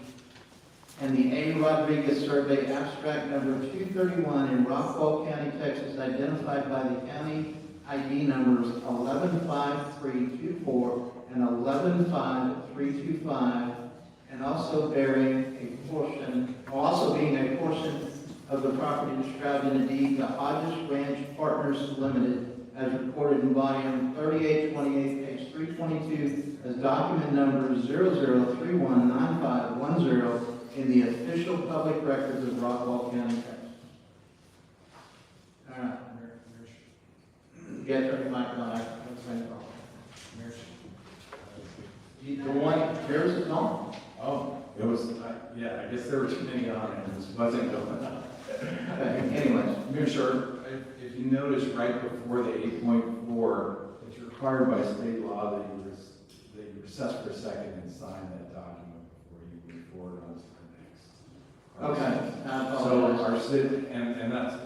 and the A. Rodriguez Survey, abstract number 231 in Rockwall County, Texas, identified by the county ID numbers 115324 and 115325, and also being a portion of the property described in the deed to Hodges Ranch Partners Limited, as recorded in volume 3828, page 322, as document number 00319510 in the official public records of Rockwall County, Texas. All right. Get your mic on. The one, yours is on? Oh, it was, yeah, I guess there were too many on it, it just wasn't going up. Anyways. Mayor Sharp, if you notice right before the 8.4, it's required by state law that you recess for a second and sign that document before you move forward on to the next. Okay. So our city, and that's, I mean,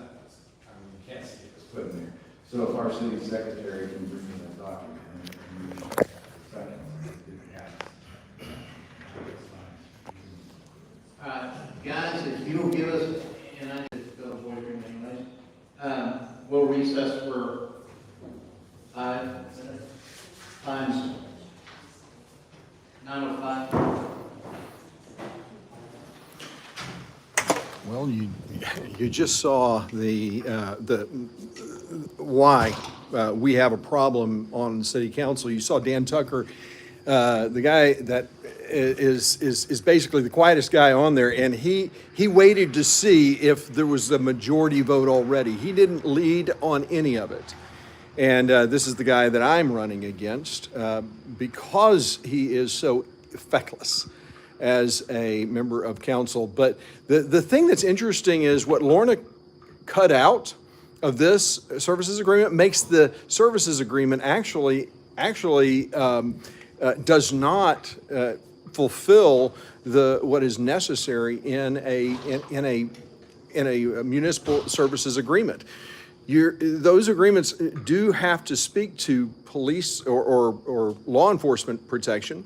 you can't see it, it's put in there. So if our city secretary can bring me that document and you second, it happens. All right, guys, if you'll give us, and I just go to boardroom anyways, we'll recess for 5 times 9:05. Well, you just saw the why we have a problem on city council. You saw Dan Tucker, the guy that is basically the quietest guy on there, and he waited to see if there was a majority vote already. He didn't lead on any of it. And this is the guy that I'm running against because he is so feckless as a member of council. But the thing that's interesting is what Lorna cut out of this services agreement makes the services agreement actually does not fulfill what is necessary in a municipal services agreement. those agreements do have to speak to police or law enforcement protection,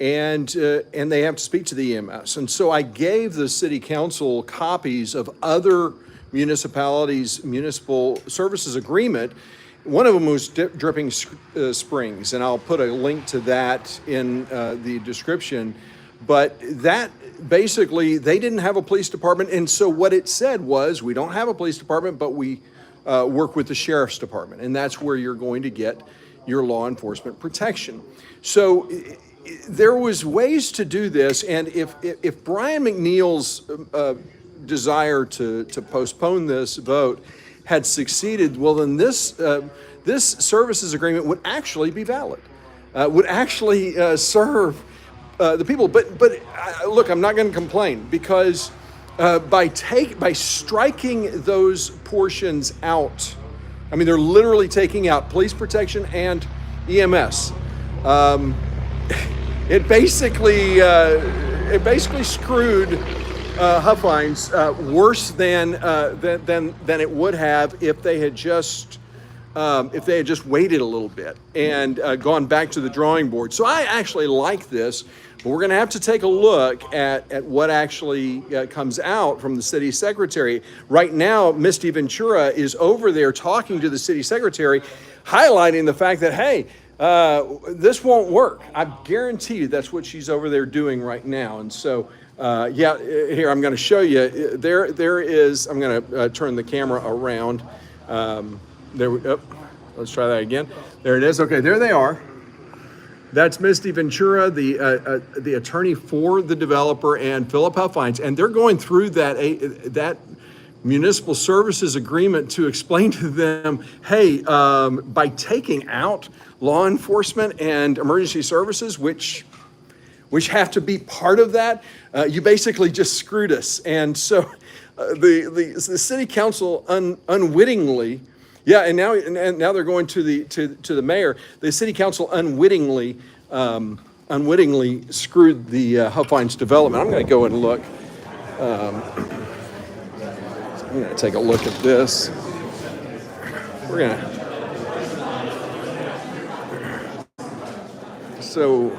and they have to speak to the EMS. And so I gave the city council copies of other municipalities' municipal services agreement. One of them was Dripping Springs, and I'll put a link to that in the description. But that basically, they didn't have a police department, and so what it said was, we don't have a police department, but we work with the sheriff's department, and that's where you're going to get your law enforcement protection. So there was ways to do this, and if Brian McNeil's desire to postpone this vote had succeeded, well, then this services agreement would actually be valid, would actually serve the people. But look, I'm not going to complain, because by striking those portions out, I mean, they're literally taking out police protection and EMS. It basically screwed Huffines worse than it would have if they had just waited a little bit and gone back to the drawing board. So I actually like this, but we're going to have to take a look at what actually comes out from the city secretary. Right now, Misty Ventura is over there talking to the city secretary, highlighting the fact that, hey, this won't work. I guarantee you that's what she's over there doing right now. And so, yeah, here, I'm going to show you. There is, I'm going to turn the camera around. Let's try that again. There it is. Okay, there they are. That's Misty Ventura, the attorney for the developer, and Philip Huffines, and they're going through that municipal services agreement to explain to them, hey, by taking out law enforcement and emergency services, which have to be part of that, you basically just screwed us. And so the city council unwittingly. Yeah, and now they're going to the mayor. The city council unwittingly screwed the Huffines development. I'm going to go and look. I'm going to take a look at this. We're going to. So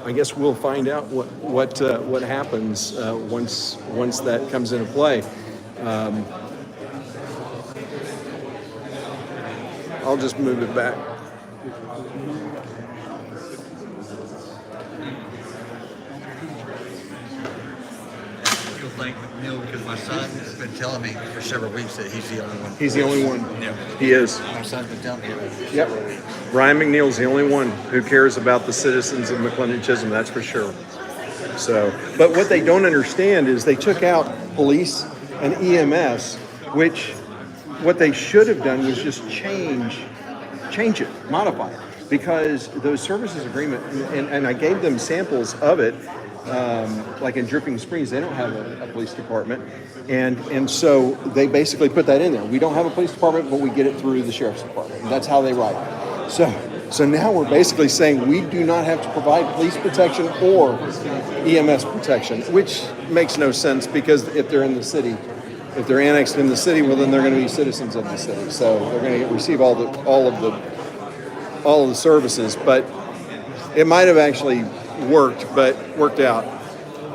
I guess we'll find out what happens once that comes into play. I'll just move it back. Thank McNeil, because my son has been telling me for several weeks that he's the only one. He's the only one. Yeah. He is. My son's been telling me that for Yep. several weeks. Brian McNeil's the only one who cares about the citizens of McLennan Chisholm, that's for sure. So, but what they don't understand is they took out police and EMS, which what they should have done was just change it, modify it, because those services agreement, and I gave them samples of it. Like in Dripping Springs, they don't have a police department, and so they basically put that in there. We don't have a police department, but we get it through the sheriff's department. And that's how they write it. So now we're basically saying we do not have to provide police protection or EMS protection, which makes no sense, because if they're in the city, if they're annexed in the city, well, then they're going to be citizens of the city, so they're going to receive all of the services. But it might have actually worked out.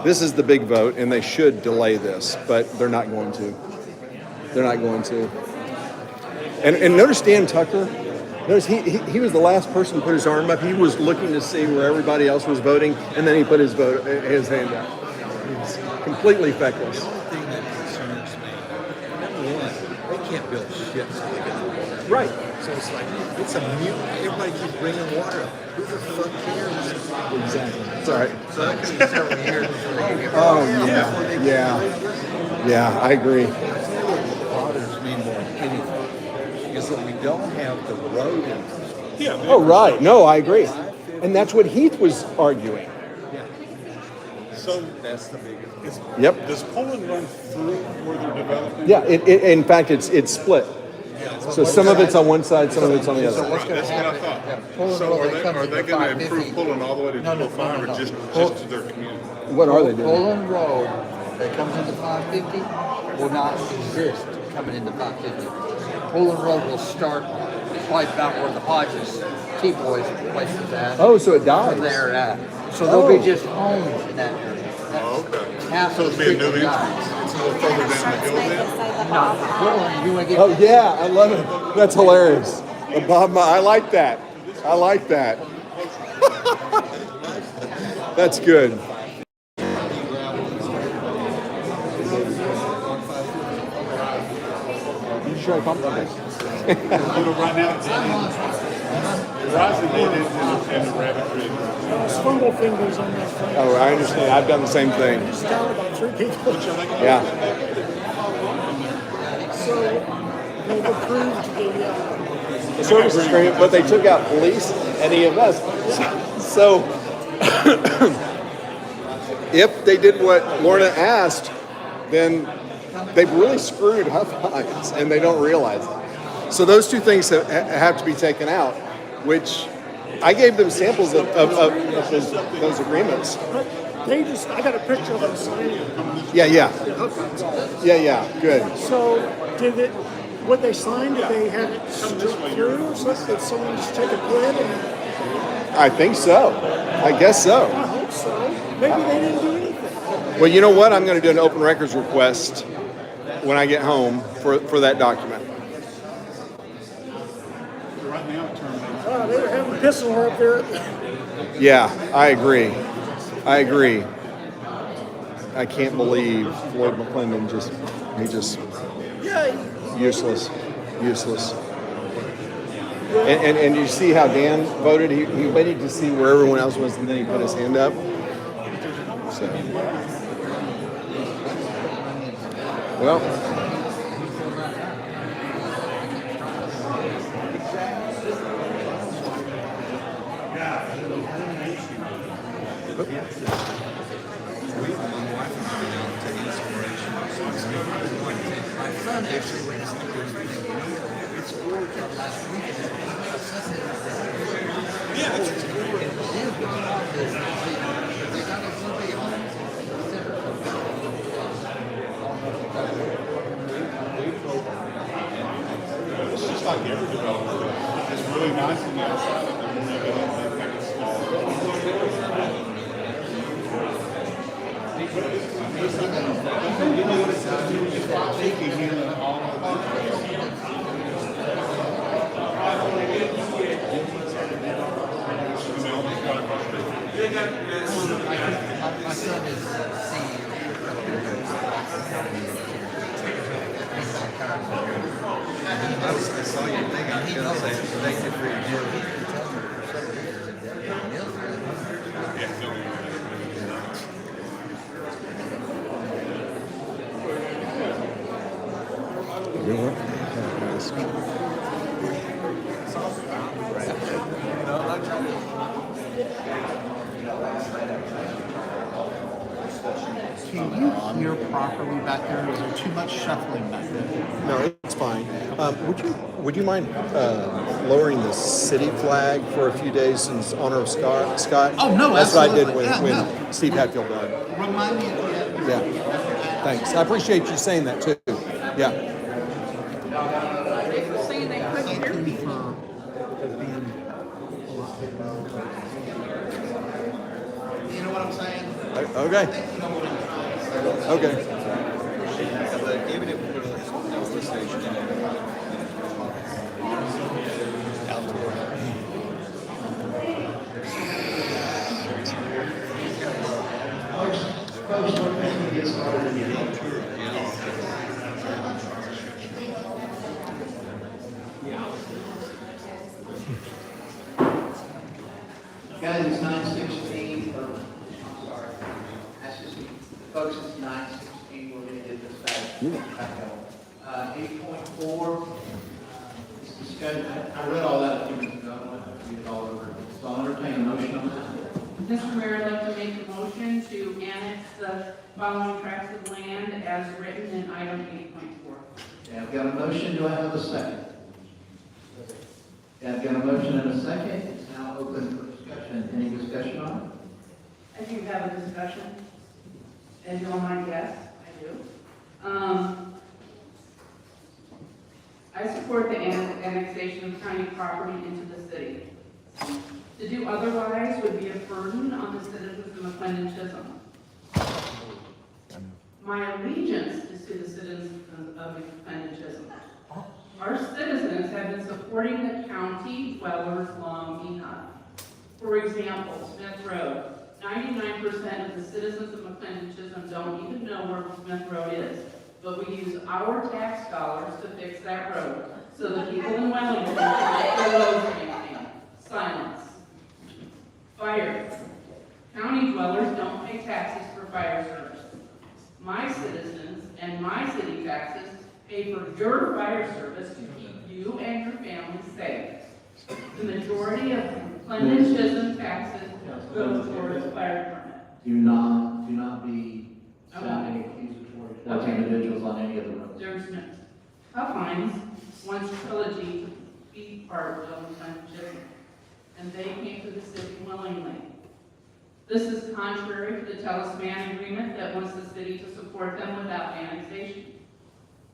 This is the big vote, and they should delay this, but they're not going to. They're not going to. And notice Dan Tucker. Notice he was the last person to put his arm up. He was looking to see where everybody else was voting, and then he put his hand up. He's completely feckless. The only thing that concerns me, number one, they can't build shit so they can. Right. So it's like, it's a mute. Everybody keeps bringing water up. Who the fuck cares? Exactly. It's all right. So that could be several years before they get. Yeah, I agree. That's what bothers me more than anything, is that we don't have the road infrastructure. Yeah. Oh, right. No, I agree. And that's what Heath was arguing. Yeah. So That's the biggest. Yep. does Poland run through where they're developing? Yeah. In fact, it's split. So some of it's on one side, some of it's on the other. Right, that's what I thought. So are they gonna improve pulling all the way to 205 or just to their community? What are they doing? Poland Road that comes into 550 will not exist coming into 550. Poland Road will start right about where the Hodges T-Boys place is at. Oh, so it dies. From there at. So there'll be just homes in that area. Oh, okay. Half So of it'll the be a new street will entrance. die. It's a little further down the hill then? No, Poland, you want to get. Oh yeah, I love it. That's hilarious. The Bob, I like that. I like that. That's good. You try to pump okay. Right now, it's Verizon did it and the Rabbit Creek. Those fungal fingers on that front. Oh, I understand. I've done the same thing. Just down about 3 people. Yeah. So they've approved the Service agreement, but they took out police and EMS. So if they did what Lorna asked, then they've really screwed Huffines and they don't realize it. So those two things have to be taken out, which I gave them samples of those agreements. They just, I got a picture of them signing. Yeah, good. So did it, what they signed, did they have it through or something? Did someone just take a quid and? I think so. I guess so. I hope so. Maybe they didn't do anything. Well, you know what? I'm going to do an open records request when I get home for that document. Right now, it terminates. They were having piss war up there. Yeah, I agree. I can't believe Floyd McClendon just useless. And you see how Dan voted? He waited to see where everyone else was and then he put his hand up. So, well. It's just like every developer. It's really nice on the outside, and then when you get in, they think it's My son is CEO. I saw your thing. I was going to say it's predicted for your deal. He can tell me for 7 years that that mill's You know what? Can you hear properly back there? Is there too much shuffling back there? No, it's fine. Would you mind lowering the city flag for a few days in honor of Scott? Oh, no, that's what I did absolutely. when Steve Hatfield died. Remind me again. Yeah. Thanks. I appreciate you saying that too. Yeah. They were saying they couldn't hear me. You know what I'm saying? Okay. Okay. Even if we put a station in Guys, it's 9:16, I'm sorry. That's just, folks, it's 9:16, we're gonna get this back going. 8.4, it's discussion, I read all that a few minutes ago, I don't want to read it all over. So I'll entertain a motion on that. Mr. Mayor, I'd like to make a motion to annex the following tracts of land as written in item 8.4. Okay, I've got a motion, do I have a second? Okay, I've got a motion and a second. It's now open for discussion. Any discussion on it? I do have a discussion. As you all might guess, I do. I support the annexation of county property into the city. To do otherwise would be a burden on the citizens of McClendon Chisholm. My allegiance is to the citizens of McClendon Chisholm. Our citizens have been supporting the county dwellers long enough. For example, Smith Road. 99% of the citizens of McClendon Chisholm don't even know where Smith Road is, but we use our tax dollars to fix that road so the people in Wellington can get their roads maintained. Silence. Fire. County dwellers don't pay taxes for fire service. My citizens and my city taxes pay for your fire service to keep you and your family safe. The majority of McClendon Chisholm taxes go towards the fire department. Do not be sounding accusatory towards individuals on any of the roads. There's no, Tough Lines wants Trilogy to be part of McClendon Chisholm, and they came to the city willingly. This is contrary to the Talisman Agreement that wants the city to support them without annexation.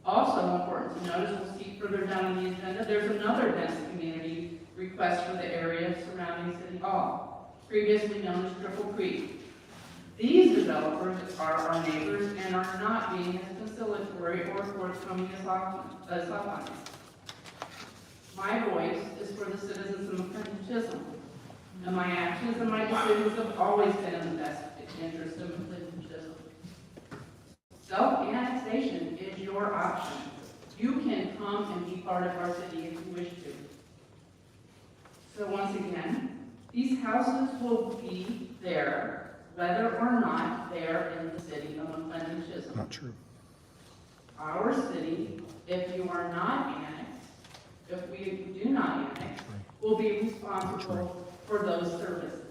Also important to note, as we'll see further down on the agenda, there's another dense community request for the area surrounding City Hall, previously known as Triple Creek. These developers are our neighbors and are not being as conciliatory or forthcoming as Hawkins. My voice is for the citizens of McClendon Chisholm, and my actions and my decisions have always been in the best interest of McClendon Chisholm. Self-annexation is your option. You can come and be part of our city if you wish to. So once again, these houses will be there, whether or not they're in the city of McClendon Chisholm. Not true. Our city, if you are not annexed, if we do not annex, will be responsible for those services.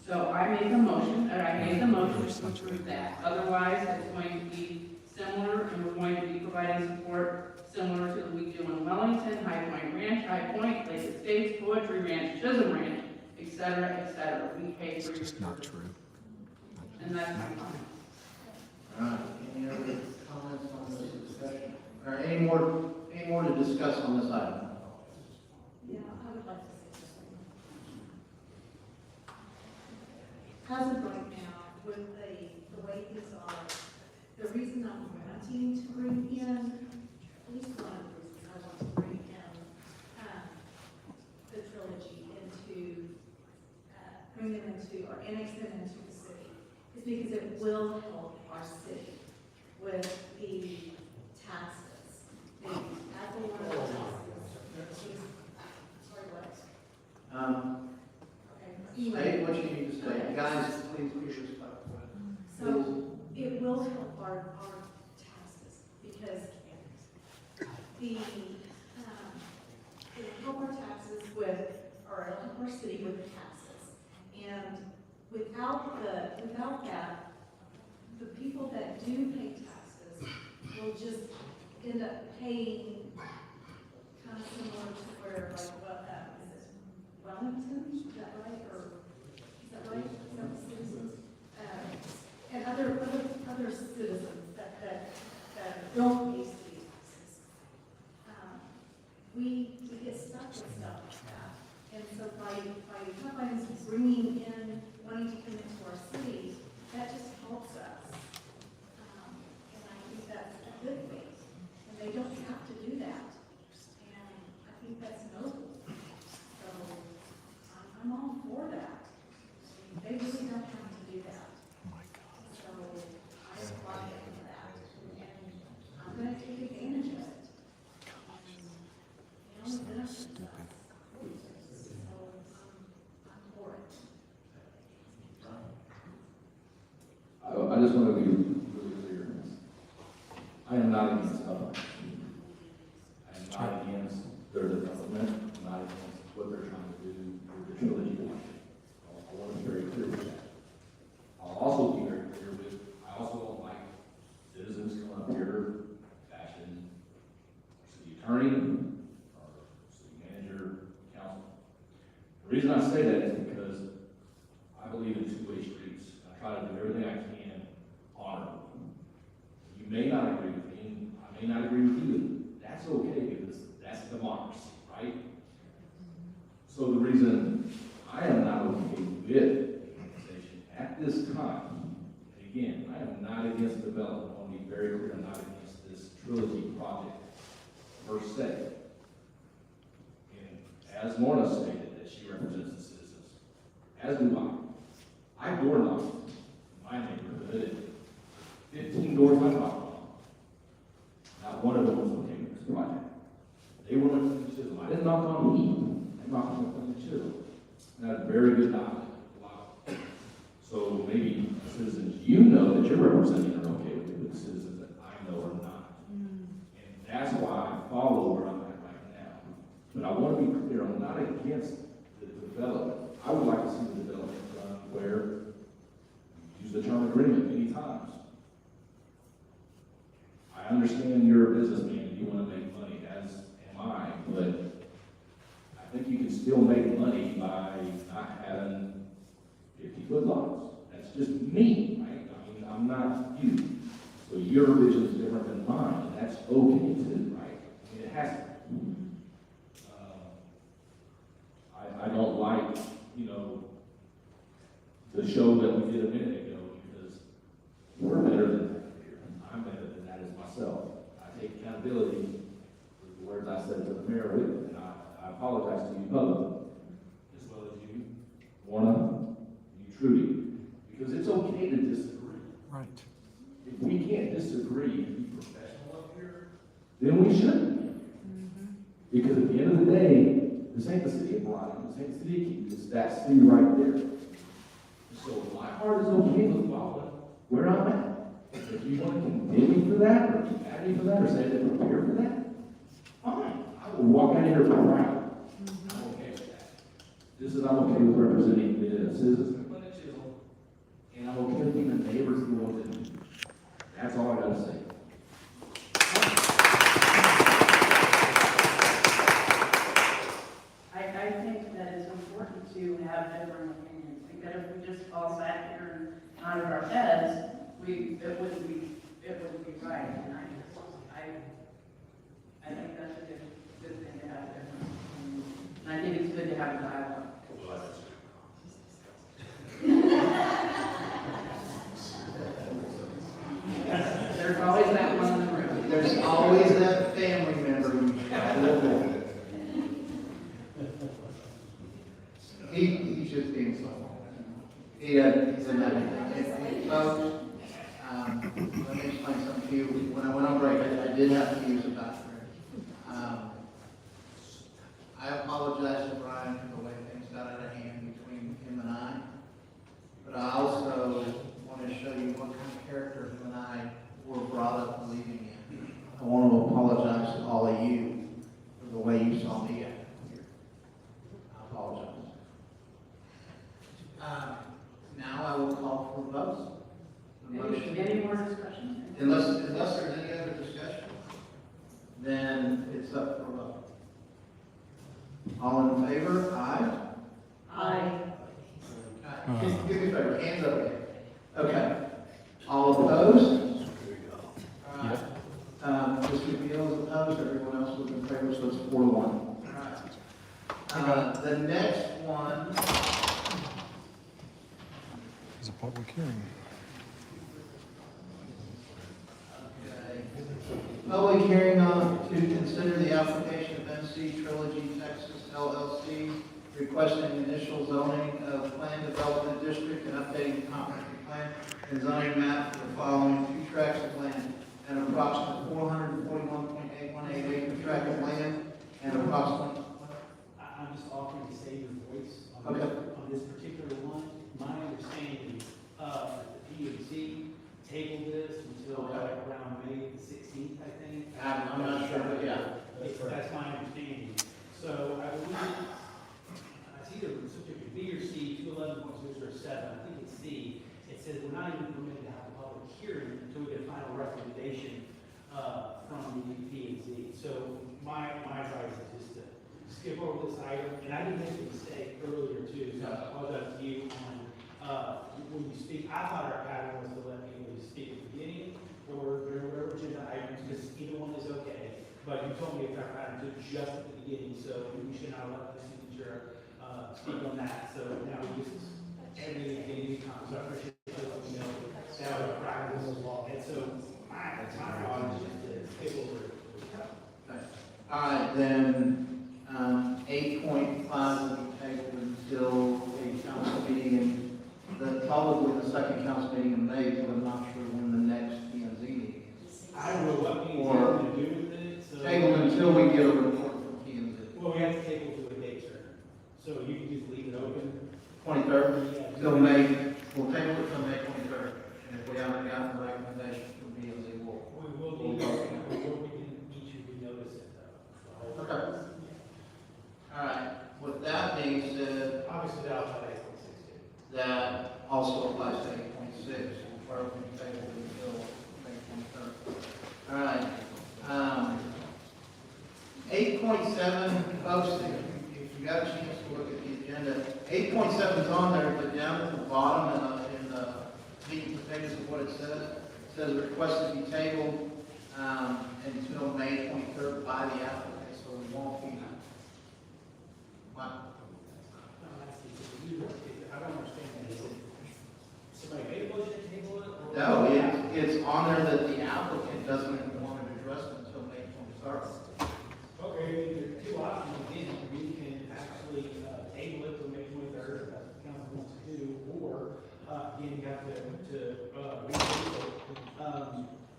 So I made the motion to approve that. Otherwise, it's going to be similar, and we're going to be providing support similar to what we do in Wellington, High Point Ranch, High Point, Lake Estates, Poetry Ranch, Chisholm Ranch, et cetera, we pay for your It's not service. true. And that's my comment. All right, any other comments on this discussion? Or any more to discuss on this item? Yeah, I would like to say something. As of right now, with the way things are, the reason I'm wanting to bring in, at least one of the reasons I want to bring in the trilogy into, bring them into, or annex them into the city, is because it will help our city with the taxes. The ad valorem taxes. Sorry, what? Say what you need to say. Guys, please be respectful. So it will help our taxes because the, it will help our taxes with, or it'll help our city with the taxes. And without that, the people that do pay taxes will just end up paying kind of similar to where, like, what, is it Wellington, is that right, or, is that right, is that the citizens? And other citizens that don't pay city taxes. We get stuck with stuff like that. And so by sometimes bringing in, wanting to come into our city, that just helps us. And I think that's a good thing. And they don't have to do that. And I think that's noble. So I'm all for that. They really don't have to do that. So I applaud them for that. And I'm going to take advantage of it. And, you know, it benefits us. So I'm for it. I just want to be really clear. I am not against Tough Lines. I am not against their development. I'm not against what they're trying to do with the trilogy. I want to be very clear with that. I'll also be very clear with, I also don't like citizens coming up here bashing our city attorney, our city reason I say that is because I believe in two-way streets. I try to do everything I can honorably. You may not agree with me, I may not agree with you. That's okay, because that's democracy, right? So the reason I am not okay with the organization at this time, and again, I am not against development. I want to be very clear, I'm not against this trilogy project per se. And as Lorna stated, that she represents the citizens, as do I. I door knocked in my neighborhood, 15 doors I knocked on. Not one of them was okay with this project. They were looking for chisel. I didn't knock on heat. I knocked on the chisel. And I had a very good dialogue. Wow. So maybe citizens you know that you're representing are okay with it, but the citizens that I know are not. And that's why I follow where I'm at right now. But I want to be clear, I'm not against the development. I would like to see the development done where you use the term agreement many times. I understand you're a businessman and you want to make money, as am I, but I think you can still make money by not having 50-foot lots. That's just me, right? I mean, I'm not you. So your vision is different than mine, and that's okay too, right? I mean, it has to be. I don't like, you know, the show that we did a minute ago, because we're better than that here. I'm better than that as myself. I take accountability for the words I said to the mayor, and I apologize to you publicly, as well as you, Warner, you, Trudy, because it's okay to disagree. Right. If we can't disagree and be professional up here, then we shouldn't. Because at the end of the day, this ain't the city of Bryan, this ain't the city of Keene, it's that city right there. So my heart is okay with following where I'm at. If you want to condemn me for that, or be mad at me for that, or say that I'm here for that, fine. I will walk out of here proud. I'm okay with that. This is, I'm okay with representing the citizens of Clinton Chisholm, and I'm okay with being the neighbors who want to do. That's all I gotta say. I think that it's important to have different opinions, because if we just all sat here and nodded our heads, it wouldn't be right. And I think that's a good thing to have different opinions. And I think it's good to have a dialogue. There's always that one in the room. There's always that family member you gotta live with. He's just being so. He's a nutty. Folks, let me explain something to you. When I went on break, I did have to use a bathroom. I apologize to Brian for the way things got out of hand between him and I. But I also want to show you what kind of character him and I were brought up believing in. I want to apologize to all of you for the way you saw me act here. I apologize. Now I will call for votes. Any more discussion? Unless there's any other discussion, then it's up for a vote. All in favor? Aye. Aye. Give me a favor, hands up again. Okay. All opposed? All right. Mr. Beal is opposed, everyone else was in favor, so it's 4-1. All right. The next one. It's a public hearing. Public hearing on to consider the application of NC Trilogy Texas LLC requesting initial zoning of planned development district and updating the comprehensive plan and zoning map for the following 2 tracts of land, an approximate 441.818 acre tract of land and approximately. I'm just offering to save your voice Okay. on this particular one. My understanding, the PUC tabled this until like around May the 16th, I think. I'm not sure, but yeah. That's my understanding. So I believe it's either subject B or C, 211.007, I think it's C. It says we're not even permitted to have a public hearing until we get a final recommendation from the P&Z. So my advice is just to skip over this item, and I did make a mistake earlier too, so I apologize to you on, when you speak, I thought our pattern was to let people speak at the beginning or during whatever agenda items, because either one is okay. But you told me if our pattern to just at the beginning, so we should not let the signature, speak on that, so now we just, everything is getting comments, so I appreciate it, you know, that was practice as well, and so, my thought is just to skip over it. All right, then, 8.5 will be tabled until a council meeting, probably the second council meeting in May, but I'm not sure when the next P and Z meeting is. I don't know what P&Z is Or going to do with it, so. table until we get a report from P and Z. Well, we have to table to a date, sir, so you can just leave it open. 23rd, till May, we'll table it till May 23rd, and if we haven't gotten a recommendation from P and Z, we'll. We will we'll need, go. we can each renotice it though. Okay. All right, with that being said, Obviously, that'll apply to 8.6 too. that also applies to 8.6, where we table until May 23rd. All right, 8.7, folks, if you got a chance to look at the agenda, 8.7 is on there, but down at the bottom in the meeting pages of what it says request to be tabled until May 23rd by the applicant, so we won't be. What? I don't understand that. Is it somebody made a motion to table it? Or- No, it's on there that the applicant doesn't want to address it until May 23rd. Okay, there are two options, again, we can actually table it till May 23rd, if that's what the council wants to do, or, again, you have to read it.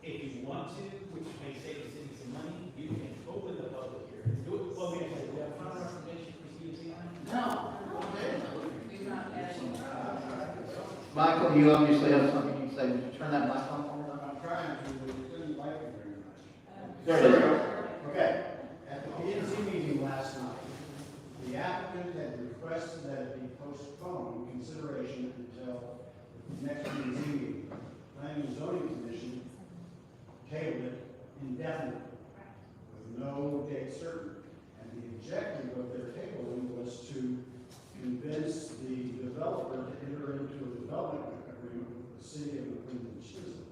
If you want to, which may save the city some money, you can open the public hearing, do it, well, we have final recommendation for CUC on it? No, we've not had any. Michael, you obviously have something you say. Would you turn that mic on for me? I'm trying to, but it didn't like it very much. There it is. Okay, at the P&Z meeting last night, the applicant had requested that it be postponed consideration until the next P&Z meeting. Planning and Zoning Commission tabled it indefinitely, with no date certain. And the objective of their tabling was to convince the developer to enter into a development agreement with the city of McLean and Chisholm.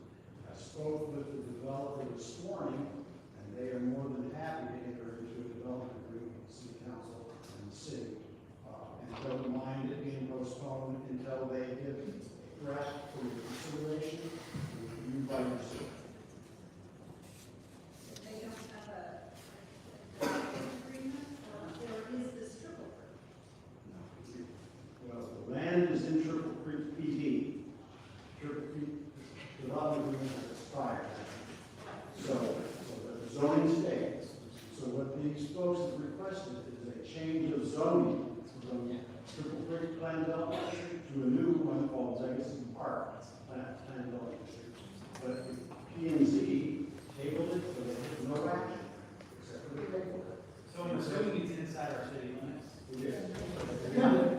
I spoke with the developer this morning, and they are more than happy to enter into a development agreement with the city council and the city. And don't mind it being postponed until they give a draft for your consideration, and review by yourself. They don't have a agreement, or is this triple? Well, the land is in Triple Creek PD. Triple Creek development agreement has expired. So the zoning stays. So what these folks have requested is a change of zoning from Triple Creek Plan Development District to a new one called Legacy Park Plan Development District. But P&Z tabled it, so they have no action, except for the paperwork. So I'm assuming it's inside our city limits? Yeah.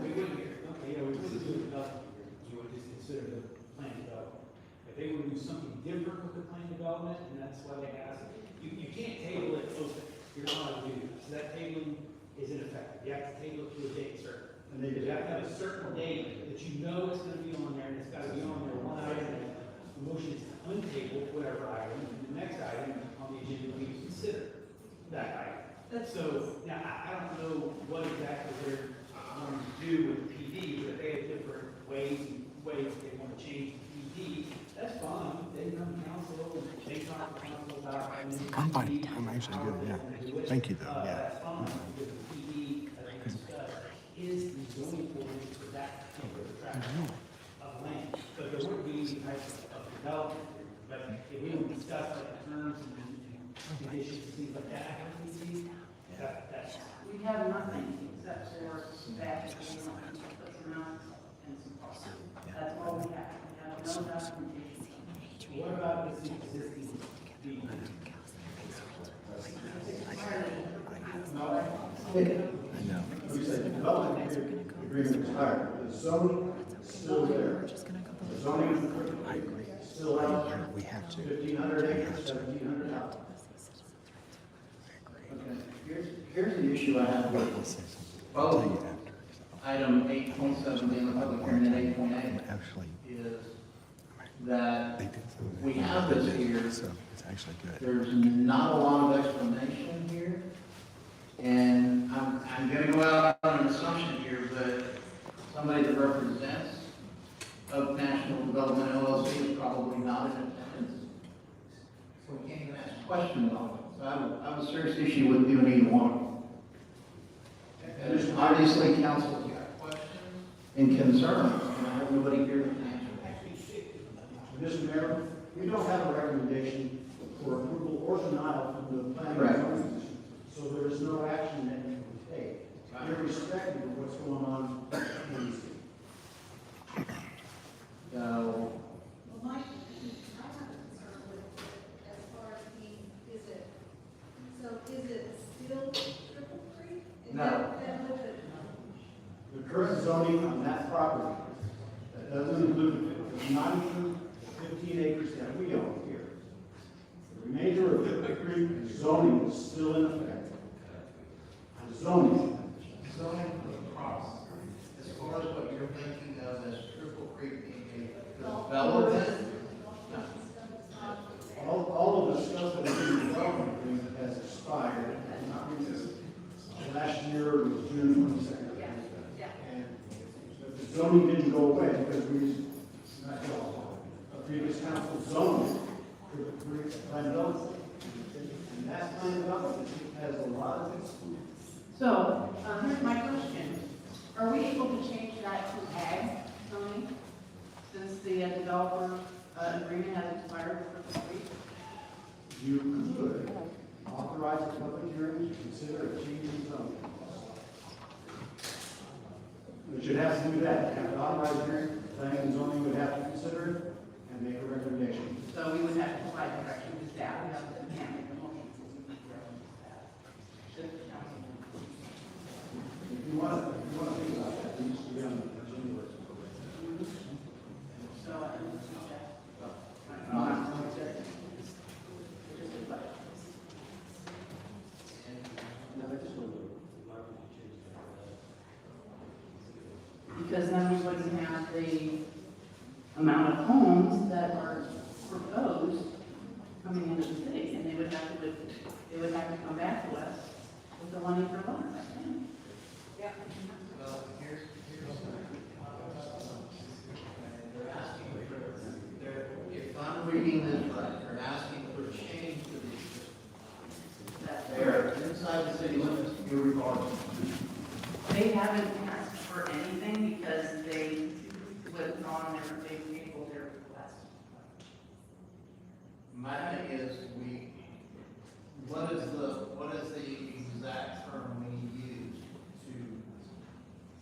We wouldn't, okay, yeah, we wouldn't do development here, we would just consider the plan development. If they would do something different with the plan development, and that's why they asked, you can't table it open, you're not allowed to do that. So that tabling is ineffective, you have to table it to a date certain. And they have to have a certain date that you know it's gonna be on there, and it's gotta be on there one item, and the motion is to untable whatever item, and the next item on the agenda will be considered that item. So, now, I don't know what exactly they're wanting to do with the PD, but if they have different ways they want to change the PD, that's fine. They come to council, they talk to council about. I'm fine. I'm actually good, yeah. Thank you, though, yeah. That's fine, because the PD, as we discussed, is the zoning ordinance for that particular tract of land. But there would be any type of development, but if we would discuss like terms and conditions, things like that, that's. We have nothing except for that, put some mounts and some parks. That's all we have. We have no documentation. What about this existing deed? I know. We said development agreement expired, the zoning is still there. The zoning is still out. We have to. 1,500 acres, 1,700 houses. Okay, Here's the issue I have with both item 8.7 being the public hearing and 8.8 is that we have this here. There's not a lot of explanation here. And I'm gonna go out on an assumption here, but somebody that represents Oak National Development LLC is probably not in attendance. So we can't even ask questions on it. So I have a serious issue with doing either one. And obviously, council's got questions and concerns, and I have nobody here to answer. Mr. Mayor, we don't have a recommendation for approval or denial from the planning and zoning commission, so there is no action that you can take, irrespective of what's going on in the city. So, Well, Mike, I have a concern with it as far as is it still Triple Creek? Is No. that what it- The current zoning on that property, that doesn't include, does not include the 15 acres that we own here. The remainder of the Creek zoning is still in effect. The zoning. zoning across, as far as what you're thinking of as Triple Creek being a development, All of the stuff that was in the development agreement has expired, not renewed. Last year was June 22nd. And the zoning didn't go away because a previous council zoned for the plan development. And that plan development has a lot of things. So, here's my question. Are we able to change that to ag zoning since the developer agreement has expired for 3 weeks? You could authorize a public hearing to consider a change in zoning. But you'd have to do that. You have to authorize a hearing, planning and zoning would have to consider it and make a recommendation. So we would have to provide direction to staff. We can't make a motion. If you want to think about that, it needs to be on the agenda. Because then we wouldn't have the amount of homes that are proposed coming into the city, and they would have to come back to us with the money for loans, I think. well, here's they're asking if I'm reading this right, they're asking for change to the, they're inside the city limits, irregardless. They haven't asked for anything because they withdrawn they tabled their request. My thing is, what is the exact term we use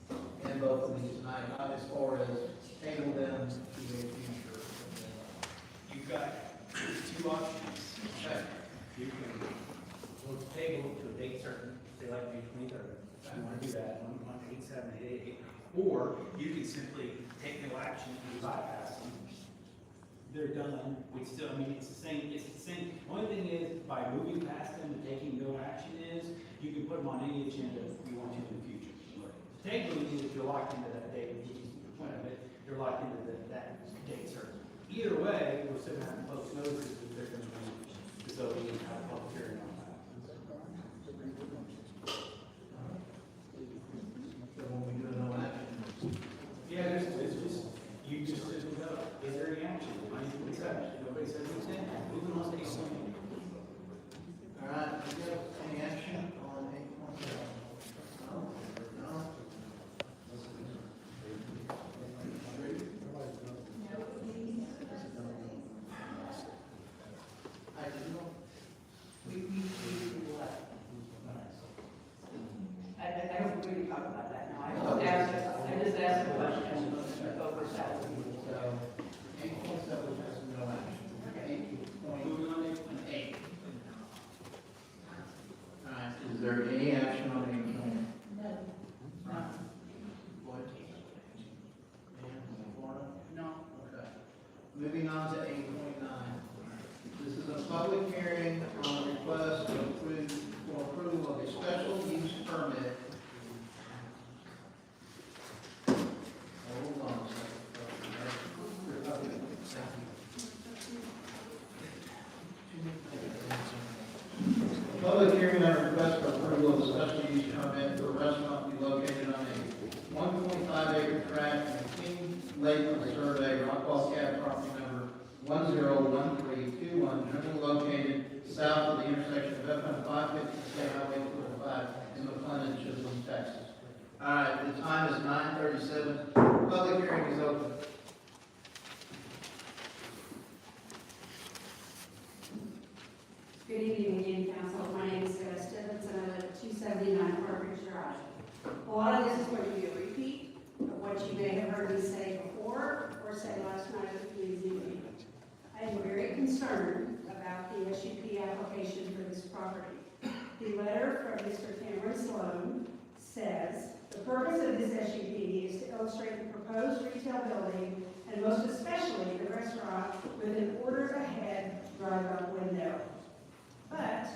to end both of these tonight, not as far as table them to a future? You've got two options. Okay. You can go to table to a date certain, say like May 23rd. If you want to do that, on 8/7/8/8. Or you can simply take no action and bypass them. They're done. We still, I mean, it's the same. Only thing is, by moving past them and taking no action is, you can put them on any agenda you want to in the future. Tabling is if you're locked into that date, which is the point of it, you're locked into that date certain. Either way, we're still going to have to post notices if they're going to be, so we can have a public hearing on that. So when we do no action, Yeah, it's just, you just said, no, is there any action? What's that? Nobody says anything, moving on to 8.8. all right, any action on 8.7? No? No? I do. We left. I don't really talk about that now. I just asked a question over that. So, 8.7 has no action. 8.8. All right, is there any action on 8.8? No. What? No. Okay. Moving on to 8.9. This is a public hearing on a request for approval of a special 101321, generally located south of the intersection of FM 550 State Highway 405 in McLennan, Chisholm, Texas. All right, the time is 9:37. Public hearing is open. Good evening again, council. My name is Sarah Stevens, and I live at 279 Partridge Drive. A lot of this is going to be a repeat of what you may have heard me say before or say last night at the community meeting. I am very concerned about the SUP application for this property. The letter from Mr. Cameron Sloan says, the purpose of this SUP is to illustrate the proposed retail building and most especially the restaurant with an order-ahead drive-up window. But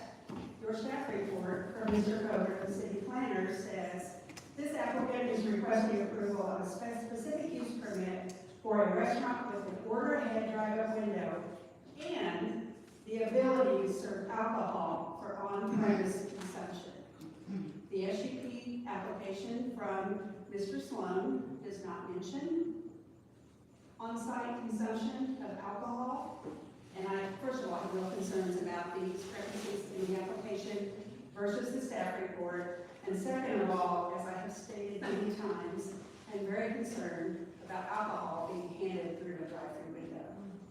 your staff report from Mr. Coder, the city planner, says this applicant is requesting approval of a specific use permit for a restaurant with an order-ahead drive-up window and the ability to serve alcohol for on-premise consumption. The SUP application from Mr. Sloan does not mention on-site consumption of alcohol. And I, first of all, have real concerns about the discrepancies in the application versus the staff report. And second of all, as I have stated many times, I'm very concerned about alcohol being handed through a drive-through window.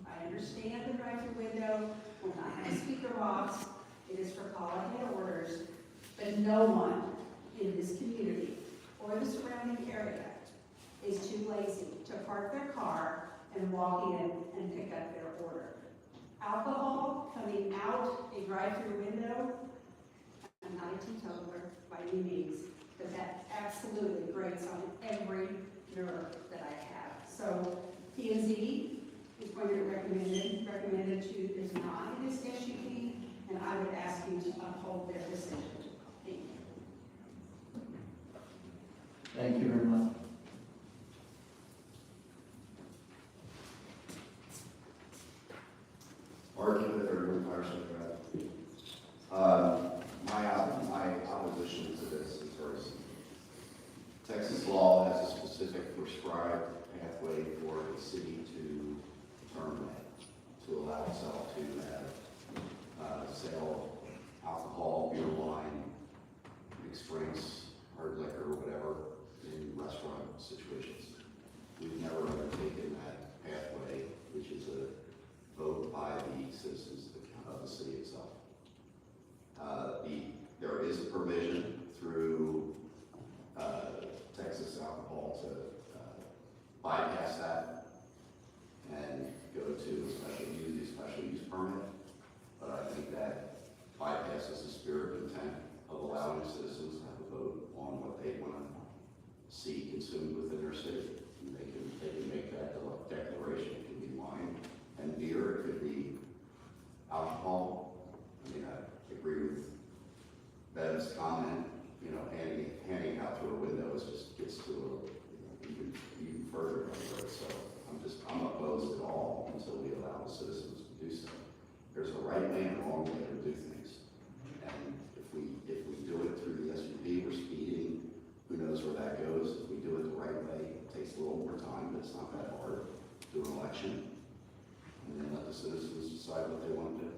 I understand the drive-through window will not have a speaker box. It is for call ahead orders, but no one in this community or the surrounding area is too lazy to park their car and walk in and pick up their order. Alcohol coming out a drive-through window, I'm not a teetotaler by any means, but that absolutely grates on every nerve that I have. So P&Z is going to recommend it to deny this SUP, and I would ask you to uphold their decision. Thank you. Thank you very much. Argument or no partial draft. My opposition to this is very simple. Texas law has a specific prescribed pathway for the city to terminate, to allow itself to have sale of alcohol, beer, wine, mixed drinks, hard liquor, whatever, in restaurant situations. We've never undertaken that pathway, which is a vote by the citizens of the city itself. There is a provision through Texas Alcohol to bypass that and go to a special use permit. But I think that bypasses the spirit and intent of allowing citizens to have a vote on what they want to see consumed within their city. And they can make that declaration. It can be wine and beer, it could be alcohol. I mean, I agree with Bev's comment, handing out through a window just gets to even further. So I'm opposed at all until we allow the citizens to do so. There's a right way and a wrong way to do things. And if we do it through the SUP, we're speeding, who knows where that goes. If we do it the right way, it takes a little more time, but it's not that hard. Do an election, and then let the citizens decide what they want to do.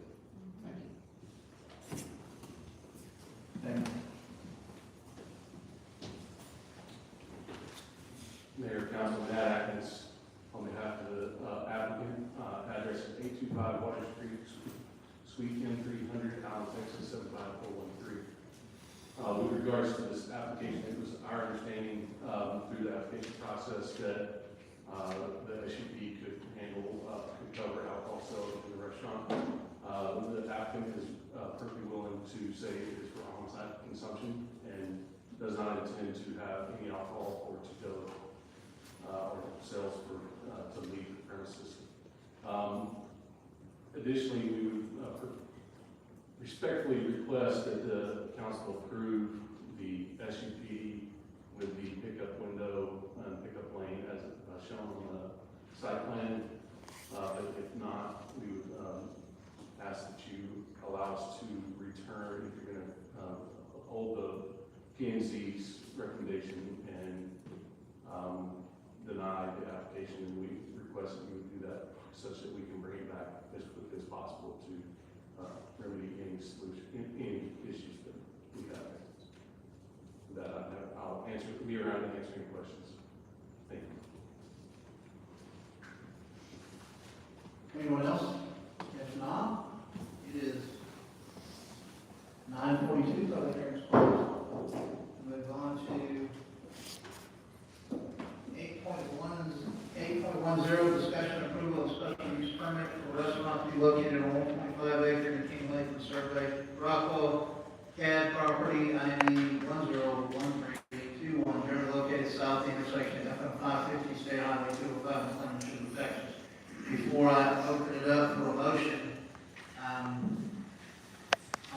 Thank you. Thank you. Mayor, Council, Matt Atkins, on behalf of the applicant, address is 825 Water Street, Suite M300, Allen, Texas 75413. With regards to this application, it was our understanding through the application process that the SUP could cover alcohol sales in the restaurant. The applicant is perfectly willing to say it is for on-site consumption and does not intend to have any alcohol or to go or sales to leave the premises. Additionally, we would respectfully request that the council approve the SUP with the pickup window and pickup lane as shown on the site plan. But if not, we would ask that you allow us to return, if you're going to uphold the P&Z's recommendation and deny the application, and we request that you would do that such that we can bring it back as quickly as possible to remedy any solution, any issues that we have. That I'll be around to answer any questions. Thank you. Anyone else? If not, it is 9:42, public hearing is closed. Move on to 8.10, discussion approval of special use permit for restaurant to be located on 1.5 acre in King Lake from Survey, Rockwell, CAD property, ID 101321, generally located south of the intersection of FM 550, State Highway 205, in Clinton, Sugar, Texas. Before I open it up for a motion, I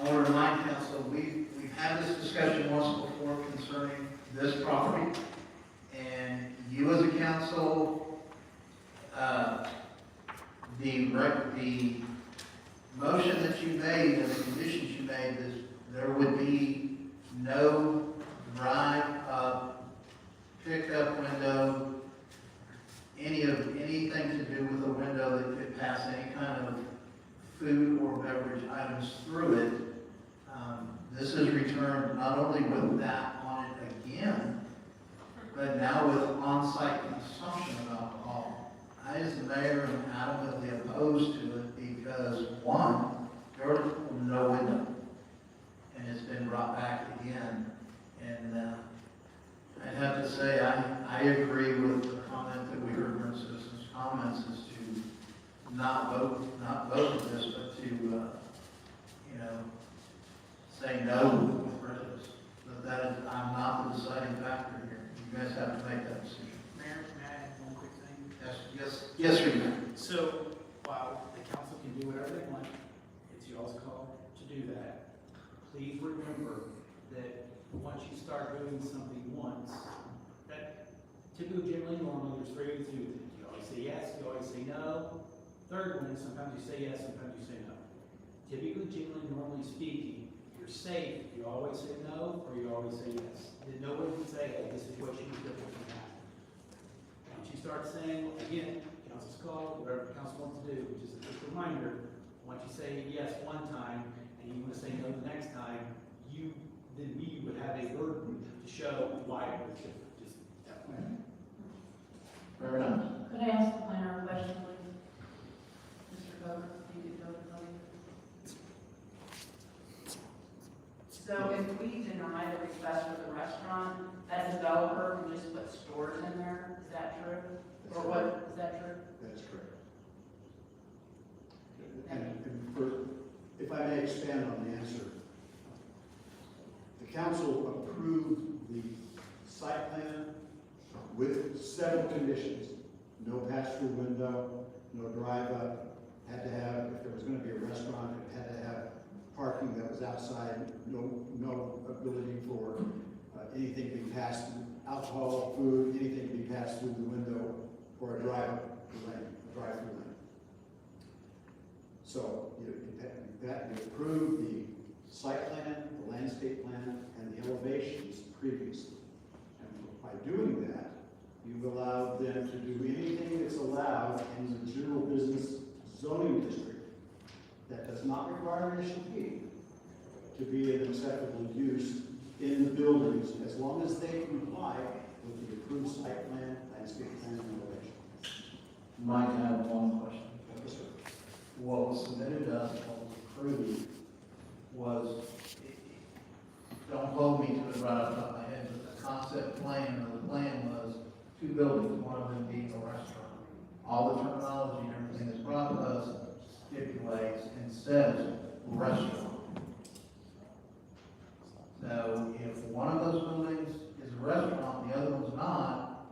want to remind council, we've had this discussion once before concerning this property, and you as a council, the motion that you made and the conditions you made is there would be no drive-up, pickup window, anything to do with a window that could pass any kind of food or beverage items through it. This is returned not only with that on it again, but now with on-site consumption of alcohol. I, as the mayor, am adamantly opposed to it because, one, there was no window, and it's been brought back again. And I'd have to say, I agree with the comment that we heard from citizens' comments is to not vote for this, but to, say no with prejudice. But that is, I'm not the deciding factor here. You guys have to make that decision. Mayor, may I add one quick thing? Yes, sir, ma'am. So, while the council can do whatever they want, it's y'all's call to do that. Please remember that once you start doing something once, that typically, generally, normally, there's three ways to do it. You always say yes, you always say no. Third one is sometimes you say yes, sometimes you say no. Typically, generally, normally speaking, you're safe, you always say no, or you always say yes. Then no one can say, hey, this is what you do different from that. Once you start saying, again, council's call, whatever the council wants to do, which is just a reminder, once you say yes one time, and you want to say no the next time, then we would have a burden to show why it was different, just that way. Fair enough. Could I ask a minor question, please? Mr. Coker, you could go to the podium. So if we deny the request for the restaurant, that developer can just put stores in there, is that true? Or what, is that true? That's correct. If I may expand on the answer, the council approved the site plan with several conditions. No pass-through window, no drive-up, had to have, if there was going to be a restaurant, it had to have parking that was outside, no ability for anything to be passed through, alcohol, food, anything to be passed through the window or a drive-through lane. So you approved the site plan, the landscape plan, and the elevations previously. And by doing that, you've allowed them to do anything that's allowed in the general business zoning district that does not require an initial fee to be an acceptable use in the buildings as long as they comply with the approved site plan, landscape plan, and elevation. Mike, I have one question. Yes, sir. What was submitted to us, what was approved, was, don't hold me to it right off the top of my head, but the concept plan, or the plan was two buildings, one of them being a restaurant. All the terminology and everything that's brought to us stipulates and says restaurant. So if one of those buildings is a restaurant, the other one's not,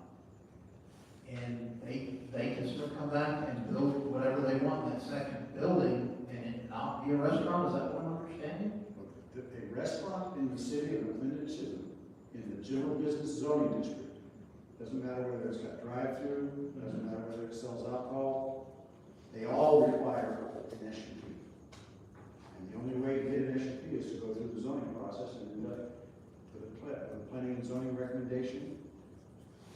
and they can still come back and build whatever they want in that second building, and it not be a restaurant, is that what I'm understanding? A restaurant in the city of Clinton, in the general business zoning district, doesn't matter whether it's got drive-through, doesn't matter whether it sells alcohol, they all require an SUP. And the only way to get an SUP is to go through the zoning process and end up with a planning and zoning recommendation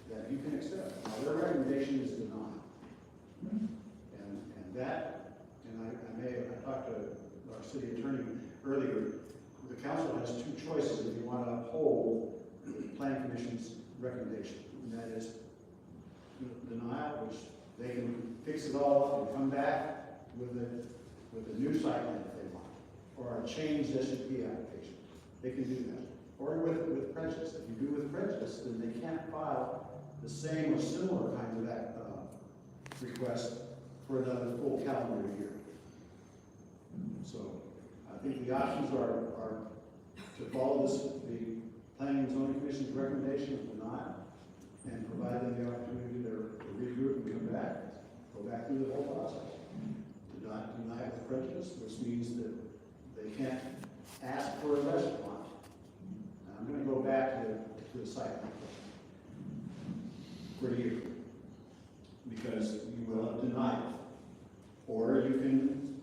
that you can accept. Now, their recommendation is denied. And that, and I talked to our city attorney earlier, the council has two choices if you want to uphold the planning commission's recommendation. And that is denial, which they can fix it all up and come back with a new site plan if they want, or a changed SUP application. They can do that. Or with prejudice. If you do with prejudice, then they can't file the same or similar kind of request for another full calendar year. So I think the options are to follow the Planning and Zoning Commission's recommendation of denial and provide them the opportunity to regroup and come back, go back through the whole process. To not deny with prejudice, which means that they can't ask for a restaurant. Now, I'm going to go back to the site plan for a year, because you will have denied it. Or you can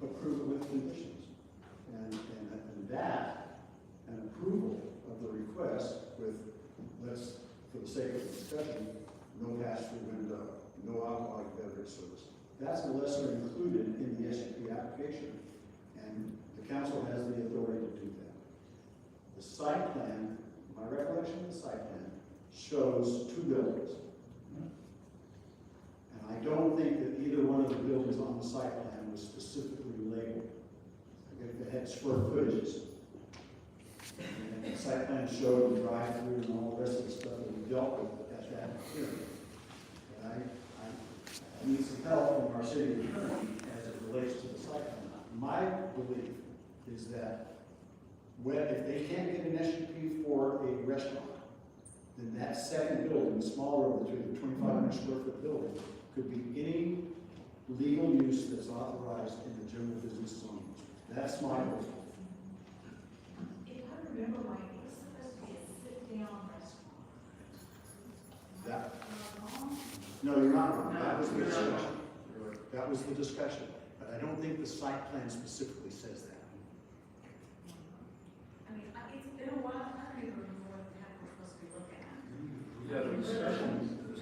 approve it with conditions. And that, an approval of the request with, let's, for the sake of the discussion, no pass-through window, no alcoholic beverage service. That's a lesser included in the SUP application, and the council has the authority to do that. The site plan, my recollection of the site plan, shows two buildings. And I don't think that either one of the buildings on the site plan was specifically labeled. I think they had square footages. And the site plan showed the drive-through and all the rest of the stuff that we dealt with at that hearing. And I need some help from our city attorney as it relates to the site plan. My belief is that if they can't get an SUP for a restaurant, then that second building, the smaller of the two, the 2,500 square foot building, could be any legal use that's authorized in the general business zone. That's my belief. If I remember right, it was supposed to be a sit-down restaurant. That, Am I wrong? no, you're not wrong. That was the discussion. That was the discussion. But I don't think the site plan specifically says that. I mean, it's been a while, I don't even remember what the heck we're supposed to be looking at. Yeah, the discussion was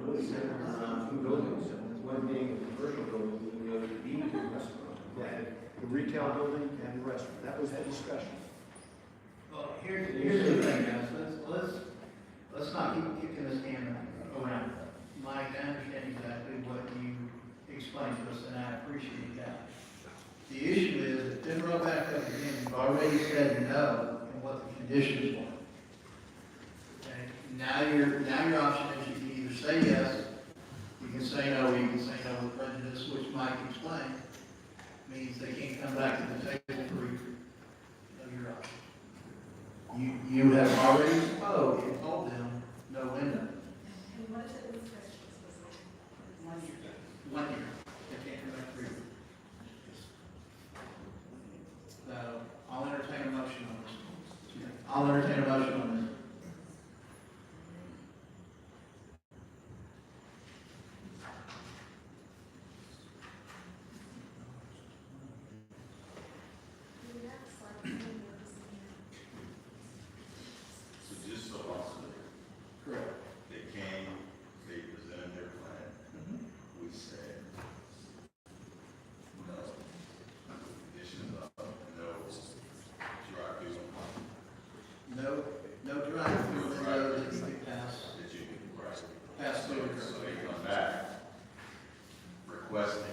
really centered around two buildings, one being a commercial building, and the other being a restaurant. Right. The retail building and the restaurant. That was the discussion. Well, here's the thing, guys, let's not keep kicking this can around. Mike, I understand exactly what you explained to us, and I appreciate that. The issue is, if then roll back up again, you've already said no, and what the conditions were. Okay, now your option is you can either say yes, you can say no, or you can say no with prejudice, which Mike explained, means they can't come back to the table for your option. You have already spoke and told them no window. And what is it with questions was it? 1 year. 1 year. They can't come back for you. So I'll entertain a motion on this. I'll entertain a motion on this. So just so I'm clear, Correct. they came, they presented their plan, we said, no, conditions of no drive-through. No drive-through window that you can pass, That you can, right. pass So through. they come back requesting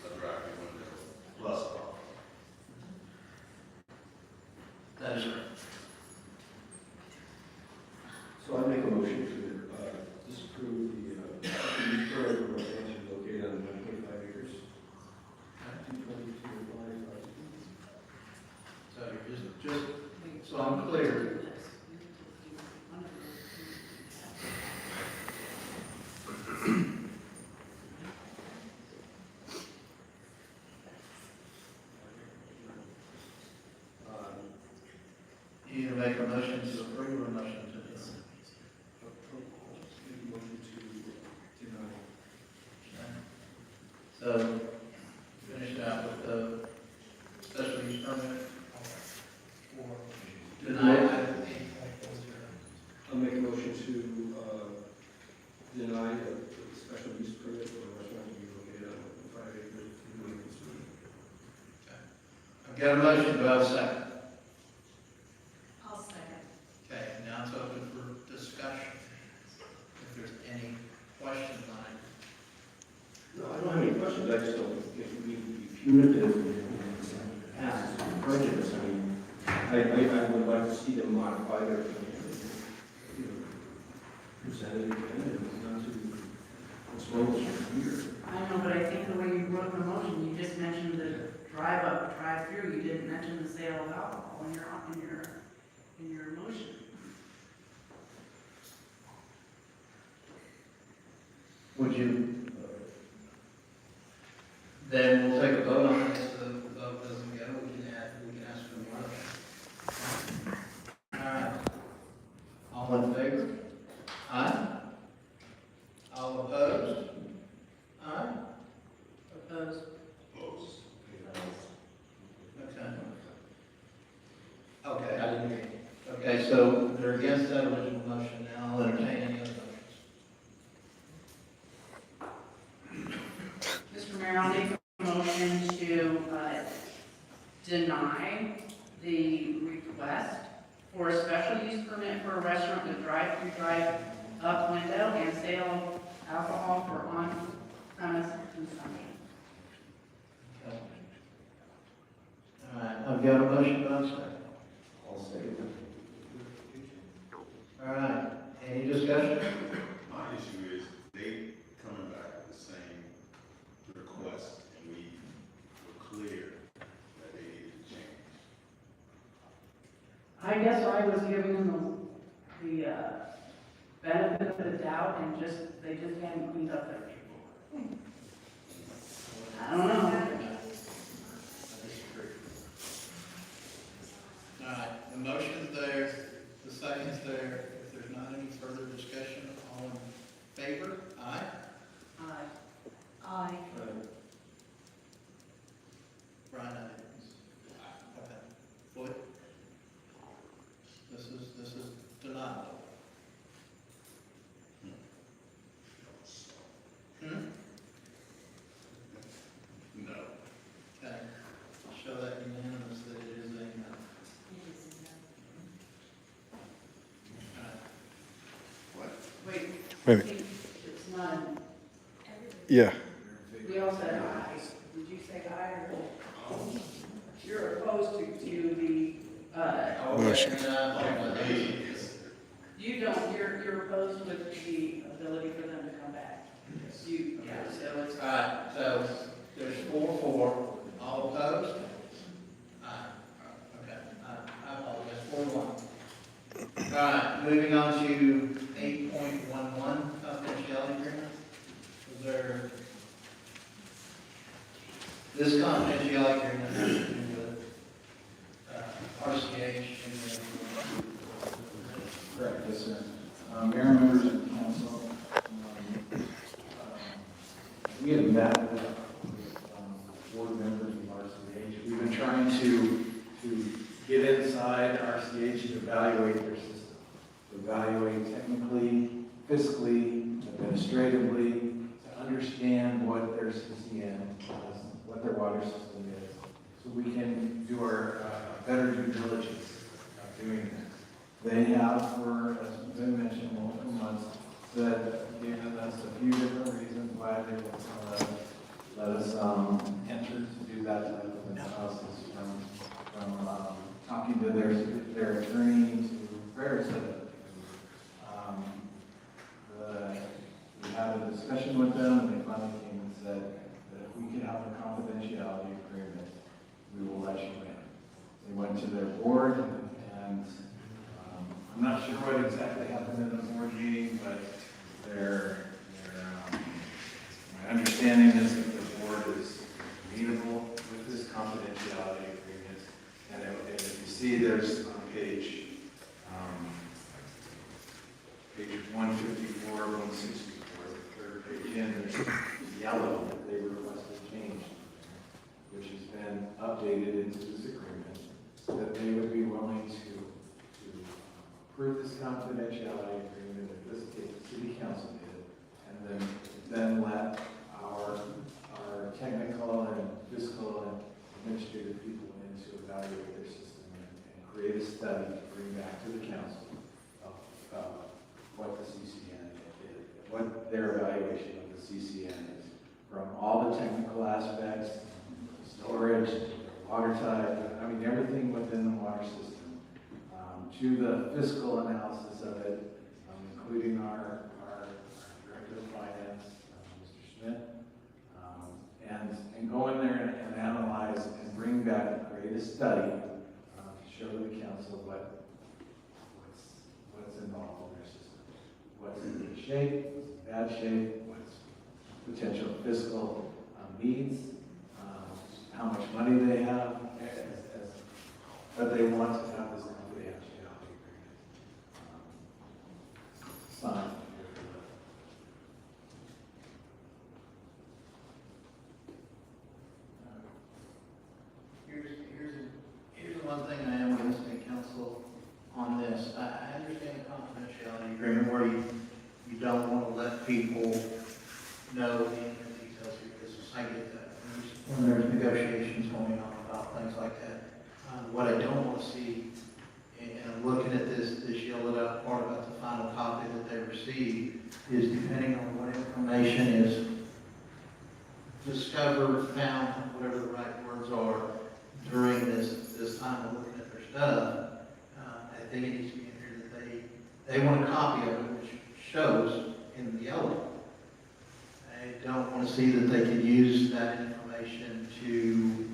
a drive-through window plus off. That is right. So I make a motion to disapprove the current residential located on 125 acres. 222 So you're just, so I'm clear. You either make a motion to approve or a motion to deny. Motion to deny. So, finish out with the special use permit for deny item 8.40. I'll make a motion to deny the special use permit for a restaurant to be located on Got a motion, do I have a second? I'll second. Okay, now it's open for discussion. If there's any questions on it. No, I don't have any questions, I just don't think it would be punitive and ask for prejudice. I mean, I would like to see them modify their, you know, percentage again, and not to expose here. I know, but I think the way you wrote the motion, you just mentioned the drive up, drive through, you didn't mention the sale of alcohol in your motion. Would you? Then we'll take a vote on it. If the vote doesn't go, we can ask for more. All right. All in favor? Aye. All opposed? Aye. Opposed? Okay. Okay, I didn't hear you. Okay, so they're against that original motion. Now I'll entertain any other motions. Mr. Mayor, I'll make a motion to deny the request for a special use permit for a restaurant with drive-through, drive-up window and sale of alcohol for on-premise consumption. Okay. All right, I've got a motion, but I'm sorry. I'll say it. All right, any discussion? My issue is they coming back with the same request, and we were clear that they needed to change. I guess I was giving them the benefit of the doubt and they just hadn't cleaned up their people. I don't know. All right, the motion's there, the second's there. If there's not any further discussion, all in favor? Aye. Aye. Aye. Brian, aye. Okay. Floyd? This is denied. Hmm? No. Okay. Show that unanimous that it is a no. All right. What? Wait. Wait a minute. It's not, Yeah. we all said aye. Did you say aye or? You're opposed to the, Motion. you don't, you're opposed with the ability for them to come back. You, yeah, so it's. All right, so there's 4-4, all opposed? Aye. Okay, I apologize, 4-1. All right, moving on to 8.11, confidentiality agreement. Is there, this confidentiality agreement has to do with RCH and Correct, yes, sir. Mayor, members of council, we have met with board members of RCH. We've been trying to get inside RCH and evaluate their system, evaluate technically, fiscally, administratively, to understand what their CCN is, what their water system is, so we can do our better due diligence of doing that. They have, for, as has been mentioned, multiple months, given us a few different reasons why they let us enter to do that type of analysis, from talking to their attorney to various other things. We had a discussion with them, and they finally came and said that if we could have a confidentiality agreement, we will let you in. They went to their board, and I'm not sure what exactly happened in the board meeting, but my understanding is that the board is amenable with this confidentiality agreement. And if you see, there's on page 154, 164, the third page in, there's yellow that they requested changed, which has been updated into this agreement, so that they would be willing to approve this confidentiality agreement, in this case, the city council did, and then let our technical and fiscal and administrative people in to evaluate their system and create a study to bring back to the council of what the CCN is, what their evaluation of the CCN is, from all the technical aspects, storage, water type, I mean, everything within the water system, to the fiscal analysis of it, including our Director of Finance, Mr. Smith, and go in there and analyze and bring back and create a study to show the council what's involved in their system. What's in good shape, what's in bad shape, what's potential fiscal needs, how much money they have, but they want to have this confidentiality agreement signed. Here's one thing I am going to say, council, on this. I understand the confidentiality agreement where you don't want to let people know the inner details of your business. I get that. When there's negotiations going on about things like that. What I don't want to see, and I'm looking at this yellowed out part about the final copy that they receive, is depending on what information is discovered, found, whatever the right words are, during this time of looking at their stuff, I think it needs to be in here that they want a copy of it, which shows in the yellow. I don't want to see that they could use that information to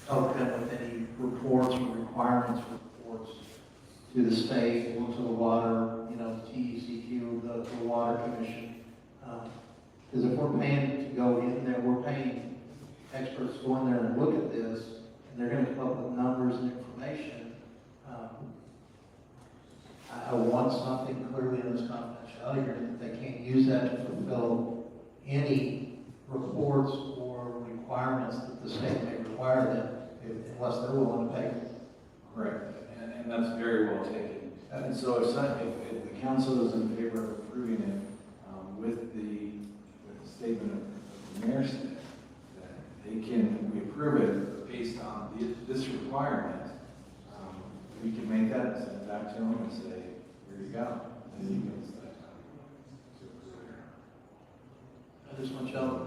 help them with any reports or requirements for reports to the state or to the water, the TECQ, the Water Commission. Because if we're paying to go in there, we're paying experts to go in there and look at this, and they're going to come up with numbers and information. I want something clearly in this confidentiality agreement that they can't use that to fulfill any reports or requirements that the state may require them, unless they're willing to pay. Correct, and that's very well taken. And so if the council is in favor of approving it with the statement of the mayor said, that we approve it based on this requirement, we can make that and send it back to them and say, here you go. And you can select I just want y'all to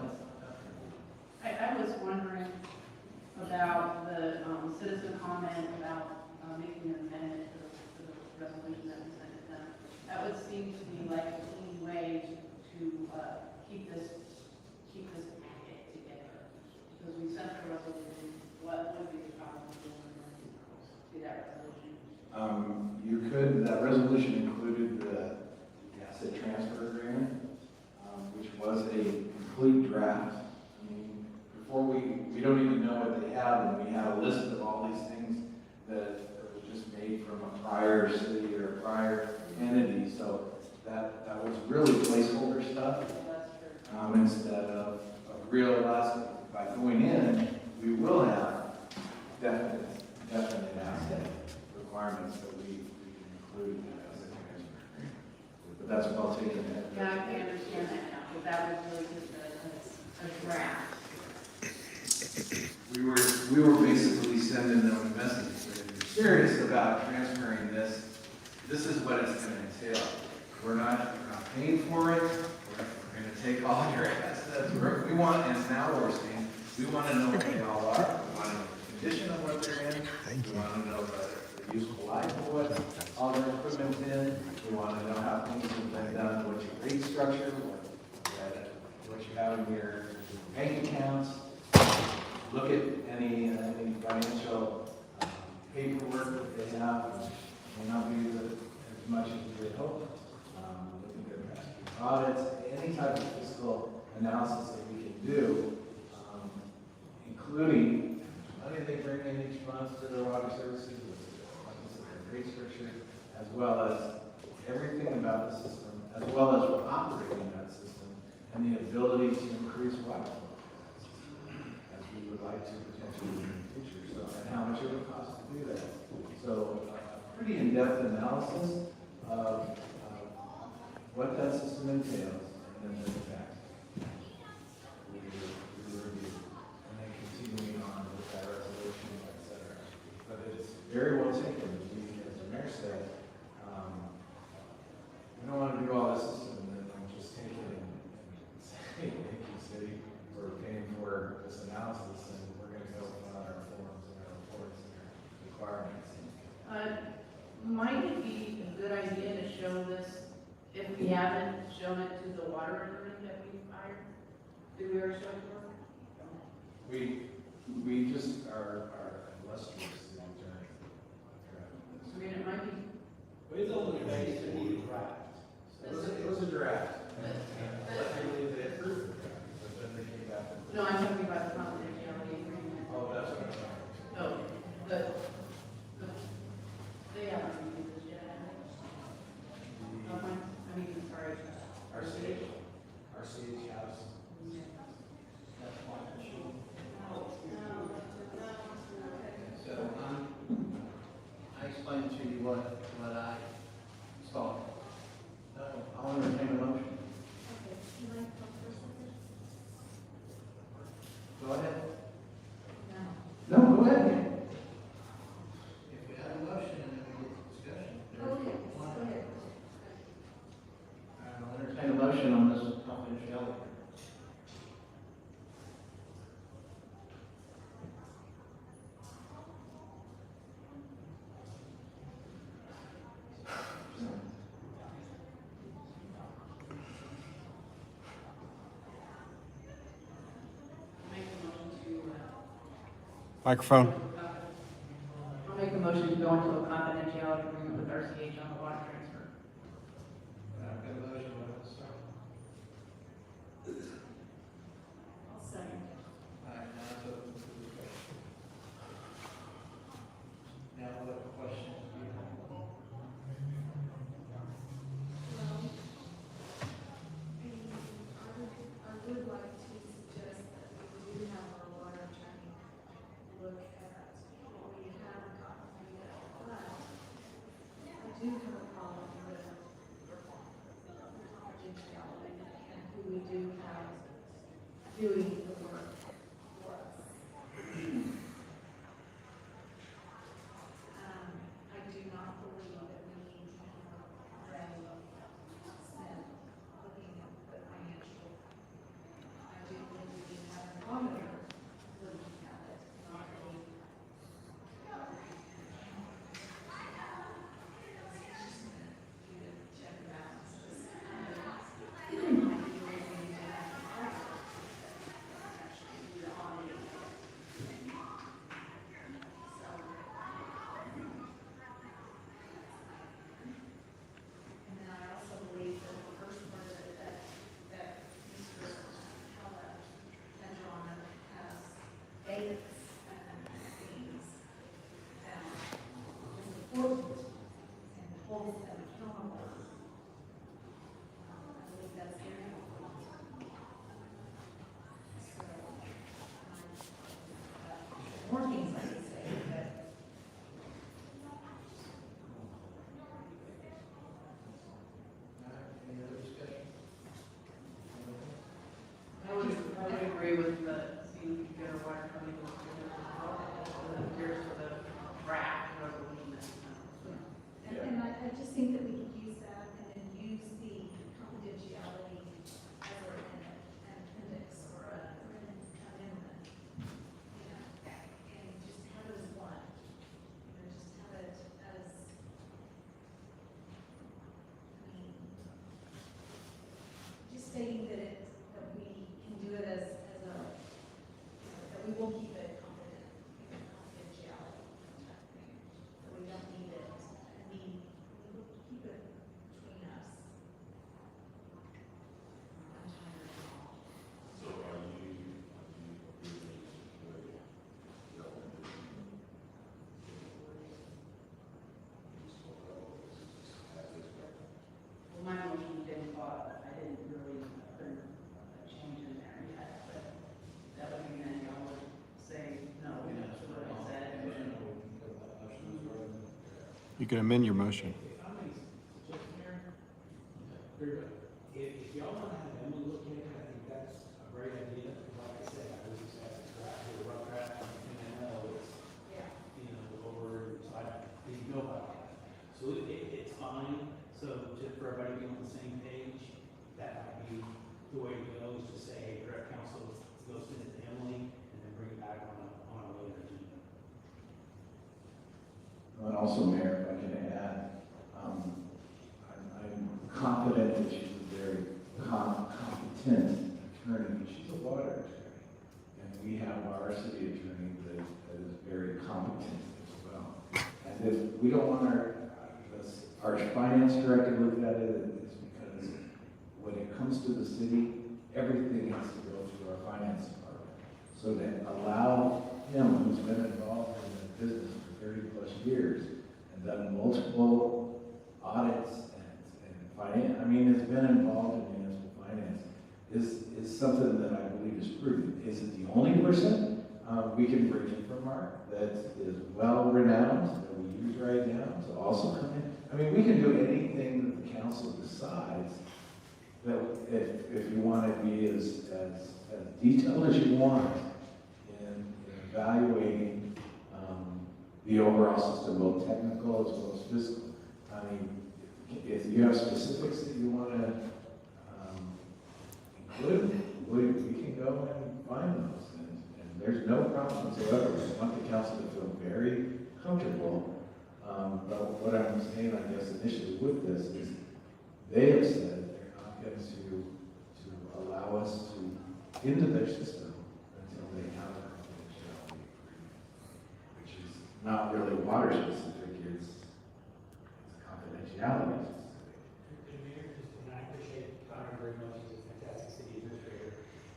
I was wondering about the citizen comment about making an amendment to the resolution that we sent to them. That would seem to be like a clean way to keep this packet together. Because we sent the resolution, what would be the problem with that resolution? You could, that resolution included the asset transfer agreement, which was a complete draft. I mean, before we don't even know what they have, and we had a list of all these things that was just made from a prior city or a prior entity. So that was really placeholder stuff instead of real elastic. By going in, we will have definite asset requirements that we can include in that asset transfer agreement. But that's well taken. Yeah, I can understand that now, but that was really just a draft. We were basically sending them a message that if you're serious about transferring this, this is what it's going to entail. We're not paying for it. We're going to take all your assets. We want, and now we're saying, we want to know what they all are. We want to know the condition of what they're in. We want to know the useful life of what all their equipment's in. We want to know how things have been done, what your rate structure, what you have in your bank accounts. Look at any financial paperwork that they have. It may not be as much as we would hope. Looking at their past audits, any type of fiscal analysis that we can do, including how many they bring in each month to their water services, their rate structure, as well as everything about the system, as well as operating that system, and the ability to increase water flow, as we would like to potentially in the future. So, and how much it would cost to do that. So, a pretty in-depth analysis of what that system entails, and then the facts. We review, and then continuing on with that resolution. Might it be a good idea to show this, if we haven't shown it to the water attorney that we hired? Do we already show it to her? We just are illustrious to the attorney. I mean, it might be. It's only basically a draft. It was a draft. Luckily, they approved it, but then they came back. No, I'm talking about the confidentiality agreement. Oh, that's what I'm talking No, they haven't reviewed this yet. I mean, sorry. Our CH house. That's why I should. So, I explained to you what I saw. I'll entertain a motion. Go ahead. No, go ahead. If we have a motion and then we get discussion. Go ahead. I'll entertain a motion on this confidentiality. Microphone. I'll make a motion to go into a confidentiality agreement with RCH on the water transfer. I've got a motion, what else? I'll second. All right, now it's open for discussion. Now, what questions do you have? I would like to suggest that we do have our water attorney look at what we have gotten yet, but I do have a problem with confidentiality and who we do have doing the work for us. I do not believe that we need to have Ray Smith looking at the financial. I do believe we need to have an auditor looking at it, not a. Check balances. And then I also believe that the first part of it, that Mr. Keller and John has dates and things that is important and holds them accountable. I believe that's very important. So, more things I could say, but Any other discussion? I would agree with the, see if we can get our water company to look at it. Here's for the draft resolution. And I just think that we could use that and then use the confidentiality as an appendix or an amendment. You know, and just have it as one. You know, just have it as, I mean, just stating that it, that we can do it as a, that we will keep it confidentiality type thing. That we don't need it, I mean, we will keep it between us. I'm trying to recall. So are you Well, my motion didn't, I didn't really put a change in there yet, but that would mean that y'all would say no, that's what I said. You can amend your motion. If I may suggest, Mayor, if y'all want to have Emily look at it, I think that's a great idea. Like I said, I was just asking for a rough draft, and I know it's, you know, over, so I didn't know about that. So it's fine, so just for everybody to be on the same page, that might be the way to go, is to say, hey, direct counsel, go send it to Emily, and then bring it back on a later agenda. And also, Mayor, if I can add, we have our city attorney that is very competent as well. And if we don't want our finance director to look at it, it's because when it comes to the city, everything has to go through our finance department. So to allow him, who's been involved in the business for 30 plus years and done multiple audits and finance, I mean, has been involved in municipal finance, is something that I believe is prudent. Is it the only person? We can bring in from Mark that is well renowned, that we use right now, to also come in. I mean, we can do anything that the council decides, that if you want to be as detailed as you want in evaluating the overall system, both technical as well as physical. I mean, if you have specifics that you want to include, we can go and find those. And there's no problem whatsoever. We want the council to feel very comfortable. But what I'm saying, I guess, initially with this is they have said they're not going to allow us into their system until they have a confidentiality agreement, which is not really water specific, it's confidentiality specific. And I appreciate Connor very much, he's a fantastic city administrator,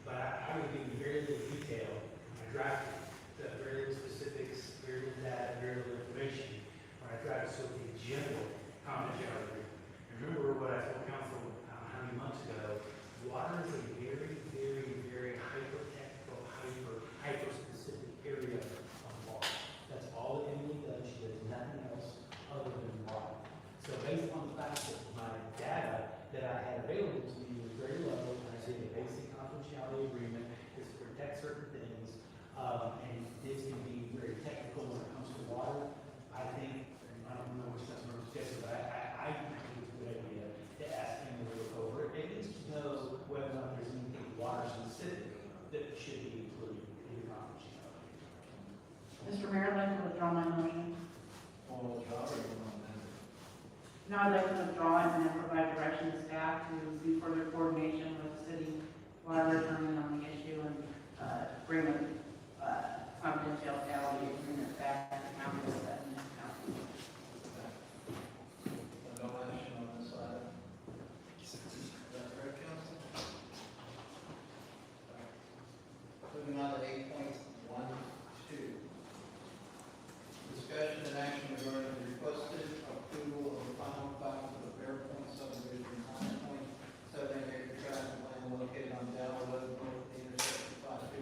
but I would give you very little detail when I draft the very little specifics, very little data, very little information. When I draft sort of a general confidentiality agreement. Remember what I told council how many months ago, water is a very, very, very hyper-technical, hyper-specific area of water. That's all that Emily does, she does nothing else other than water. So based on the fact that my data that I had available to me was very low, and I did a basic confidentiality agreement, is to protect certain things, and this can be very technical when it comes to water. I think, and I don't know which customer was guessing, but I think it's a good idea to ask him to look over it, at least to know whether or not there's anything water specific that should be included in the confidentiality. Mr. Mayor, I'd like to withdraw my motion. No, I'd like to withdraw it and then provide direction to staff to do further coordination with the city water attorney on the issue and bring a confidentiality agreement back to the council at the next council. No action on this item. Is that correct, council? Moving on to 8.12. Discussion and action regarding the requested approval of the final plat for the Bear Point subdivision, 9.78 acre tract of land located on Dow Road, north of the intersection 550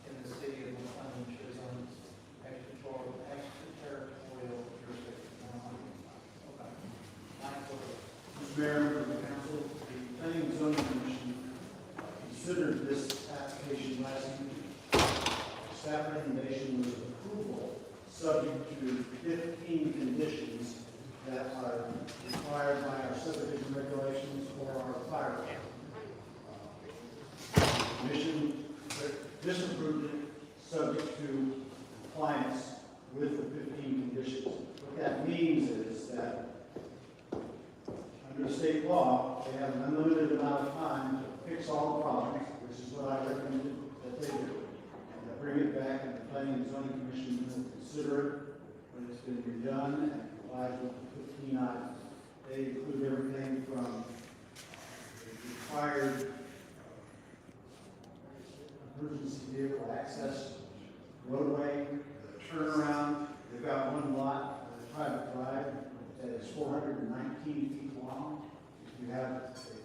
in the city of McLean, which is on extraterritorial jurisdiction. Mr. Mayor, members of the council, the Planning and Zoning Commission considered this application last week. Staff recommendation was approval, subject to 15 conditions that are required by our subdivision regulations or our fire code. Commission disapproved it, subject to compliance with the 15 conditions. What that means is that under state law, they have an unlimited amount of time to fix all the problems, which is what I recommended that they do. And they'll bring it back, and the Planning and Zoning Commission will consider it when it's been redone and complies with the 15 items. They include everything from the required emergency vehicle access, roadway, turnaround. They've got one lot, a private drive, that is 419 feet long. You have a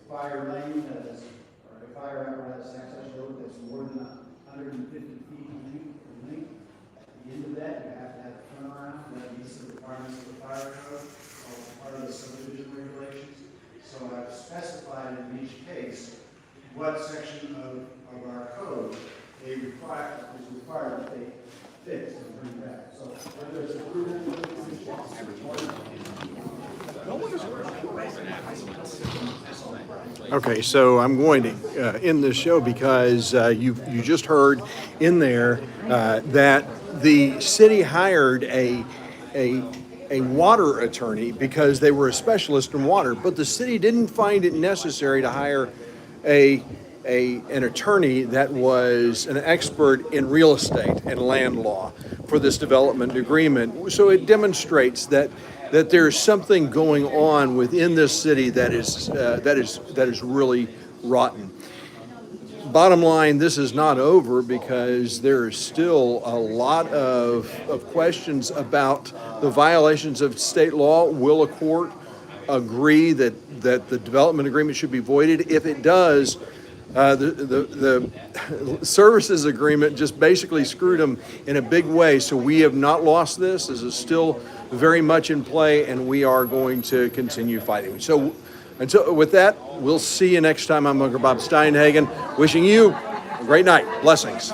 fire lane that is, or a fire apparatus access road that's more than 150 feet in length. At the end of that, you have to have a turnaround that meets the requirements of the fire code, all part of the subdivision regulations. So I've specified in each case what section of our code they require, is required to take fix and bring back. So whether it's approval, Okay, so I'm going to end this show because you just heard in there that the city hired a water attorney because they were a specialist in water, but the city didn't find it necessary to hire a an attorney that was an expert in real estate and land law for this development agreement. So it demonstrates that there's something going on within this city that is really rotten. Bottom line, this is not over because there is still a lot of questions about the violations of state law. Will a court agree that the development agreement should be voided? If it does, the services agreement just basically screwed them in a big way. So we have not lost this. This is still very much in play, and we are going to continue fighting. So with that, we'll see you next time. I'm Uncle Bob Steinhagen, wishing you a great night. Blessings.